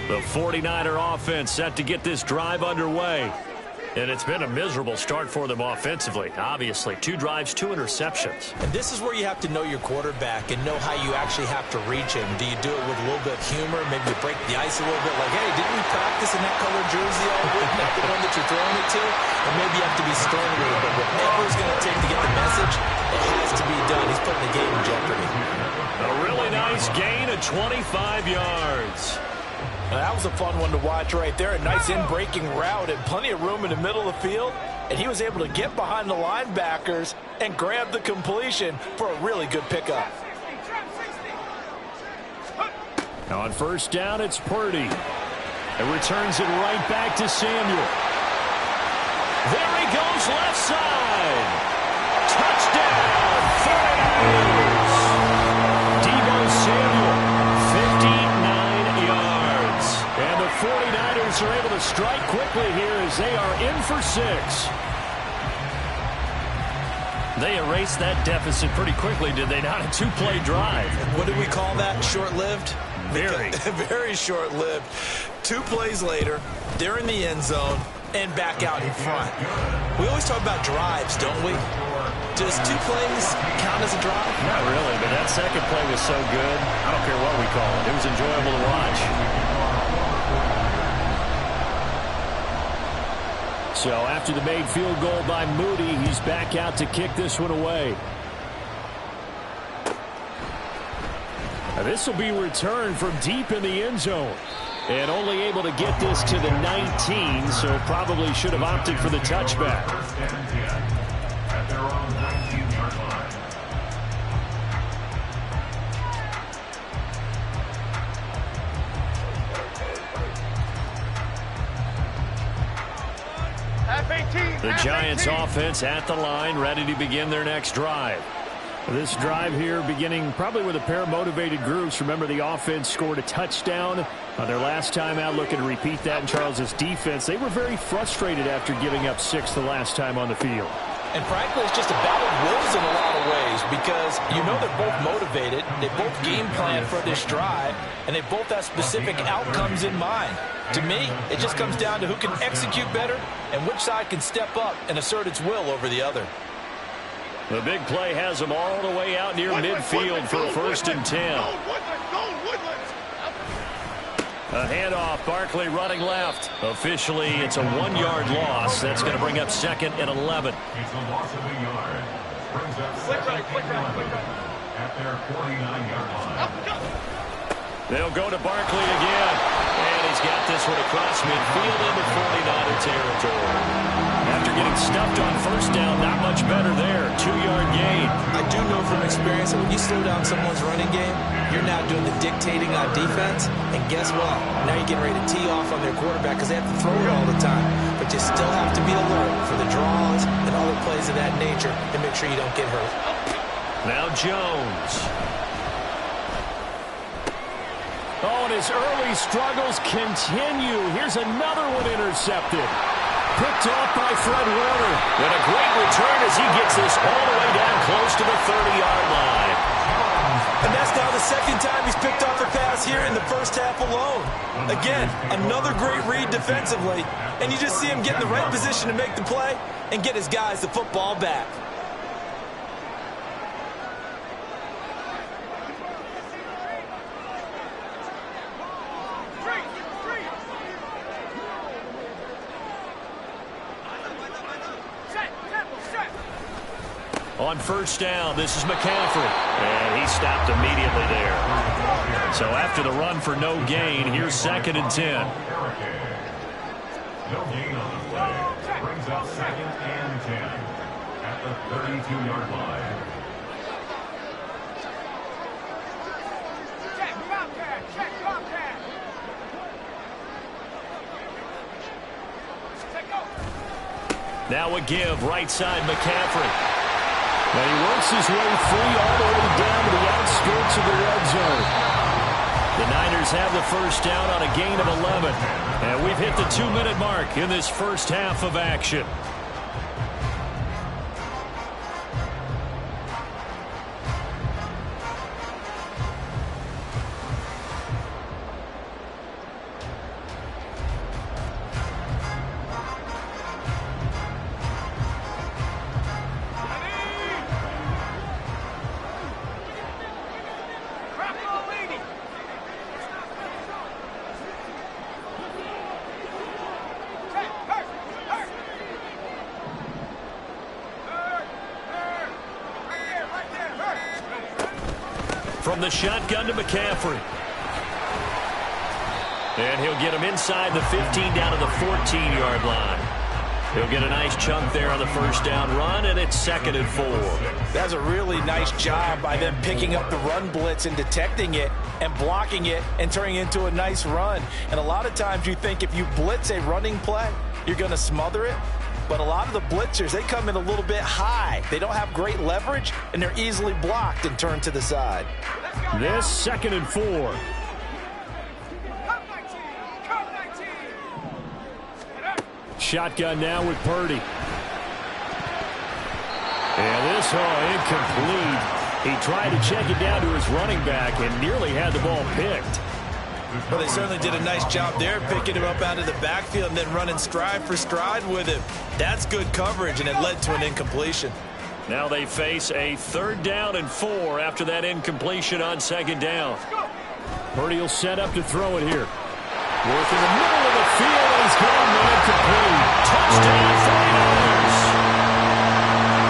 The 49er offense set to get this drive underway. And it's been a miserable start for them offensively. Obviously, 2 drives, 2 interceptions. And this is where you have to know your quarterback and know how you actually have to reach him. Do you do it with a little bit of humor? Maybe you break the ice a little bit like, hey, didn't we practice in that colored jersey all week? Not the one that you're throwing it to? And maybe you have to be stern a little bit. Whatever it's going to take to get the message, it has to be done. He's putting the game in jeopardy. A really nice gain of 25 yards. Now, that was a fun one to watch right there. A nice in-breaking route and plenty of room in the middle of the field. And he was able to get behind the linebackers and grab the completion for a really good pickup. Now on first down, it's Purdy. It returns it right back to Samuel. There he goes, left side. Touchdown, 49ers. Deebo Samuel, 59 yards. And the 49ers are able to strike quickly here as they are in for 6. They erased that deficit pretty quickly, did they not? A 2-play drive. What do we call that? Short-lived? Very. Very short-lived. 2 plays later, they're in the end zone and back out in front. We always talk about drives, don't we? Does 2 plays count as a drive? Not really, but that second play was so good. I don't care what we call it. It was enjoyable to watch. So after the made field goal by Moody, he's back out to kick this one away. Now this will be returned from deep in the end zone. And only able to get this to the 19, so probably should have opted for the touchback. At their own 19-yard line. The Giants offense at the line, ready to begin their next drive. This drive here beginning probably with a pair of motivated groups. Remember, the offense scored a touchdown on their last time out, looking to repeat that in Charles's defense. They were very frustrated after giving up 6 the last time on the field. And frankly, it's just a battle of wills in a lot of ways because you know they're both motivated, they both game plan for this drive, and they both have specific outcomes in mind. To me, it just comes down to who can execute better and which side can step up and assert its will over the other. The big play has them all the way out near midfield for first and 10. A handoff, Barkley running left. Officially, it's a 1-yard loss. That's going to bring up 2nd and 11. It's a loss of a yard. Brings up 2nd and 11 at their 49-yard line. They'll go to Barkley again. And he's got this one across midfield into 49er territory. After getting stuffed on first down, not much better there. 2-yard gain. I do know from experience that when you slow down someone's running game, you're now doing the dictating on defense. And guess what? Now you're getting ready to tee off on their quarterback because they have to throw it all the time. But you still have to be alert for the draws and other plays of that nature and make sure you don't get hurt. Now Jones. Oh, and his early struggles continue. Here's another one intercepted. Picked off by Fred Warner. And a great return as he gets this all the way down close to the 30-yard line. And that's now the 2nd time he's picked off a pass here in the first half alone. Again, another great read defensively. And you just see him get in the right position to make the play and get his guys the football back. On first down, this is McCaffrey. And he stopped immediately there. So after the run for no gain, here's 2nd and 10. No gain on the play. Brings up 2nd and 10 at the 32-yard line. Now a give, right side McCaffrey. And he works his way free all the way down to the outskirts of the red zone. The Niners have the first down on a gain of 11. And we've hit the 2-minute mark in this first half of action. From the shotgun to McCaffrey. And he'll get him inside the 15 down to the 14-yard line. He'll get a nice chunk there on the first down run, and it's 2nd and 4. That's a really nice job by them picking up the run blitz and detecting it and blocking it and turning it into a nice run. And a lot of times you think if you blitz a running play, you're going to smother it. But a lot of the blitzers, they come in a little bit high. They don't have great leverage, and they're easily blocked and turned to the side. This 2nd and 4. Shotgun now with Purdy. And this, incomplete. He tried to check it down to his running back and nearly had the ball picked. Well, they certainly did a nice job there, picking him up out of the backfield and then running stride for stride with him. That's good coverage, and it led to an incompletion. Now they face a 3rd down and 4 after that incompletion on 2nd down. Purdy will set up to throw it here. Work in the middle of the field, and he's gone man complete. Touchdown, 49ers.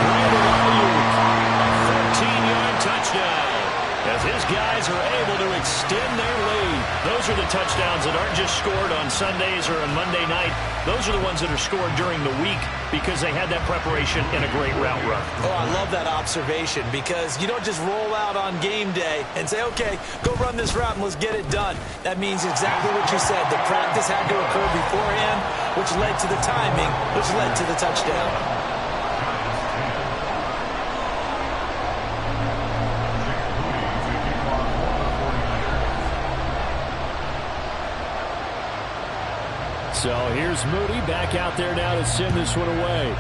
Brandon Ayuk, a 13-yard touchdown. As his guys are able to extend their lead. Those are the touchdowns that aren't just scored on Sundays or on Monday night. Those are the ones that are scored during the week because they had that preparation and a great route run. Oh, I love that observation because you don't just roll out on game day and say, okay, go run this route and let's get it done. That means exactly what you said. The practice had to occur beforehand, which led to the timing, which led to the touchdown. So here's Moody back out there now to send this one away.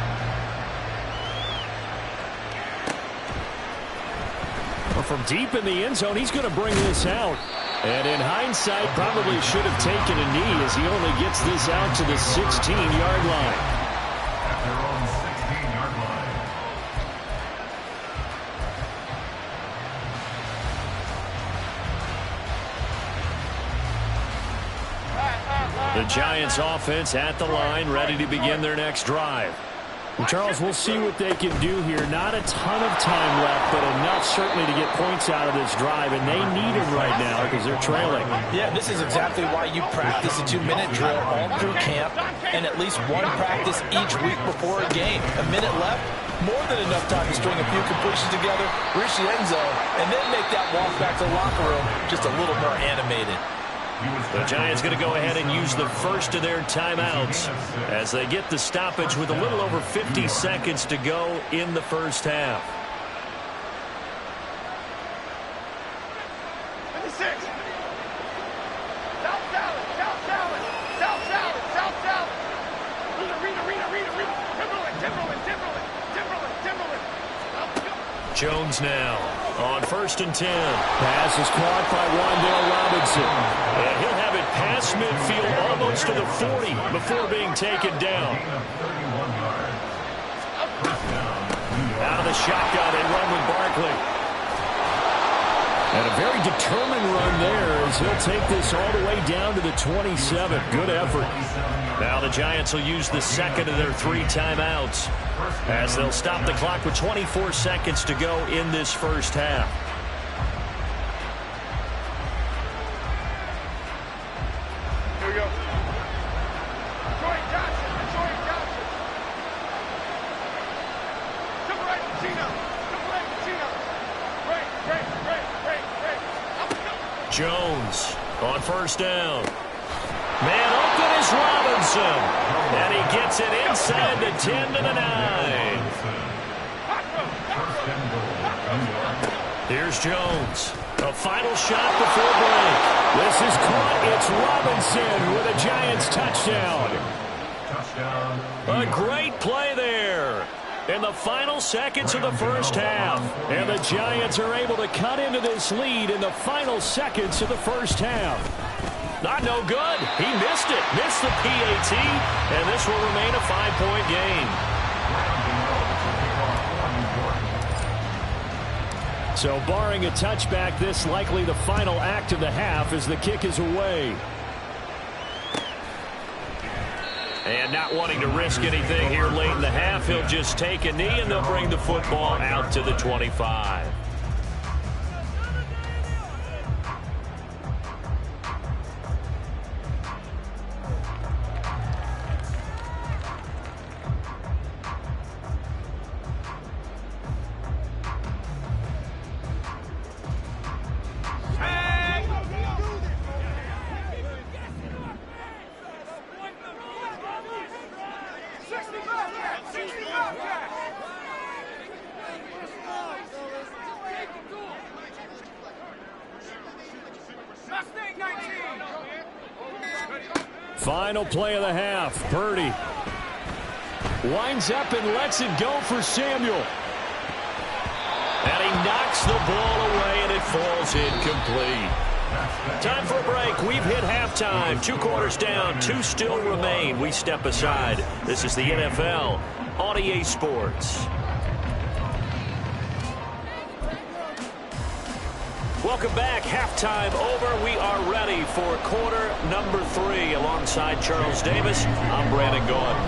Well, from deep in the end zone, he's going to bring this out. And in hindsight, probably should have taken a knee as he only gets this out to the 16-yard line. At their own 16-yard line. The Giants offense at the line, ready to begin their next drive. And Charles, we'll see what they can do here. Not a ton of time left, but enough certainly to get points out of this drive, and they need them right now because they're trailing. Yeah, this is exactly why you practice a 2-minute drill all through camp and at least one practice each week before a game. A minute left, more than enough time to string a few completions together, reach the end zone, and then make that walk back to the locker room just a little more animated. The Giants going to go ahead and use the first of their timeouts as they get the stoppage with a little over 50 seconds to go in the first half. 56. South salad, south salad, south salad, south salad. Timberland. Jones now on 1st and 10. Pass is caught by Wan'Dale Robinson. And he'll have it past midfield almost to the 40 before being taken down. Out of the shotgun, they run with Barkley. And a very determined run there as he'll take this all the way down to the 27. Good effort. Now the Giants will use the second of their 3 timeouts as they'll stop the clock with 24 seconds to go in this first half. Here we go. Joy Johnson. Double right, Gino. Right. Jones on 1st down. Man open is Robinson. And he gets it inside the 10 to the 9. Here's Jones. A final shot before break. This is caught. It's Robinson with a Giants touchdown. A great play there in the final seconds of the first half. And the Giants are able to cut into this lead in the final seconds of the first half. Not no good. He missed it. Missed the PAT. And this will remain a 5-point game. So barring a touchback, this likely the final act of the half as the kick is away. And not wanting to risk anything here late in the half, he'll just take a knee and they'll bring the football out to the 25. Final play of the half. Purdy winds up and lets it go for Samuel. And he knocks the ball away, and it falls incomplete. Time for a break. We've hit halftime. 2 quarters down. 2 still remain. We step aside. This is the NFL on EA Sports. Welcome back. Halftime over. We are ready for quarter number 3. Alongside Charles Davis, I'm Brandon Gaudin.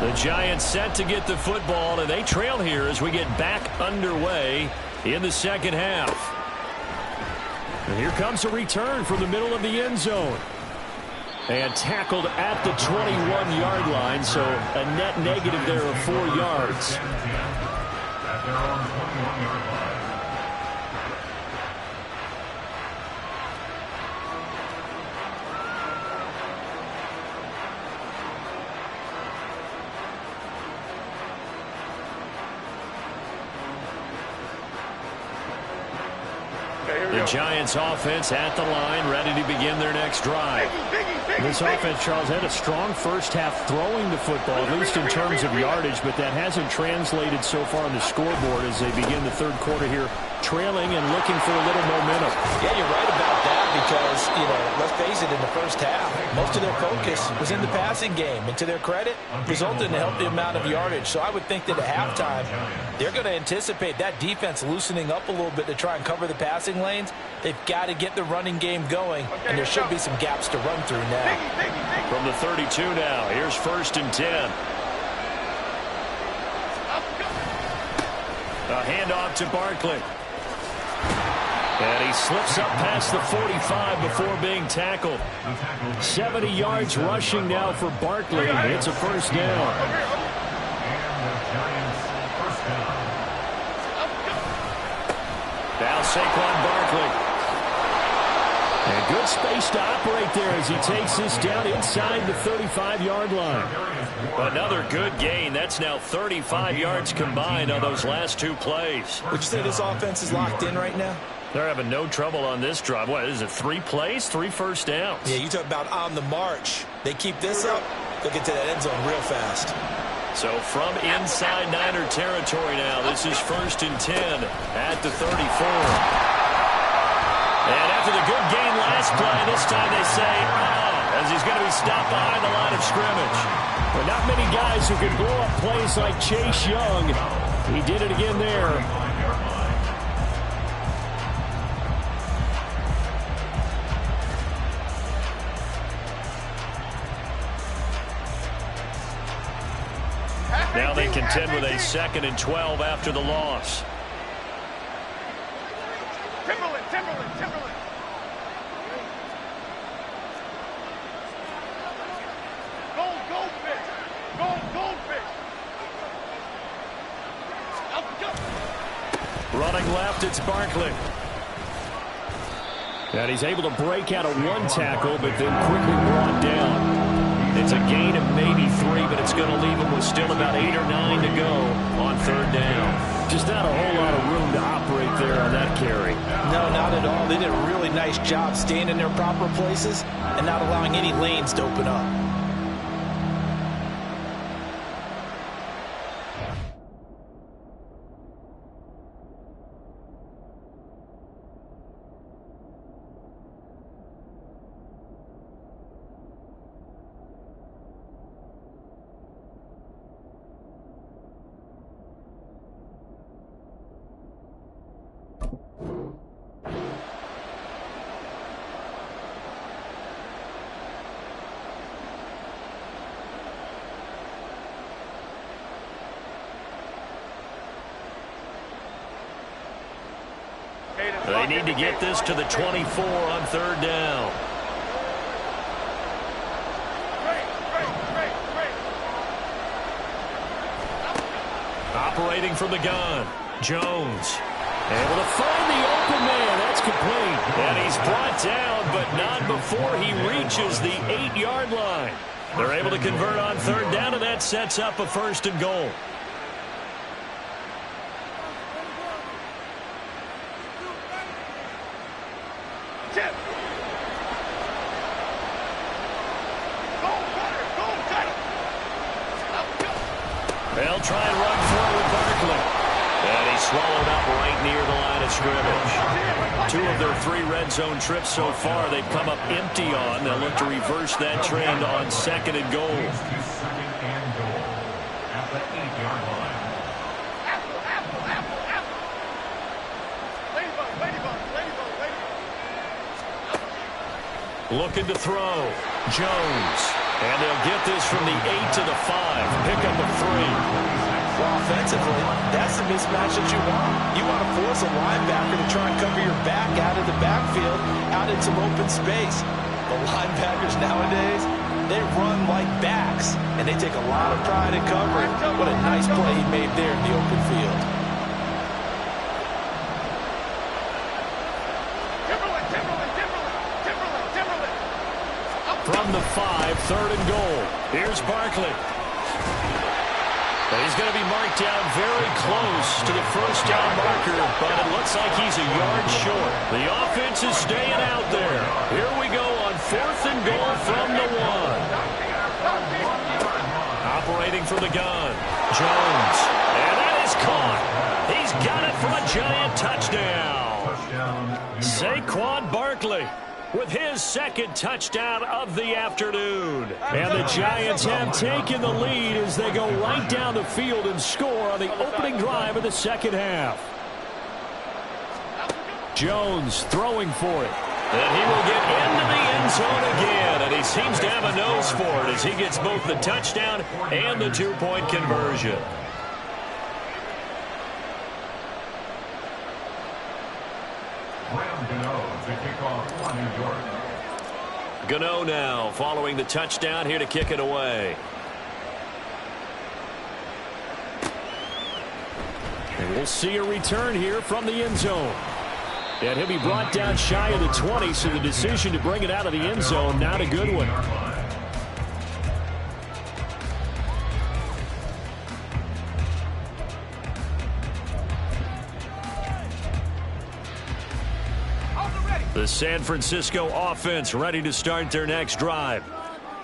The Giants set to get the football, and they trail here as we get back underway in the second half. And here comes a return from the middle of the end zone. And tackled at the 21-yard line, so a net negative there of 4 yards. At their own 21-yard line. The Giants offense at the line, ready to begin their next drive. This offense, Charles, had a strong first half throwing the football, at least in terms of yardage, but that hasn't translated so far on the scoreboard as they begin the third quarter here, trailing and looking for a little momentum. Yeah, you're right about that because, let's face it, in the first half, most of their focus was in the passing game. And to their credit, resulted in a healthy amount of yardage. So I would think that at halftime, they're going to anticipate that defense loosening up a little bit to try and cover the passing lanes. They've got to get the running game going, and there should be some gaps to run through now. From the 32 now, here's 1st and 10. A handoff to Barkley. And he slips up past the 45 before being tackled. 70 yards rushing now for Barkley. It's a first down. Now Saquon Barkley. And good space to operate there as he takes this down inside the 35-yard line. Another good gain. That's now 35 yards combined on those last 2 plays. Would you say this offense is locked in right now? They're having no trouble on this drive. What is it, 3 plays, 3 first downs? Yeah, you talk about on the march. They keep this up, they'll get to that end zone real fast. So from inside Niner territory now, this is 1st and 10 at the 34. And after the good gain last play, this time they say, as he's going to be stopped behind the line of scrimmage. But not many guys who can blow up plays like Chase Young. He did it again there. Now they contend with a 2nd and 12 after the loss. Timberland. Goldfish. Running left, it's Barkley. And he's able to break out of 1 tackle, but then quickly brought down. It's a gain of maybe 3, but it's going to leave him with still about 8 or 9 to go on 3rd down. Just not a whole lot of room to operate there on that carry. No, not at all. They did a really nice job staying in their proper places and not allowing any lanes to open up. They need to get this to the 24 on 3rd down. Operating from the gun, Jones. Able to find the open man. That's complete. And he's brought down, but not before he reaches the 8-yard line. They're able to convert on 3rd down, and that sets up a 1st and goal. They'll try and run forward Barkley. And he's swallowed up right near the line of scrimmage. 2 of their 3 red zone trips so far they've come up empty on. They'll look to reverse that trend on 2nd and goal. At the 8-yard line. Looking to throw. Jones. And they'll get this from the 8 to the 5. Pick up a 3. Well, offensively, that's the mismatch that you want. You want to force a linebacker to try and cover your back out of the backfield, out in some open space. The linebackers nowadays, they run like backs, and they take a lot of pride in covering. What a nice play he made there in the open field. From the 5, 3rd and goal. Here's Barkley. He's going to be marked down very close to the first down marker, but it looks like he's a yard short. The offense is staying out there. Here we go on 4th and goal from the 1. Operating from the gun. Jones. And that is caught. He's got it for a giant touchdown. Saquon Barkley with his 2nd touchdown of the afternoon. And the Giants have taken the lead as they go right down the field and score on the opening drive of the 2nd half. Jones throwing for it. And he will get into the end zone again. And he seems to have a nose for it as he gets both the touchdown and the 2-point conversion. Gano now following the touchdown here to kick it away. And we'll see a return here from the end zone. And he'll be brought down shy of the 20, so the decision to bring it out of the end zone, not a good one. The San Francisco offense ready to start their next drive.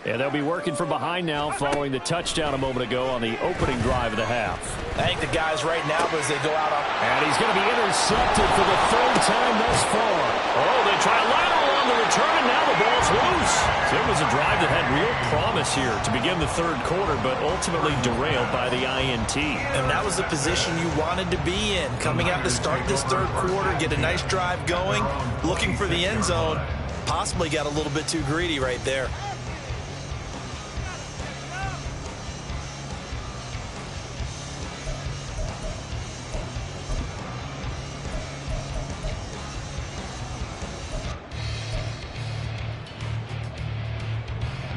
And they'll be working from behind now following the touchdown a moment ago on the opening drive of the half. I think the guys right now, as they go out on... And he's going to be intercepted for the 3rd time thus far. Oh, they try a lateral on the return, and now the ball's loose. So it was a drive that had real promise here to begin the 3rd quarter, but ultimately derailed by the INT. And that was the position you wanted to be in. Coming out to start this 3rd quarter, get a nice drive going, looking for the end zone. Possibly got a little bit too greedy right there.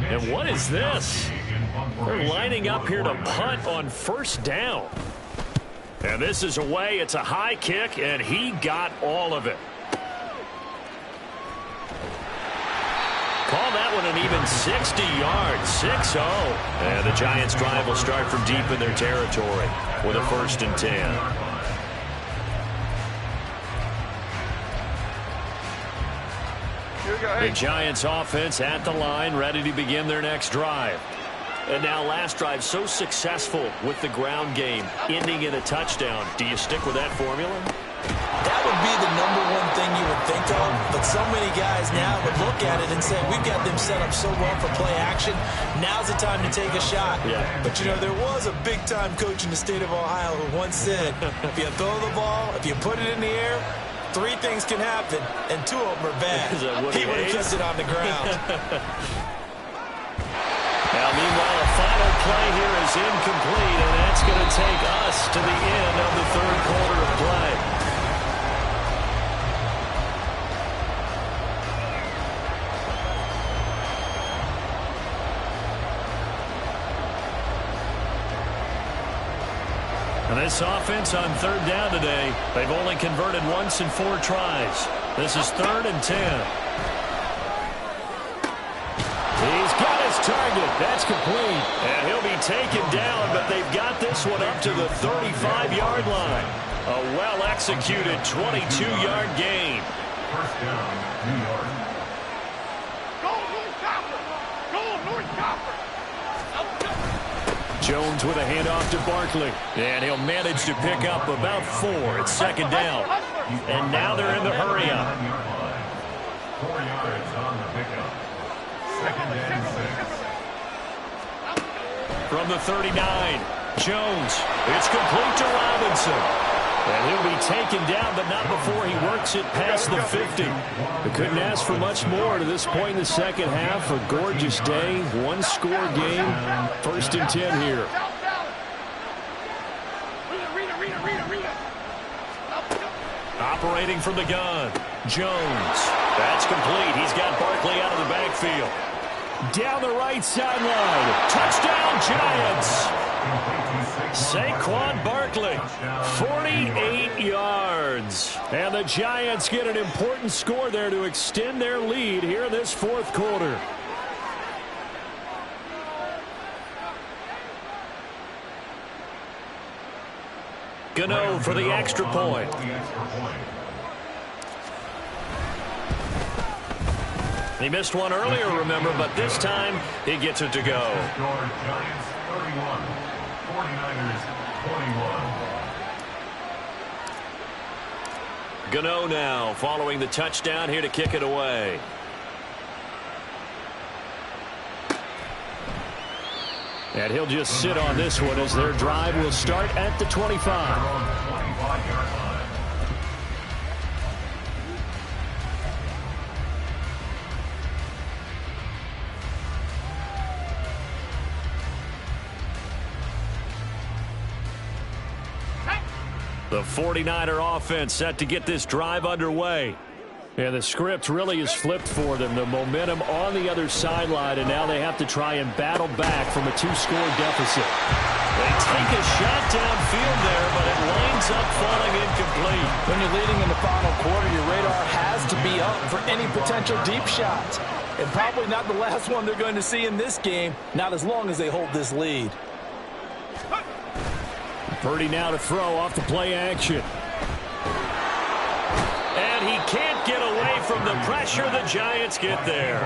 And what is this? They're lining up here to punt on 1st down. And this is away. It's a high kick, and he got all of it. Call that one an even 60 yards, 6-0. And the Giants' drive will start from deep in their territory with a 1st and 10. The Giants offense at the line, ready to begin their next drive. And now last drive so successful with the ground game, ending in a touchdown. Do you stick with that formula? That would be the #1 thing you would think of, but so many guys now would look at it and say, we've got them set up so well for play action, now's the time to take a shot. Yeah. But, you know, there was a big-time coach in the state of Ohio who once said, if you throw the ball, if you put it in the air, 3 things can happen, and 2 of them are bad. He would have kept it on the ground. Now, meanwhile, a final play here is incomplete, and that's going to take us to the end of the 3rd quarter of play. And this offense on 3rd down today, they've only converted once in 4 tries. This is 3rd and 10. He's got his target. That's complete. And he'll be taken down, but they've got this one up to the 35-yard line. A well-executed 22-yard gain. 1st down, New York. Jones with a handoff to Barkley. And he'll manage to pick up about 4. It's second down. And now they're in the hurry-up. 4 yards on the pickup. Second and 6. From the 39, Jones. It's complete to Robinson. And he'll be taken down, but not before he works it past the 50. They couldn't ask for much more to this point in the second half. A gorgeous day, one-score game. 1st and 10 here. Operating from the gun, Jones. That's complete. He's got Barkley out of the backfield. Down the right sideline. Touchdown, Giants. Saquon Barkley, 48 yards. And the Giants get an important score there to extend their lead here in this 4th quarter. Gano for the extra point. He missed one earlier, remember, but this time he gets it to go. Giants 31, 49ers 21. Gano now following the touchdown here to kick it away. And he'll just sit on this one as their drive will start at the 25. The 49er offense set to get this drive underway. And the script really is flipped for them. The momentum on the other sideline, and now they have to try and battle back from a 2-score deficit. They take a shot downfield there, but it winds up falling incomplete. When you're leading in the final quarter, your radar has to be up for any potential deep shots. And probably not the last one they're going to see in this game, not as long as they hold this lead. Purdy now to throw off the play action. And he can't get away from the pressure. The Giants get there.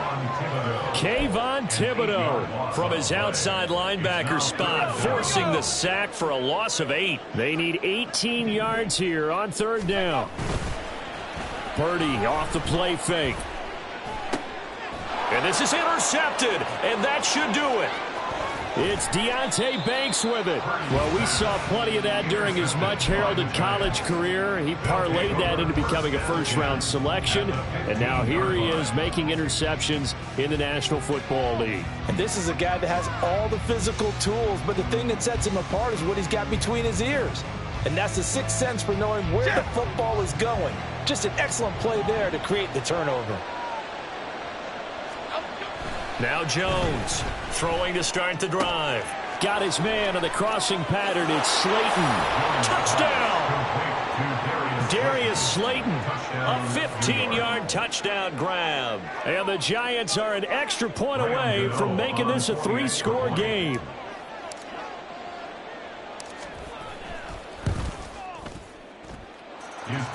Kayvon Thibodeau from his outside linebacker spot, forcing the sack for a loss of 8. They need 18 yards here on 3rd down. Purdy off the play fake. And this is intercepted, and that should do it. It's Deonte Banks with it. Well, we saw plenty of that during his much-heralded college career. He parlayed that into becoming a first-round selection, and now here he is making interceptions in the National Football League. And this is a guy that has all the physical tools, but the thing that sets him apart is what he's got between his ears. And that's the 6th sense for knowing where the football is going. Just an excellent play there to create the turnover. Now Jones throwing to start the drive. Got his man on the crossing pattern. It's Slayton. Touchdown! Darius Slayton, a 15-yard touchdown grab. And the Giants are an extra point away from making this a 3-score game.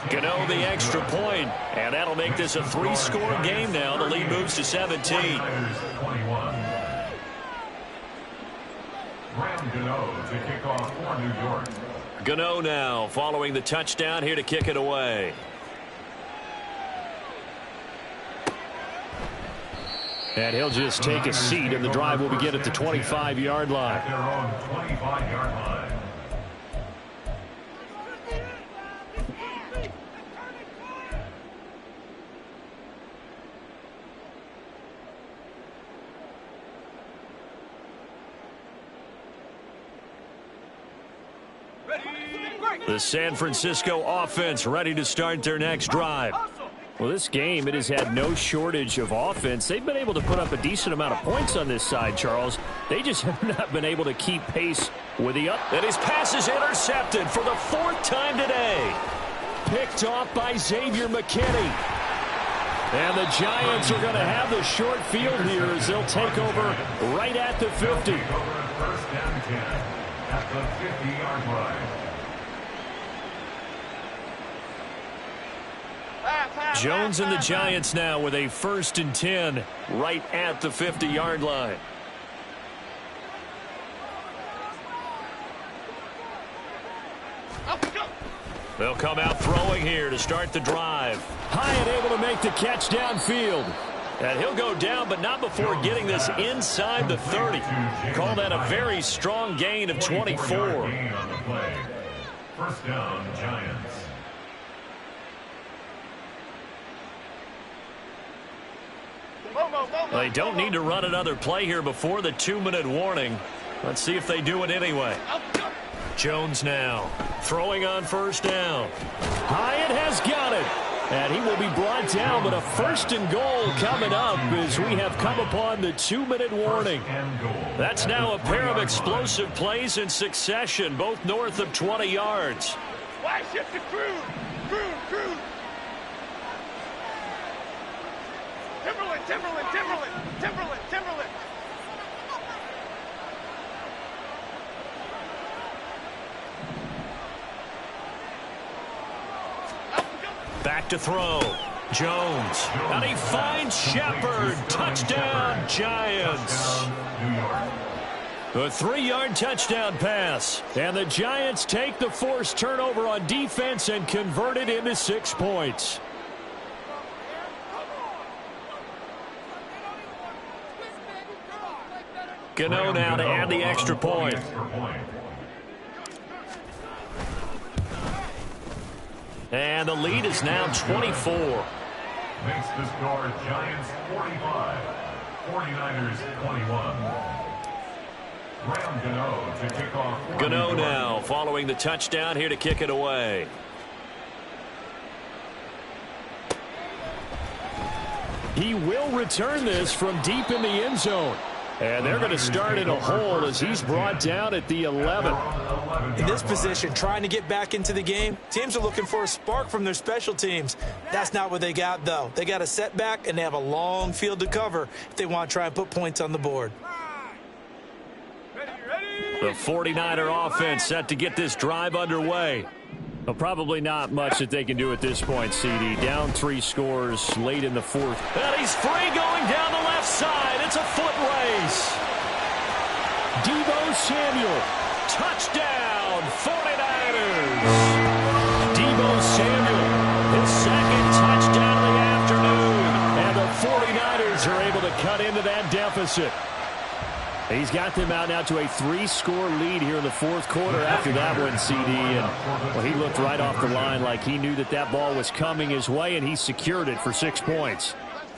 Gano the extra point, and that'll make this a 3-score game now. The lead moves to 17. Gano now following the touchdown here to kick it away. And he'll just take a seat, and the drive will begin at the 25-yard line. At their own 25-yard line. The San Francisco offense ready to start their next drive. Well, this game, it has had no shortage of offense. They've been able to put up a decent amount of points on this side, Charles. They just have not been able to keep pace with the up. And his pass is intercepted for the 4th time today. Picked off by Xavier McKinney. And the Giants are going to have the short field here as they'll take over right at the 50. First down 10 at the 50-yard line. Jones and the Giants now with a 1st and 10 right at the 50-yard line. They'll come out throwing here to start the drive. Hyatt able to make the catch downfield. And he'll go down, but not before getting this inside the 30. Call that a very strong gain of 24. First down, Giants. They don't need to run another play here before the 2-minute warning. Let's see if they do it anyway. Jones now throwing on first down. Hyatt has got it. And he will be brought down, but a 1st and goal coming up as we have come upon the 2-minute warning. That's now a pair of explosive plays in succession, both north of 20 yards. Why shift to Cruz? Cruz. Timberland. Back to throw. Jones. And he finds Shepard. Touchdown, Giants. A 3-yard touchdown pass. And the Giants take the forced turnover on defense and convert it into 6 points. Gano now to add the extra point. And the lead is now 24. Makes the score Giants 45, 49ers 21. Graham Gano to kick off. Gano now following the touchdown here to kick it away. He will return this from deep in the end zone. And they're going to start in a hole as he's brought down at the 11. In this position, trying to get back into the game, teams are looking for a spark from their special teams. That's not what they got, though. They got a setback, and they have a long field to cover if they want to try and put points on the board. The 49er offense set to get this drive underway. Well, probably not much that they can do at this point, CD. Down 3 scores late in the 4th. And he's free going down the left side. It's a foot race. Deebo Samuel. Touchdown, 49ers. Deebo Samuel, his 2nd touchdown of the afternoon. And the 49ers are able to cut into that deficit. He's got them out now to a 3-score lead here in the 4th quarter after that one, CD. And well, he looked right off the line like he knew that that ball was coming his way, and he secured it for 6 points.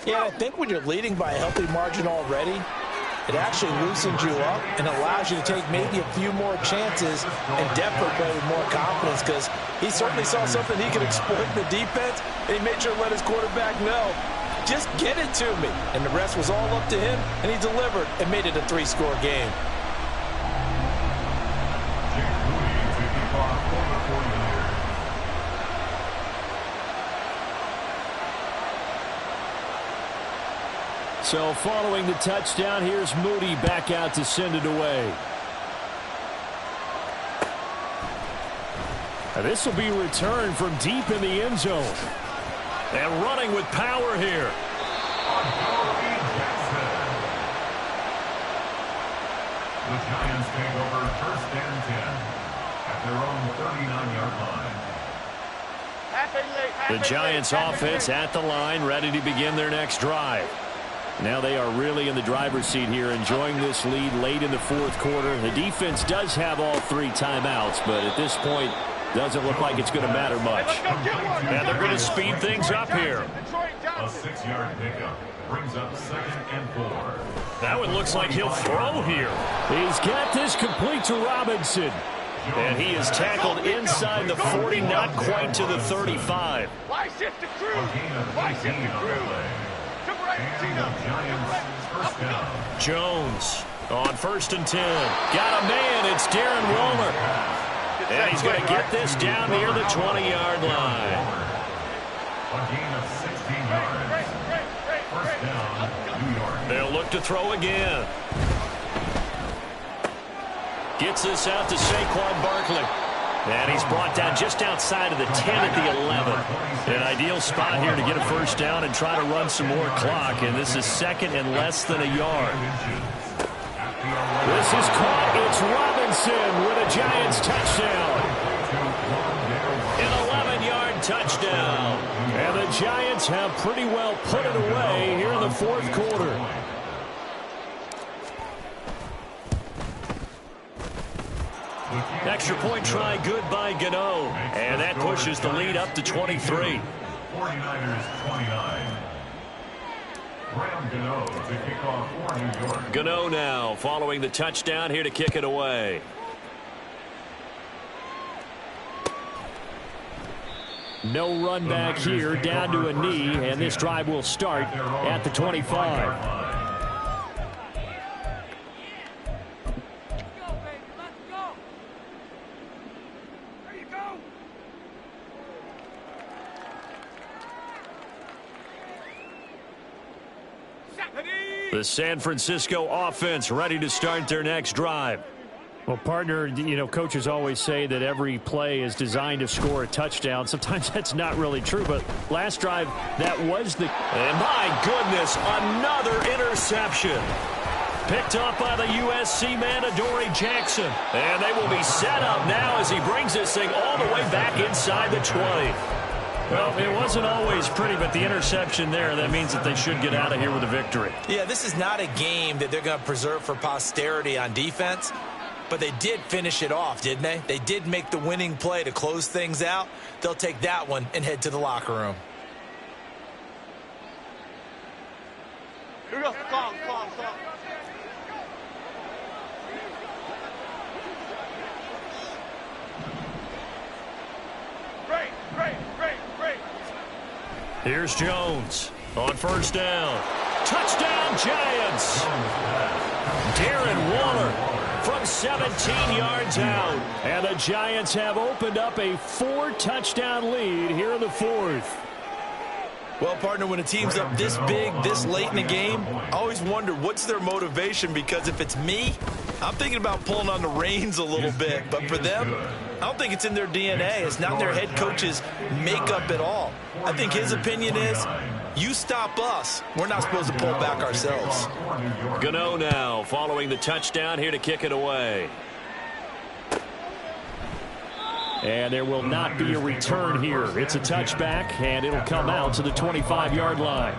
Yeah, I think when you're leading by a healthy margin already, it actually loosens you up and allows you to take maybe a few more chances and definitely play with more confidence, because he certainly saw something he could exploit in the defense, and he made sure to let his quarterback know, just get it to me. And the rest was all up to him, and he delivered and made it a 3-score game. So following the touchdown, here's Moody back out to send it away. Now this will be returned from deep in the end zone. And running with power here. The Giants take over 1st and 10 at their own 39-yard line. The Giants offense at the line, ready to begin their next drive. Now they are really in the driver's seat here, enjoying this lead late in the 4th quarter. The defense does have all 3 timeouts, but at this point, doesn't look like it's going to matter much. And they're going to speed things up here. A 6-yard pickup brings up 2nd and 4. That one looks like he'll throw here. He's got this complete to Robinson. And he is tackled inside the 40, not quite to the 35. Why shift to Cruz? Why shift to Cruz? Jones on 1st and 10. Got a man. It's Darren Waller. And he's going to get this down near the 20-yard line. A gain of 16 yards. First down, New York. They'll look to throw again. Gets this out to Saquon Barkley. And he's brought down just outside of the 10 at the 11. An ideal spot here to get a first down and try to run some more clock. And this is 2nd and less than a yard. This is caught. It's Robinson with a Giants touchdown. An touchdown. And the Giants have pretty well put it away here in the fourth quarter. Extra point try good by Gano. And that pushes the lead up to 23. 49ers 29. Graham Gano to kick off for New York. Gano now following the touchdown here to kick it away. No run back here, down to a knee, and this drive will start at the 25. The San Francisco offense ready to start their next drive. Well, partner, coaches always say that every play is designed to score a touchdown. Sometimes that's not really true, but last drive, that was the... And my goodness, another interception. Picked up by the USC man, Adoree Jackson. And they will be set up now as he brings this thing all the way back inside the 20. Well, it wasn't always pretty, but the interception there, that means that they should get out of here with a victory. Yeah, this is not a game that they're going to preserve for posterity on defense, but they did finish it off, didn't they? They did make the winning play to close things out. They'll take that one and head to the locker room. Here we go. Calm. Great. Here's Jones on first down. Touchdown, Giants. Darren Waller from 17 yards out. And the Giants have opened up a 4-touchdown lead here in the fourth. Well, partner, when a team's up this big, this late in the game, I always wonder what's their motivation, because if it's me, I'm thinking about pulling on the reins a little bit. But for them, I don't think it's in their DNA. It's not in their head coach's makeup at all. I think his opinion is, you stop us, we're not supposed to pull back ourselves. Gano now following the touchdown here to kick it away. And there will not be a return here. It's a touchback, and it'll come out to the 25-yard line.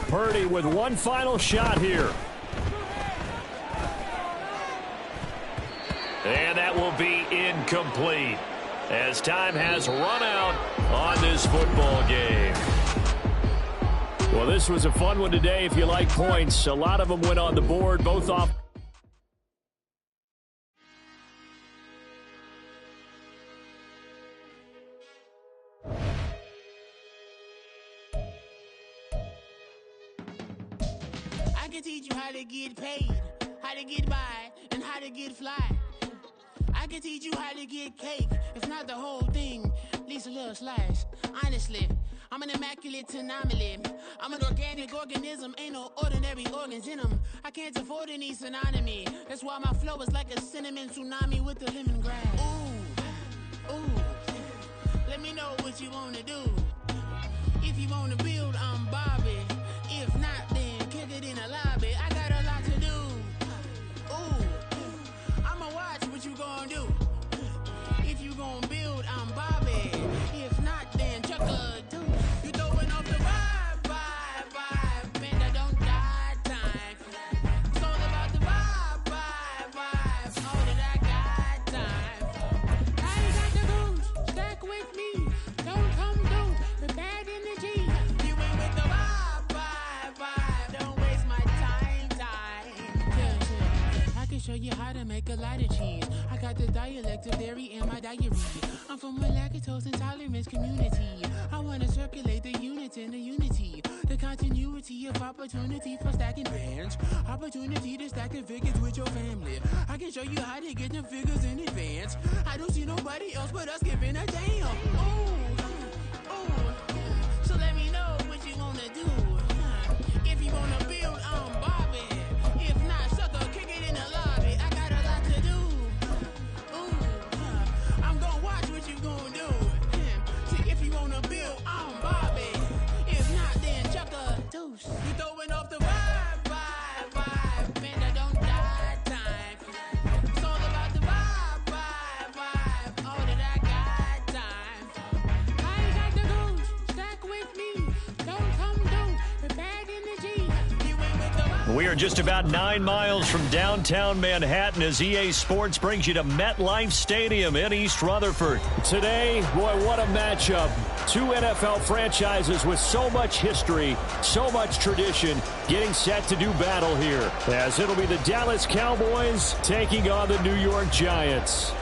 Purdy with one final shot here. And that will be incomplete as time has run out on this football game. Well, this was a fun one today if you like points. A lot of them went on the board, both off. I can teach you how to get paid, how to get by, and how to get fly. I can teach you how to get cake, if not the whole thing, at least a little slice. Honestly, I'm an immaculate anomaly. I'm an organic organism, ain't no ordinary organs in them. I can't afford any synonymy. That's why my flow is like a cinnamon tsunami with the lemongrass. Ooh, let me know what you wanna do. If you wanna build, I'm Bobby. If not, then kick it in the lobby. I got a lot to do. Ooh, I'ma watch what you gonna do. If you gonna build, I'm Bobby. If not, then chuck a do. You throwing off the vibe. Man, I don't die time. It's all about the vibe. All that I got time. I got the goose, stack with me. Don't come through the bad energy. You ain't with the vibe. Don't waste my time. Yeah. I can show you how to make a lot of cheese. I got the dialect of dairy in my diary. I'm from a lactose intolerance community. I wanna circulate the units in the unity. The continuity of opportunity for stacking bands. Opportunity to stack the figures with your family. I can show you how to get them figures in advance. I don't see nobody else but us giving a damn. Ooh. So let me know you wanna build, I'm Bobby. If not, sucker, kick it in the lobby. I got a lot to do. Ooh, I'm gonna watch what you gonna do. See, if you wanna build, I'm Bobby. If not, then chuck a deuce. You throwing off the vibe. Man, that don't die time. It's all about the vibe. All that I got time. I ain't got the goose. Stack with me. Don't come through. The bag in the G. You ain't with the vibe. We are just about 9 miles from downtown Manhattan as EA Sports brings you to MetLife Stadium in East Rutherford. Today, boy, what a matchup. Two NFL franchises with so much history, so much tradition, getting set to do battle here, as it'll be the Dallas Cowboys taking on the New York Giants.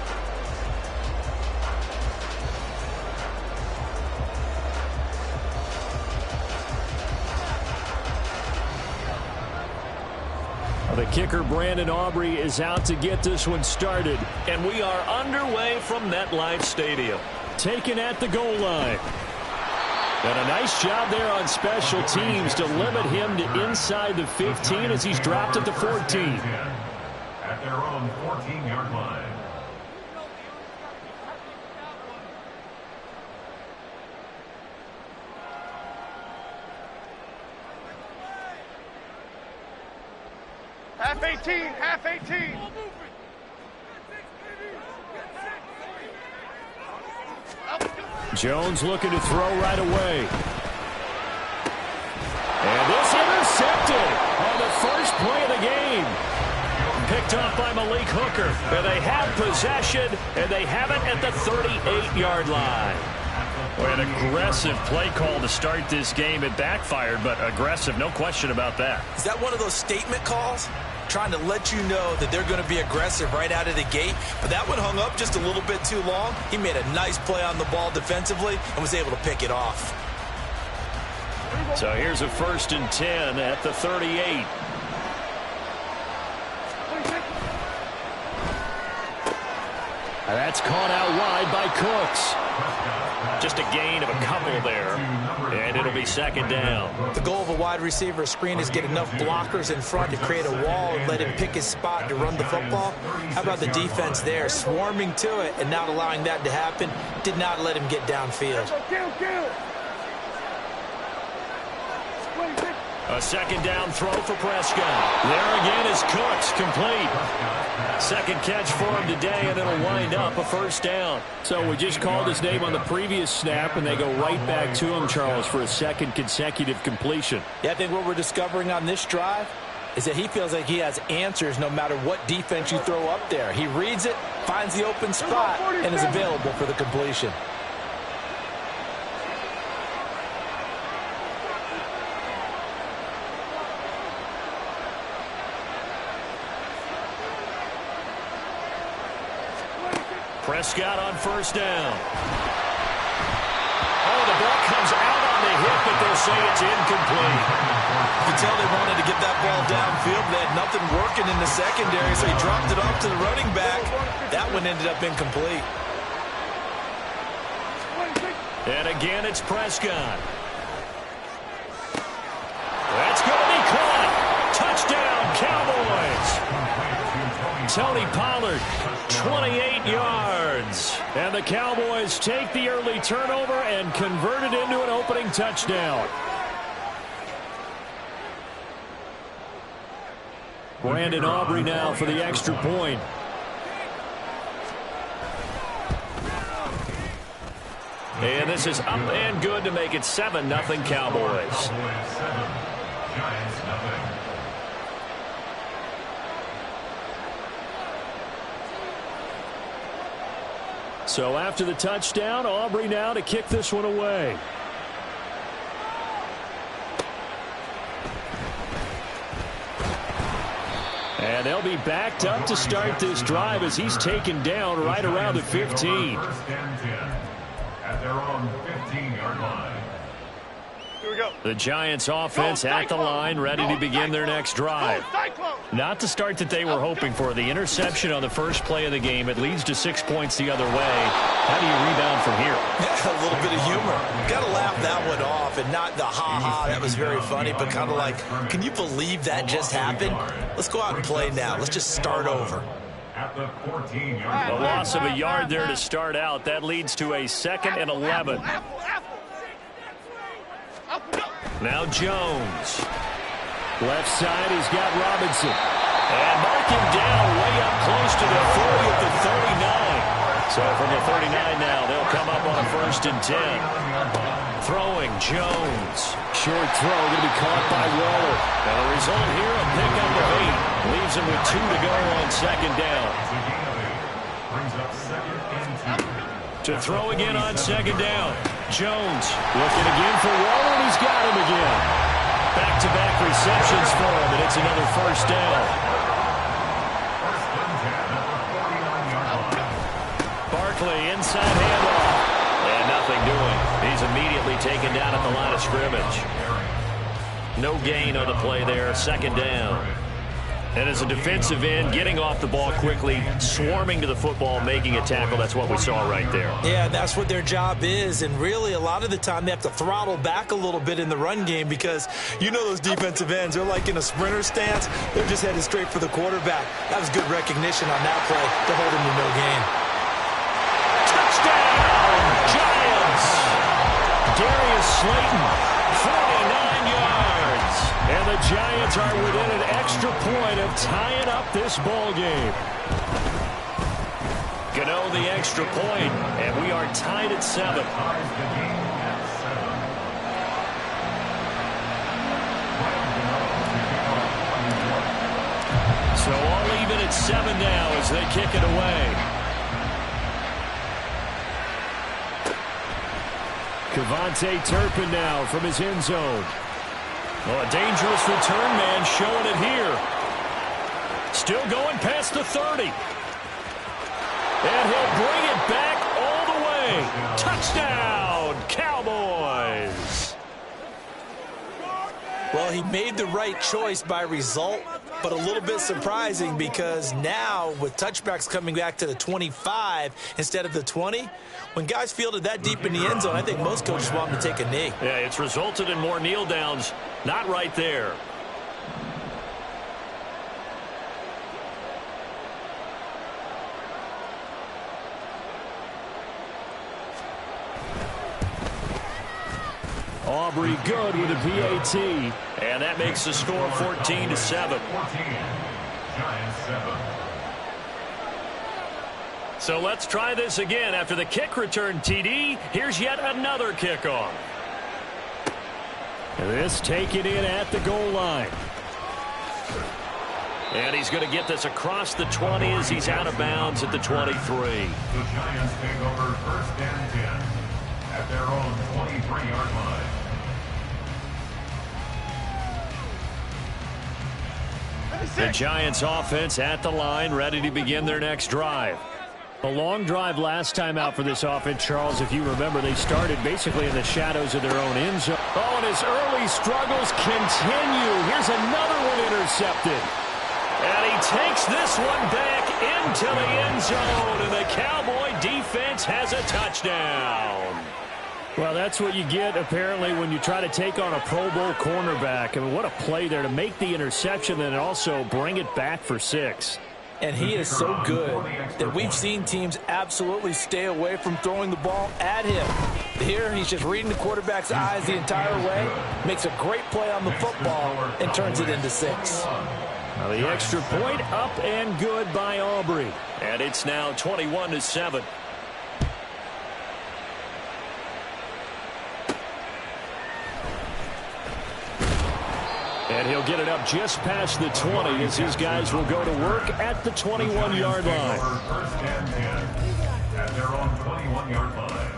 The kicker, Brandon Aubrey, is out to get this one started. And we are underway from MetLife Stadium. Taken at the goal line. And a nice job there on special teams to limit him to inside the 15 as he's dropped at the 14. At their own 14-yard line. Half 18, half 18. Jones looking to throw right away. And this intercepted on the first play of the game. Picked off by Malik Hooker. And they have possession, and they have it at the 38-yard line. Boy, an aggressive play call to start this game. It backfired, but aggressive, no question about that. Is that one of those statement calls? Trying to let you know that they're going to be aggressive right out of the gate. But that one hung up just a little bit too long. He made a nice play on the ball defensively and was able to pick it off. So here's a 1st and 10 at the 38. And that's caught out wide by Cooks. Just a gain of a couple there, and it'll be 2nd down. The goal of a wide receiver screen is get enough blockers in front to create a wall and let him pick his spot to run the football. How about the defense there, swarming to it and not allowing that to happen? Did not let him get downfield. A 2nd down throw for Prescott. There again is Cooks, complete. 2nd catch for him today, and it'll wind up a 1st down. So we just called his name on the previous snap, and they go right back to him, Charles, for a 2nd consecutive completion. Yeah, I think what we're discovering on this drive is that he feels like he has answers no matter what defense you throw up there. He reads it, finds the open spot, and is available for the completion. Prescott on 1st down. Oh, the ball comes out on the hit, but they'll say it's incomplete. You can tell they wanted to get that ball downfield. They had nothing working in the secondary, so he dropped it off to the running back. That one ended up incomplete. And again, it's Prescott. That's going to be caught. Touchdown, Cowboys. Tony Pollard, 28 yards. And the Cowboys take the early turnover and convert it into an opening touchdown. Brandon Aubrey now for the extra point. And this is up and good to make it 7-0 Cowboys. Giants nothing. So after the touchdown, Aubrey now to kick this one away. And they'll be backed up to start this drive as he's taken down right around the 15. First and 10 at their own 15-yard line. The Giants offense at the line, ready to begin their next drive. Not the start that they were hoping for. The interception on the first play of the game. It leads to 6 points the other way. How do you rebound from here? A little bit of humor. Got to laugh that one off, and not the ha-ha, that was very funny, but kind of like, can you believe that just happened? Let's go out and play now. Let's just start over. At the 14-yard A loss of a yard there to start out. That leads to a 2nd and 11. Now Jones. Left side, he's got Robinson. And mark him down way up close to the 40 at the 39. So from the 39 now, they'll come up on a 1st and 10. Throwing, Jones. Short throw, going to be caught by Waller. And the result here, a pickup of 8. Leaves him with 2 to go on 2nd down. brings up 2nd and 2. To throw again on 2nd down. Jones looking again for Waller, and he's got him again. Back-to-back receptions for him, and it's another 1st down. Barkley inside handoff. And nothing doing. He's immediately taken down at the line of scrimmage. No gain on the play there. 2nd down. And as a defensive end, getting off the ball quickly, swarming to the football, making a tackle, that's what we saw right there. Yeah, that's what their job is, and really a lot of the time they have to throttle back a little bit in the run game because you know those defensive ends, they're like in a sprinter stance. They're just headed straight for the quarterback. That was good recognition on that play to hold him to no gain. Touchdown, Giants! Darius Slayton, 49 yards. And the Giants are within an extra point of tying up this ball game. Gano the extra point, and we are tied at 7. So all even at 7 now as they kick it away. Kevontae Turpin now from his end zone. Well, a dangerous return man showing it here. Still going past the 30. And he'll bring it back all the way. Touchdown, Cowboys. Well, he made the right choice by result, but a little bit surprising because now with touchbacks coming back to the 25 instead of the 20, when guys fielded that deep in the end zone, I think most coaches want them to take a knee. Yeah, it's resulted in more kneel downs. Not right there. Aubrey good with a PAT. And that makes the score 14-7. 14. Giants 7. So let's try this again. After the kick return TD, here's yet another kickoff. This taken in at the goal line. And he's going to get this across the 20 as he's out of bounds at the 23. The Giants take over 1st and 10 at their own 23-yard line. The Giants offense at the line, ready to begin their next drive. A long drive last time out for this offense, Charles. If you remember, they started basically in the shadows of their own end zone. Oh, and his early struggles continue. Here's another one intercepted. And he takes this one back into the end zone, and the Cowboy defense has a touchdown. Well, that's what you get, apparently, when you try to take on a Pro Bowl cornerback. I mean, what a play there to make the interception and also bring it back for 6. And he is so good that we've seen teams absolutely stay away from throwing the ball at him. Here, he's just reading the quarterback's eyes the entire way, makes a great play on the football, and turns it into 6. Now the extra point up and good by Aubrey. And it's now 21-7. And he'll get it up just past the 20 as these guys will go to work at the 21-yard line. 1st and 10 at their own 21-yard line.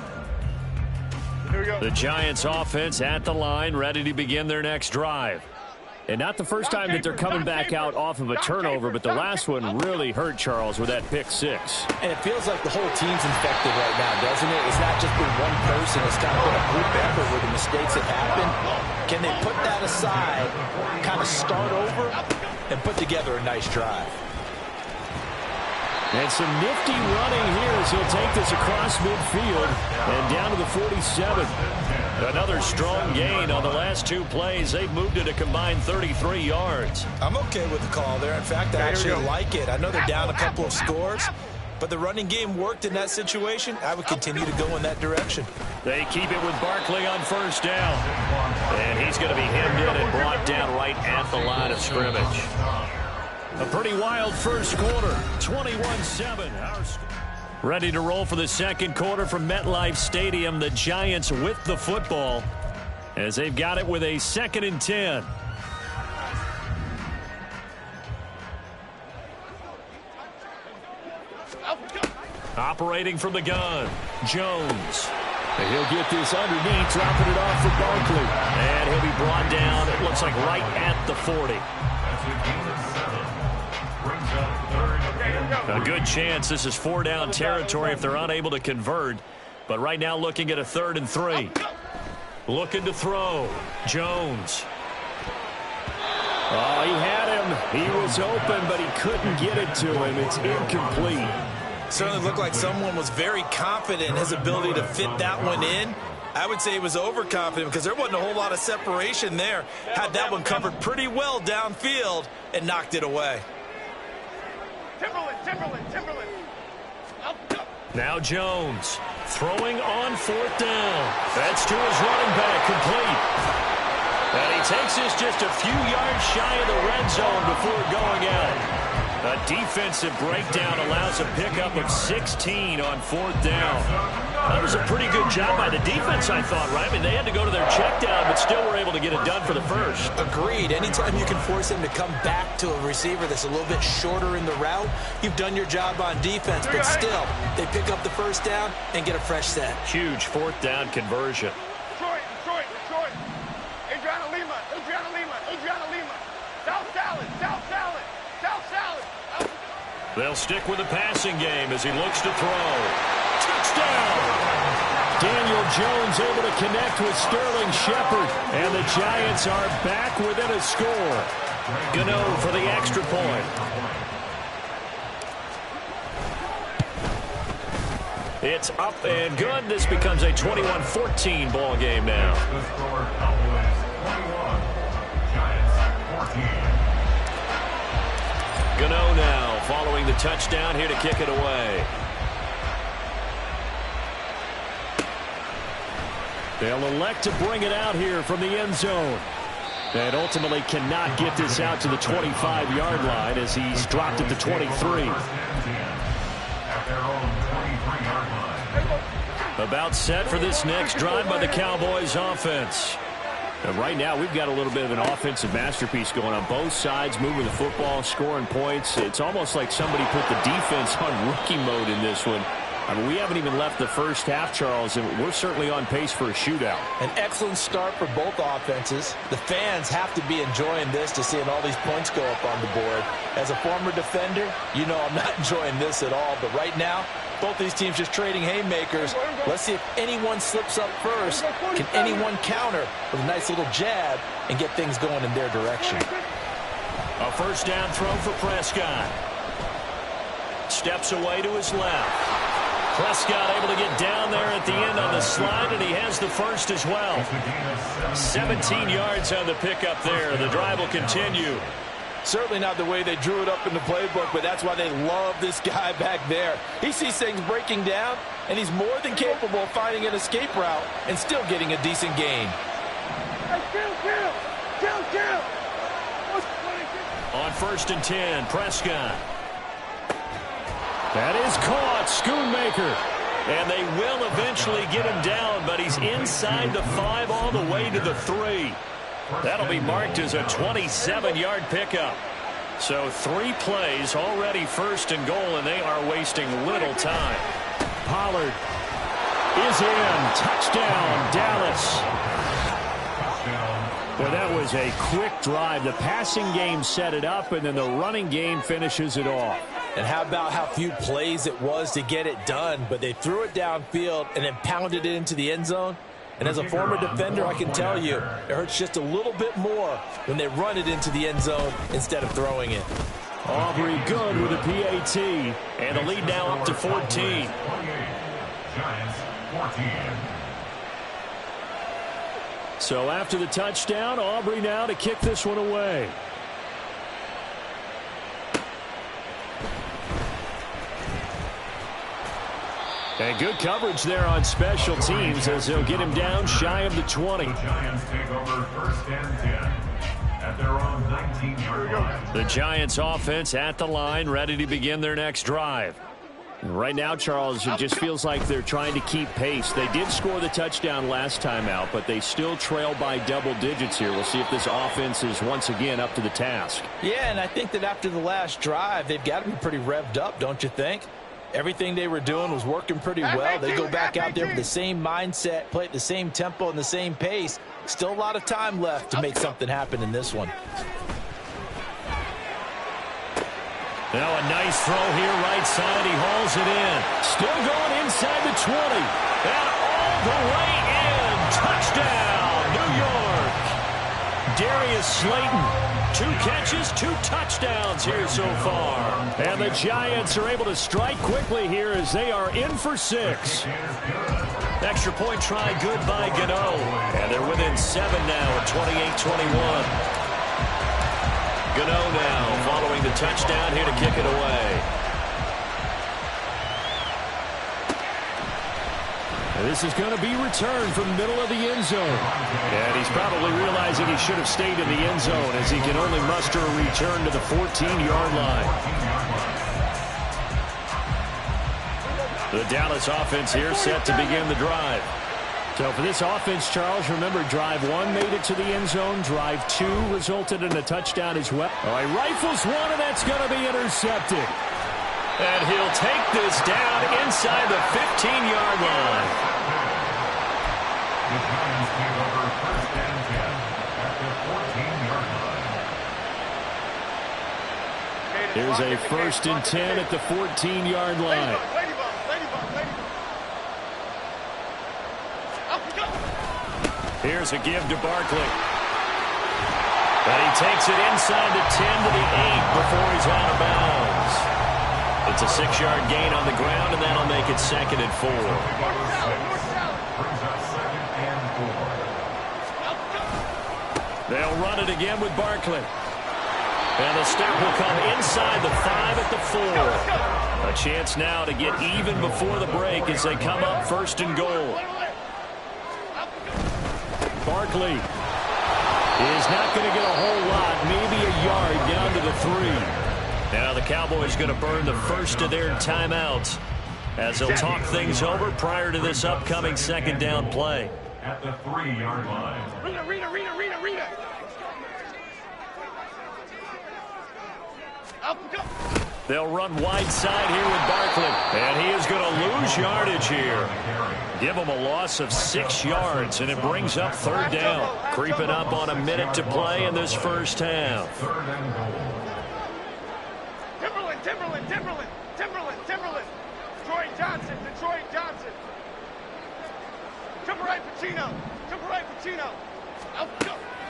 The Giants offense at the line, ready to begin their next drive. And not the first time that they're coming back out off of a turnover, but the last one really hurt Charles with that pick six. And it feels like the whole team's infected right now, doesn't it? It's not just been one person. It's kind of been a group effort where the mistakes have happened. Can they put that aside, kind of start over, and put together a nice drive? And some nifty running here as he'll take this across midfield and down to the 47. Another strong gain on the last two plays. They've moved it a combined 33 yards. I'm okay with the call there. In fact, I actually like it. I know they're down a couple of scores, but the running game worked in that situation. I would continue to go in that direction. They keep it with Barkley on first down. And he's going to be hemmed in and brought down right at the line of scrimmage. A pretty wild first quarter, 21-7. Ready to roll for the second quarter from MetLife Stadium. The Giants with the football as they've got it with a 2nd and 10. Operating from the gun, Jones. And he'll get this underneath, dropping it off for Barkley. And he'll be brought down, it looks like right at the 40. A good chance this is 4-down territory if they're unable to convert. But right now looking at a 3rd and 3. Looking to throw. Jones. Oh, he had him. He was open, but he couldn't get it to him. It's incomplete. Certainly looked like someone was very confident in his ability to fit that one in. I would say he was overconfident because there wasn't a whole lot of separation there. Had that one covered pretty well downfield and knocked it away. Timberland. Now Jones throwing on 4th down. That's to his running back, complete. And he takes this just a few yards shy of the red zone before going out. A defensive breakdown allows a pickup of 16 on 4th down. That was a pretty good job by the defense, I thought, right? I mean, they had to go to their check down, but still were able to get it done for the first. Agreed. Anytime you can force him to come back to a receiver that's a little bit shorter in the route, you've done your job on defense, but still, they pick up the first down and get a fresh set. Huge 4th down conversion. Detroit. Adriana Lima. South salad. They'll stick with the passing game as he looks to throw. Touchdown! Daniel Jones able to connect with Sterling Shepard. And the Giants are back within a score. Gano for the extra point. It's up and good. This becomes a 21-14 ball game now. The score, Cowboys 21, Giants 14. Gano now following the touchdown here to kick it away. They'll elect to bring it out here from the end zone. And ultimately cannot get this out to the 25-yard line as he's dropped at the 23. At their own 23-yard line. About set for this next drive by the Cowboys offense. And right now, we've got a little bit of an offensive masterpiece going on both sides, moving the football, scoring points. It's almost like somebody put the defense on rookie mode in this one. I mean, we haven't even left the first half, Charles, and we're certainly on pace for a shootout. An excellent start for both offenses. The fans have to be enjoying this to seeing all these points go up on the board. As a former defender, you know I'm not enjoying this at all. But right now, both these teams just trading haymakers. Let's see if anyone slips up first. Can anyone counter with a nice little jab and get things going in their direction? A first down throw for Prescott. Steps away to his left. Prescott able to get down there at the end on the slide, and he has the first as well. 17 yards on the pickup there. The drive will continue. Certainly not the way they drew it up in the playbook, but that's why they love this guy back there. He sees things breaking down, and he's more than capable of finding an escape route and still getting a decent gain. On 1st and 10, Prescott. That is caught, Schoonmaker. And they will eventually get him down, but he's inside the 5 all the way to the 3. That'll be marked as a 27-yard pickup. So 3 plays already 1st and goal, and they are wasting little time. Pollard is in. Touchdown, Dallas. Touchdown, Well, that was a quick drive. The passing game set it up, and then the running game finishes it off. And how about how few plays it was to get it done, but they threw it downfield and then pounded it into the end zone. And as a former defender, I can tell you, it hurts just a little bit more when they run it into the end zone instead of throwing it. Aubrey good with a PAT. And the lead now up to 14. Giants 14. So after the touchdown, Aubrey now to kick this one away. And good coverage there on special teams as they'll get him down shy of the 20. The Giants take over 1st and 10 at their own 19-yard line. The Giants offense at the line, ready to begin their next drive. Right now, Charles, it just feels like they're trying to keep pace. They did score the touchdown last time out, but they still trail by double digits here. We'll see if this offense is once again up to the task. Yeah, and I think that after the last drive, they've got to be pretty revved up, don't you think? Everything they were doing was working pretty well. They go back out there with the same mindset, play at the same tempo and the same pace. Still a lot of time left to make something happen in this one. Now a nice throw here, right side. He hauls it in. Still going inside the 20. And all the way in. Touchdown, New York. Darius Slayton, 2 catches, 2 touchdowns here so far. And the Giants are able to strike quickly here as they are in for 6. Extra point try good by Gano. And they're within 7 now at 28-21. Gano now following the touchdown here to kick it away. And this is going to be returned from the middle of the end zone. And he's probably realizing he should have stayed in the end zone as he can only muster a return to the 14-yard line. The Dallas offense here set to begin the drive. So for this offense, Charles, remember drive 1 made it to the end zone. Drive 2 resulted in a touchdown as well. All right, rifles 1, and that's going to be intercepted. And he'll take this down inside the 15-yard line. The Giants take over 1st and 10 at the 14-yard line. Here's a 1st and 10 at the 14-yard line. Here's a give to Barkley. But he takes it inside the 10 to the 8 before he's out of bounds. It's a 6-yard gain on the ground, and that'll make it 2nd and 4. They'll run it again with Barkley. And the step will come inside the 5 at the 4. A chance now to get even before the break as they come up 1st and goal. Barkley is not going to get a whole lot, maybe a yard down to the 3. Now the Cowboys going to burn the first of their timeouts as they'll talk things over prior to this upcoming 2nd down play. At the 3-yard line. Rita. They'll run wide side here with Barkley. And he is going to lose yardage here. Give him a loss of 6 yards, and it brings up 3rd down. Creeping up on a minute to play in this first half. Timberland. Detroit Johnson. Jumper right, Pacino.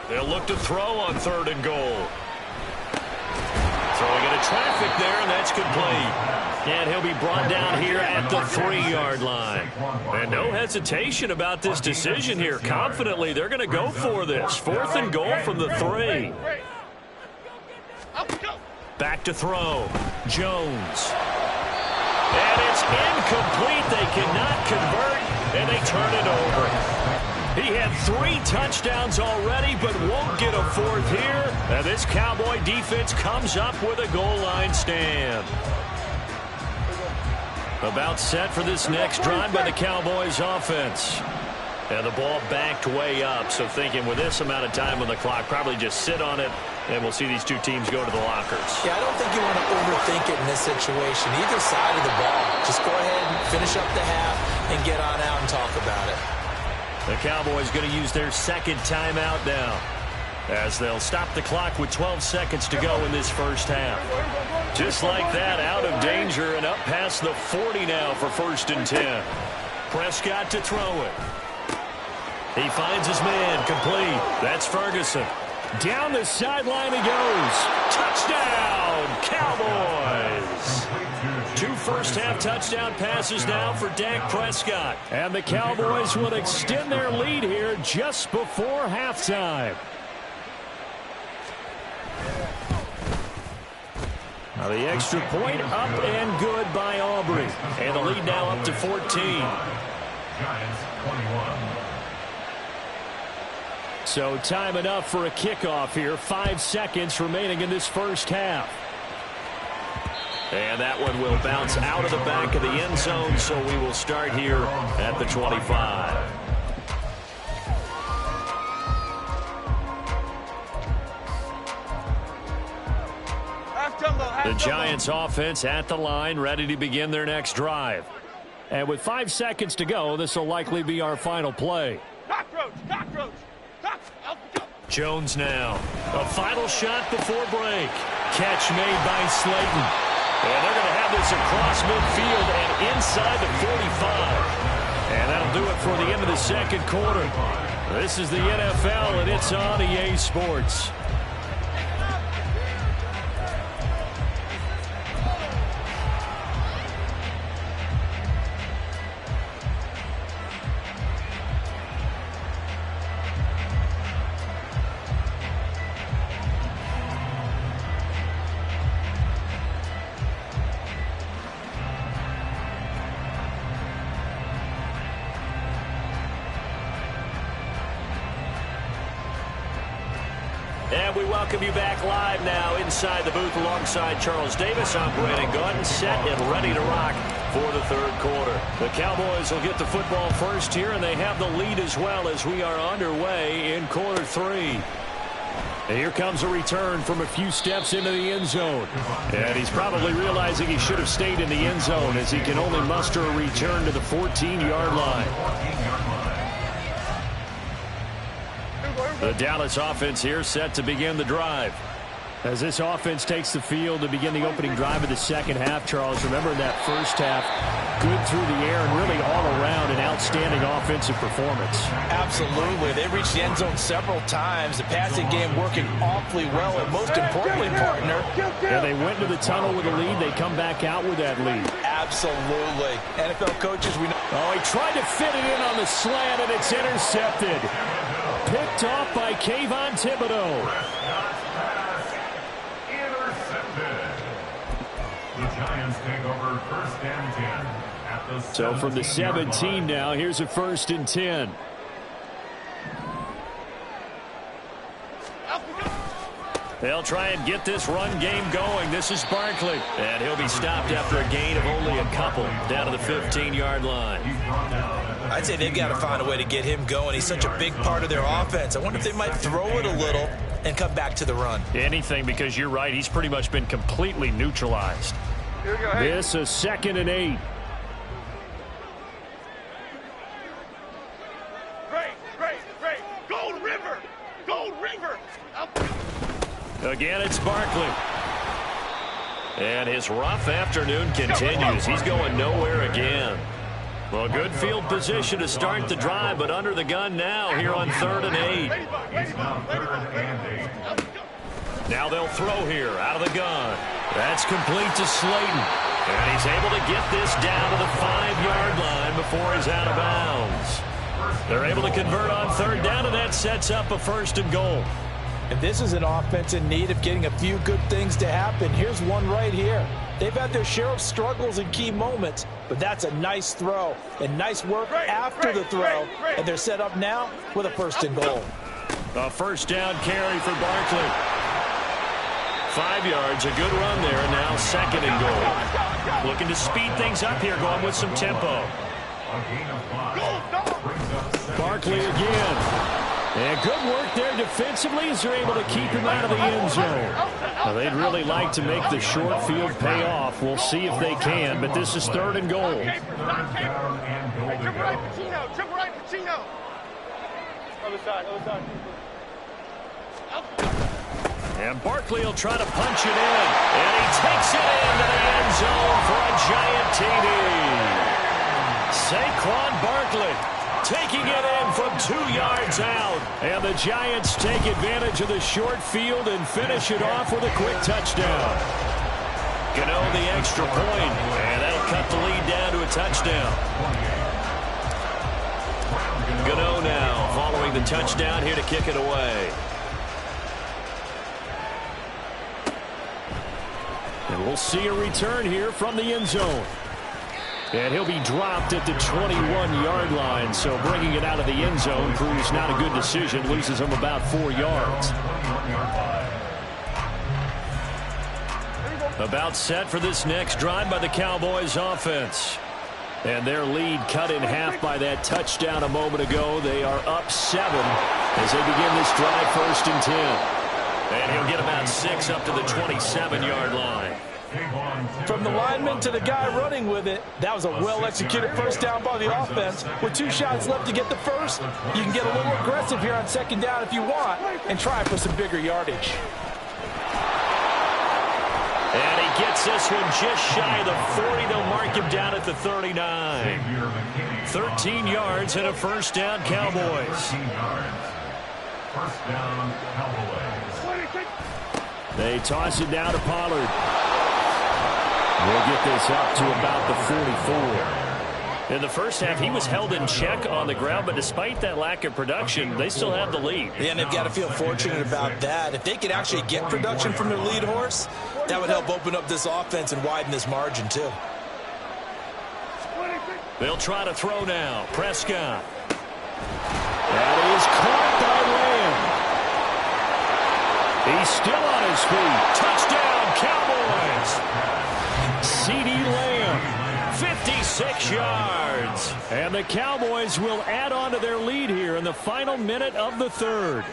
They'll look to throw on 3rd and goal. Throwing into traffic there, and that's complete. And he'll be brought down here at the 3-yard line. And no hesitation about this decision here. Confidently, they're going to go for this. 4th and goal from the 3. Back to throw. Jones. And it's incomplete. They cannot convert, and they turn it over. He had 3 touchdowns already, but won't get a 4th here. And this Cowboy defense comes up with a goal line stand. About set for this next drive by the Cowboys offense. And the ball backed way up, so thinking with this amount of time on the clock, probably just sit on it, and we'll see these 2 teams go to the lockers. Yeah, I don't think you want to overthink it in this situation. Either side of the ball. Just go ahead and finish up the half and get on out and talk about it. The Cowboys going to use their 2nd timeout now. as they'll stop the clock with 12 seconds to go in this first half. Just like that, out of danger and up past the 40 now for 1st and 10. Prescott to throw it. He finds his man, complete. That's Ferguson. Down the sideline he goes. Touchdown, Cowboys. 2 first-half touchdown passes now for Dak Prescott. And the Cowboys will extend their lead here just before halftime. Now the extra point up and good by Aubrey. And the lead now up to 14. Giants 21. So time enough for a kickoff here. 5 seconds remaining in this first half. And that one will bounce out of the back of the end zone, so we will start here at the 25. The Giants offense at the line, ready to begin their next drive. And with 5 seconds to go, this will likely be our final play. Cockroach, cockroach. Jones now. A final shot before break. Catch made by Slayton. And they're going to have this across midfield and inside the 45. And that'll do it for the end of the second quarter. This is the NFL, and it's on EA Sports. And we welcome you back live now inside the booth alongside Charles Davis. I'm Brandon Gaudin, set and ready to rock for the third quarter. The Cowboys will get the football first here, and they have the lead as well as we are underway in quarter 3. And here comes a return from a few steps into the end zone. And he's probably realizing he should have stayed in the end zone as he can only muster a return to the 14-yard line. The Dallas offense here set to begin the drive. As this offense takes the field to begin the opening drive of the second half, Charles, remember in that first half, good through the air and really all around an outstanding offensive performance. Absolutely. They reached the end zone several times. The passing game working awfully well, and most importantly, partner. Yeah, they went into the tunnel with a lead. They come back out with that lead. Absolutely. NFL coaches, we know. Oh, he tried to fit it in on the slant, and it's intercepted. Picked off by Kayvon Thibodeau. The Giants take over 1st and 10 at the So from the 17 now, here's a 1st and 10. They'll try and get this run game going. This is Barkley. And he'll be stopped after a gain of only a couple down to the 15-yard line. I'd say they've got to find a way to get him going. He's such a big part of their offense. I wonder if they might throw it a little and come back to the run. Anything, because you're right. He's pretty much been completely neutralized. Here we go. Hey. This is 2nd and 8. Great. Gold River. Again, it's Barkley. And his rough afternoon continues. He's going nowhere again. Well, good field position to start the drive, but under the gun now here on 3rd and 8. Now they'll throw here out of the gun. That's complete to Slayton. And he's able to get this down to the 5-yard line before he's out of bounds. They're able to convert on 3rd down, and that sets up a 1st and goal. And this is an offense in need of getting a few good things to happen. Here's one right here. They've had their share of struggles in key moments, but that's a nice throw and nice work after the throw. And they're set up now with a 1st and goal. A 1st down carry for Barkley. 5 yards, a good run there, and now 2nd and goal. Looking to speed things up here, going with some tempo. Barkley again. And good work there defensively as they're able to keep him out of the end zone. Now, they'd really like to make the short field pay off. We'll see if they can, but this is 3rd and goal. Triple right, Pacino. Other side. And Barkley will try to punch it in. And he takes it into the end zone for a giant TD. Saquon Barkley taking it in from 2 yards out. And the Giants take advantage of the short field and finish it off with a quick touchdown. Gano the extra point, and that'll cut the lead down to a touchdown. Gano now following the touchdown here to kick it away. And we'll see a return here from the end zone. And he'll be dropped at the 21-yard line, so bringing it out of the end zone proves not a good decision, loses him about 4 yards. About set for this next drive by the Cowboys offense. And their lead cut in half by that touchdown a moment ago. They are up 7 as they begin this drive 1st and 10. And he'll get about 6 up to the 27-yard line. From the lineman to the guy running with it, that was a well-executed first down by the offense. With 2 shots left to get the first, you can get a little aggressive here on 2nd down if you want and try for some bigger yardage. And he gets this one just shy of the 40. They'll mark him down at the 39. 13 yards and a first down, Cowboys. 13 yards. First down, Cowboys. They toss it down to Pollard. We'll get this up to about the 44. In the first half, he was held in check on the ground, but despite that lack of production, they still have the lead. Yeah, and they've got to feel fortunate about that. If they could actually get production from their lead horse, that would help open up this offense and widen this margin, too. They'll try to throw now. Prescott. That is caught by Lamb. He's still on his feet. Touchdown, Cowboys. CeeDee Lamb, 56 yards. And the Cowboys will add on to their lead here in the final minute of the 3rd.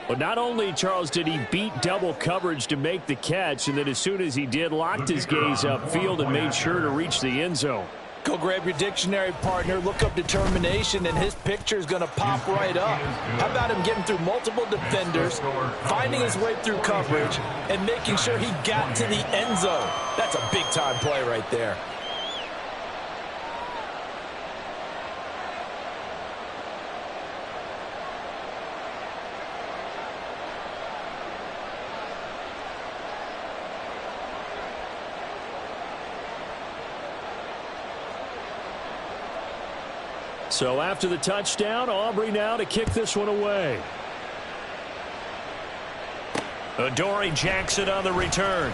But not only, Charles, did he beat double coverage to make the catch, and then as soon as he did, locked his gaze upfield and made sure to reach the end zone. Go grab your dictionary, partner, look up determination, and his picture is going to pop right up. How about him getting through multiple defenders, finding his way through coverage, and making sure he got to the end zone? That's a big-time play right there. So after the touchdown, Aubrey now to kick this one away. Adoree Jackson on the return.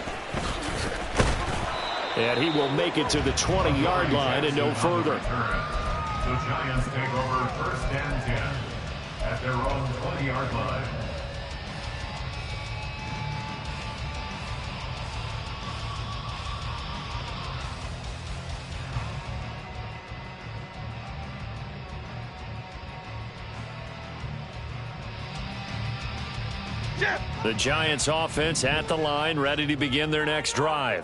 And he will make it to the 20-yard line and no further. The Giants take over 1st and 10 at their own 20-yard line. The Giants offense at the line, ready to begin their next drive.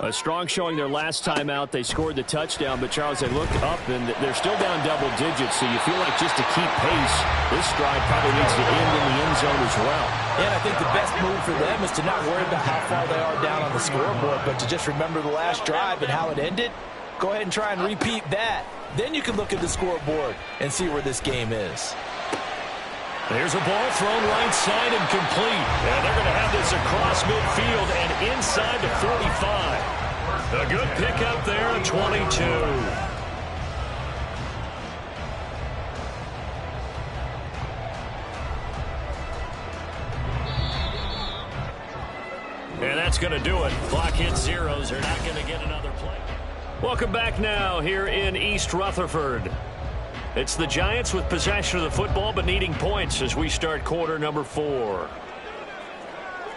A strong showing their last time out. They scored the touchdown, but Charles, they looked up and they're still down double digits, so you feel like just to keep pace, this drive probably needs to end in the end zone as well. And I think the best move for them is to not worry about how far they are down on the scoreboard, but to just remember the last drive and how it ended. Go ahead and try and repeat that. Then you can look at the scoreboard and see where this game is. There's a ball thrown right side and complete. And they're going to have this across midfield and inside the 45. A good pickup there at 22. And that's going to do it. Clock hits zeros. They're not going to get another play. Welcome back now here in East Rutherford. It's the Giants with possession of the football but needing points as we start quarter number 4.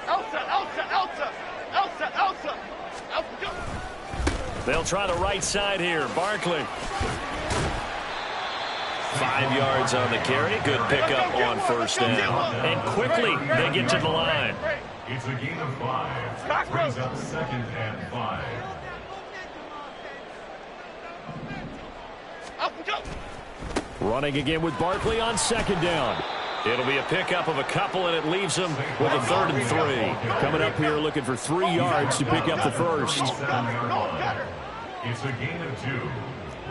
Elsa, go. They'll try the right side here. Barkley. 5 yards on the carry. Good pickup on first down. And quickly they get to the line. It's a gain of 5. Brings up 2nd and 5. Running again with Barkley on 2nd down. It'll be a pickup of a couple, and it leaves them with a 3rd and 3. Coming up here looking for 3 yards to pick up the first. It's a gain of 2.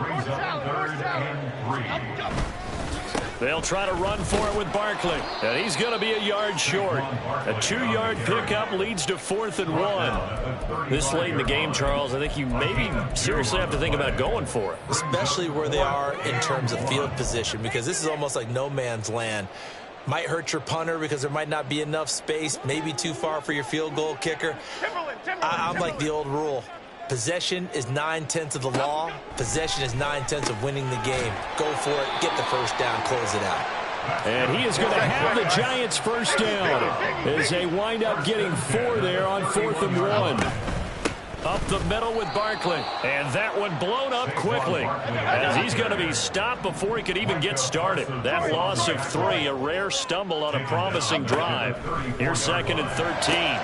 Brings up 3rd and 3. They'll try to run for it with Barkley, and he's going to be a yard short. A 2-yard pickup leads to 4th and 1. This late in the game, Charles, I think you maybe seriously have to think about going for it. Especially where they are in terms of field position, because this is almost like no man's land. Might hurt your punter because there might not be enough space, maybe too far for your field goal kicker. I'm like the old rule. Possession is 9/10 of the law. Possession is 9/10 of winning the game. Go for it. Get the first down. Close it out. And he is going to have the Giants first down as they wind up getting 4 there on 4th and 1. Up the middle with Barkley. And that one blown up quickly as he's going to be stopped before he could even get started. That loss of 3, a rare stumble on a promising drive. Here's 2nd and 13.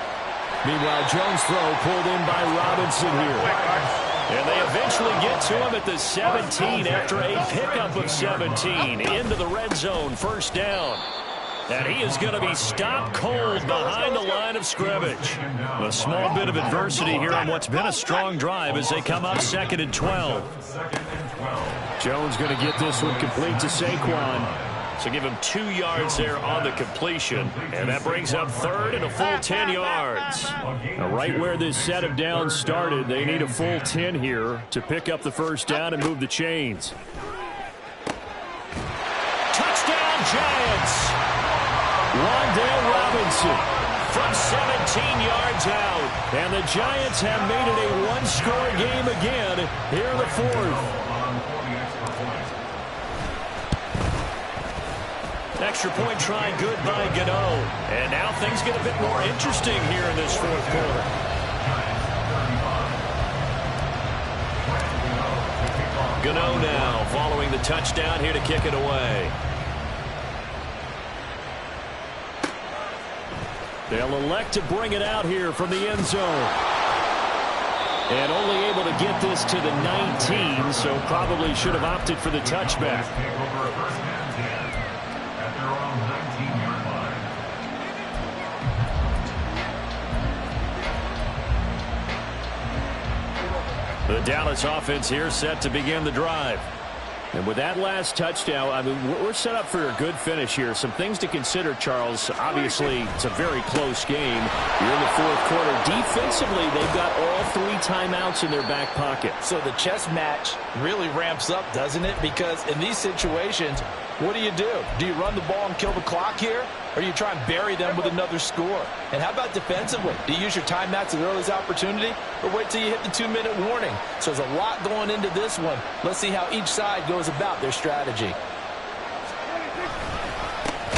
Meanwhile, Jones' throw pulled in by Robinson here. And they eventually get to him at the 17 after a pickup of 17 into the red zone, first down. And he is going to be stopped cold behind the line of scrimmage. A small bit of adversity here on what's been a strong drive as they come up 2nd and 12. Jones going to get this one complete to Saquon. So give him 2 yards there on the completion. And that brings up 3rd and a full 10 yards. Now right where this set of downs started, they need a full 10 here to pick up the first down and move the chains. Touchdown, Giants! Wan'Dale Robinson from 17 yards out. And the Giants have made it a 1-score game again here in the 4th. Extra point try good by Gano. And now things get a bit more interesting here in this 4th quarter. Gano now following the touchdown here to kick it away. They'll elect to bring it out here from the end zone. And only able to get this to the 19, so probably should have opted for the touchback. The Dallas offense here set to begin the drive. And with that last touchdown, I mean, we're set up for a good finish here. Some things to consider, Charles. Obviously, it's a very close game. You're in the 4th quarter. Defensively, they've got all 3 timeouts in their back pocket. So the chess match really ramps up, doesn't it? Because in these situations, what do? Do you run the ball and kill the clock here? Or do you try and bury them with another score? And how about defensively? Do you use your timeouts at the earliest opportunity? Or wait till you hit the 2-minute warning? So there's a lot going into this one. Let's see how each side goes about their strategy.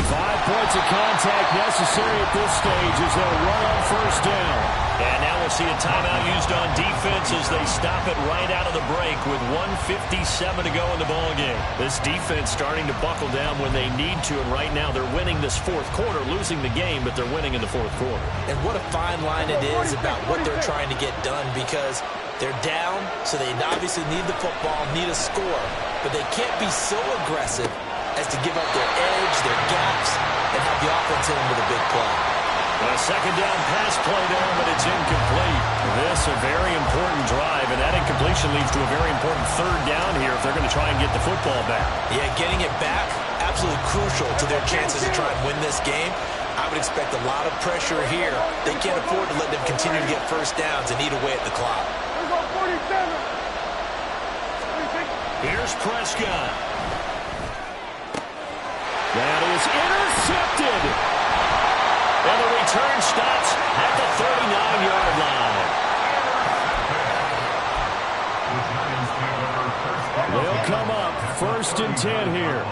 5 points of contact necessary at this stage as they'll run on first down. And now we'll see a timeout used on defense as they stop it right out of the break with 1:57 to go in the ballgame. This defense starting to buckle down when they need to, and right now they're winning this 4th quarter, losing the game, but they're winning in the 4th quarter. And what a fine line it is about what they're trying to get done, because they're down, so they obviously need the football, need a score, but they can't be so aggressive as to give up their edge, their gaps, and have the offense hit them with a big play. A 2nd down pass play there, but it's incomplete. This a very important drive, and that incompletion leads to a very important 3rd down here if they're going to try and get the football back. Yeah, getting it back, absolutely crucial to their chances to try and win this game. I would expect a lot of pressure here. They can't afford to let them continue to get first downs and eat away at the clock. Here's Prescott. That is intercepted. And the return stops at the 39-yard line. They'll come up 1st and 10 here.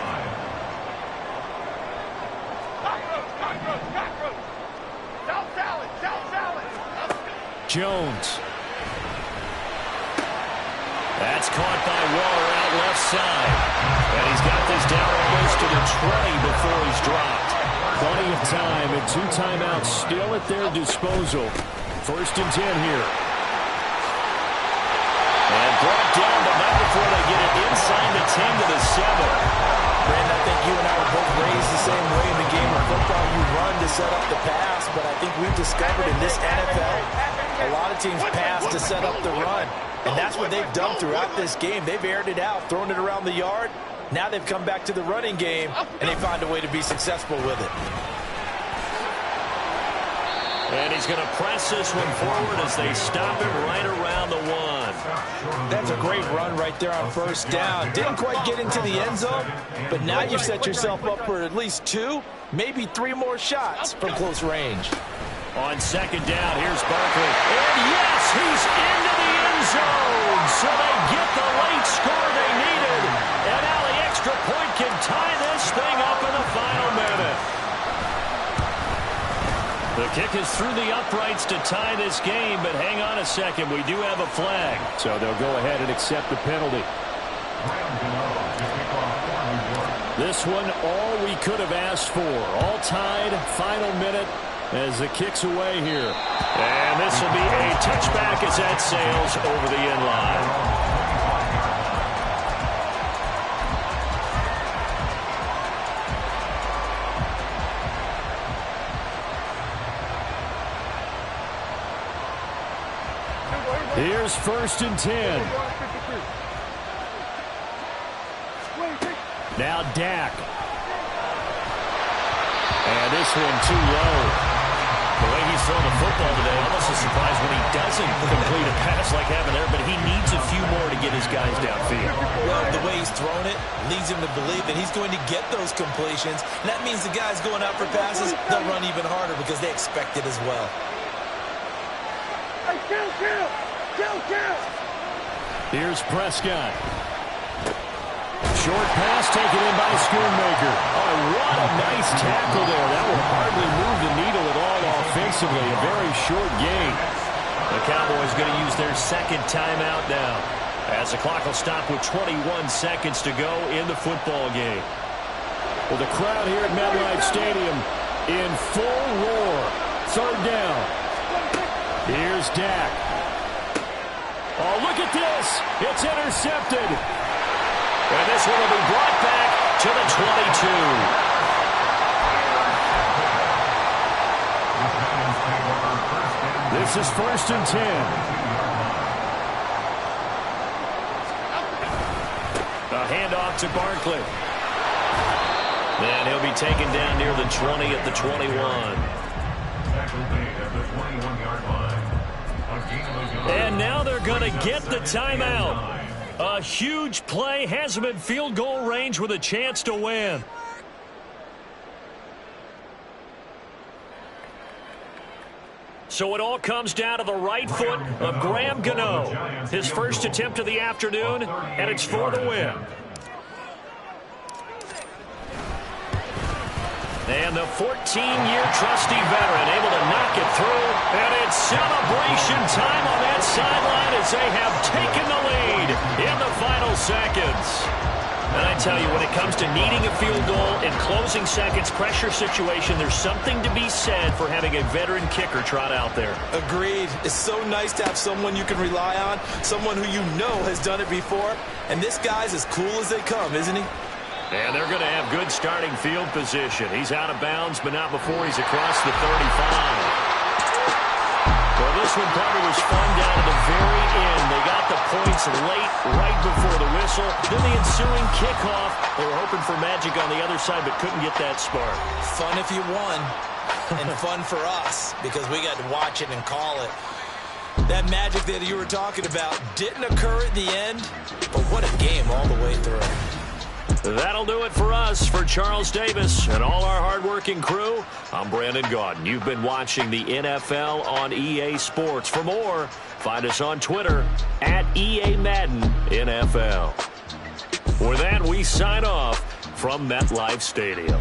Jones. That's caught by Waller out left side. And he's got this down almost to the 20 before he's dropped. Plenty of time and 2 timeouts still at their disposal. 1st and 10 here. And brought down, but not before they get it inside the 10 to the 7. Brandon, I think you and I were both raised the same way in the set up the pass, but I think we've discovered in this NFL, a lot of teams pass to set up the run. And that's what they've done throughout this game. They've aired it out, thrown it around the yard. Now they've come back to the running game, and they find a way to be successful with it. And he's going to press this one forward as they stop him right around the 1. That's a great run right there on first down. Didn't quite get into the end zone, but now you've set yourself up for at least 2, maybe 3 more shots from close range. On second down, here's Barkley. And yes, he's into the end zone. So they get the late score they needed. And now the extra point can tie this thing up in the final minute. The kick is through the uprights to tie this game, but hang on a second. We do have a flag. So they'll go ahead and accept the penalty. This one, all we could have asked for. All tied, final minute as the kick's away here. And this will be a touchback as that sails over the end line. Here's 1st and 10. Now Dak. And this one too low. The way he's throwing the football today, almost a surprise when he doesn't complete a pass like having there, but he needs a few more to get his guys downfield. Well, the way he's thrown it leads him to believe that he's going to get those completions. And that means the guys going out for passes, they'll run even harder because they expect it as well. Here's Prescott. Short pass taken in by Schoonmaker. Oh, what a nice tackle there. That will hardly move the needle at all offensively. A very short gain. The Cowboys going to use their second timeout now, as the clock will stop with 21 seconds to go in the football game. Well, the crowd here at MetLife Stadium in full roar. 3rd down. Here's Dak. Oh, look at this. It's intercepted. And this one will be brought back to the 22. This is 1st and 10. A handoff to Barkley. And he'll be taken down near the 20 at the 21. And now they're going to get the timeout. A huge play has him in field goal range with a chance to win. So it all comes down to the right foot of Graham Gano. His first attempt of the afternoon, and it's for the win. And the 14-year trusty veteran able to knock it through. And it's celebration time on that sideline as they have taken the lead in the final seconds. And I tell you, when it comes to needing a field goal in closing seconds, pressure situation, there's something to be said for having a veteran kicker trot out there. Agreed. It's so nice to have someone you can rely on, someone who you know has done it before. And this guy's as cool as they come, isn't he? And they're going to have good starting field position. He's out of bounds, but not before he's across the 35. Well, this one probably was fun down to the very end. They got the points late, right before the whistle. Then the ensuing kickoff. They were hoping for magic on the other side, but couldn't get that spark. Fun if you won, and fun for us, because we got to watch it and call it. That magic that you were talking about didn't occur at the end, but what a game all the way through. That'll do it for us. For Charles Davis and all our hardworking crew, I'm Brandon Gaudin. You've been watching the NFL on EA Sports. For more, find us on Twitter at EA Madden NFL. For that, we sign off from MetLife Stadium.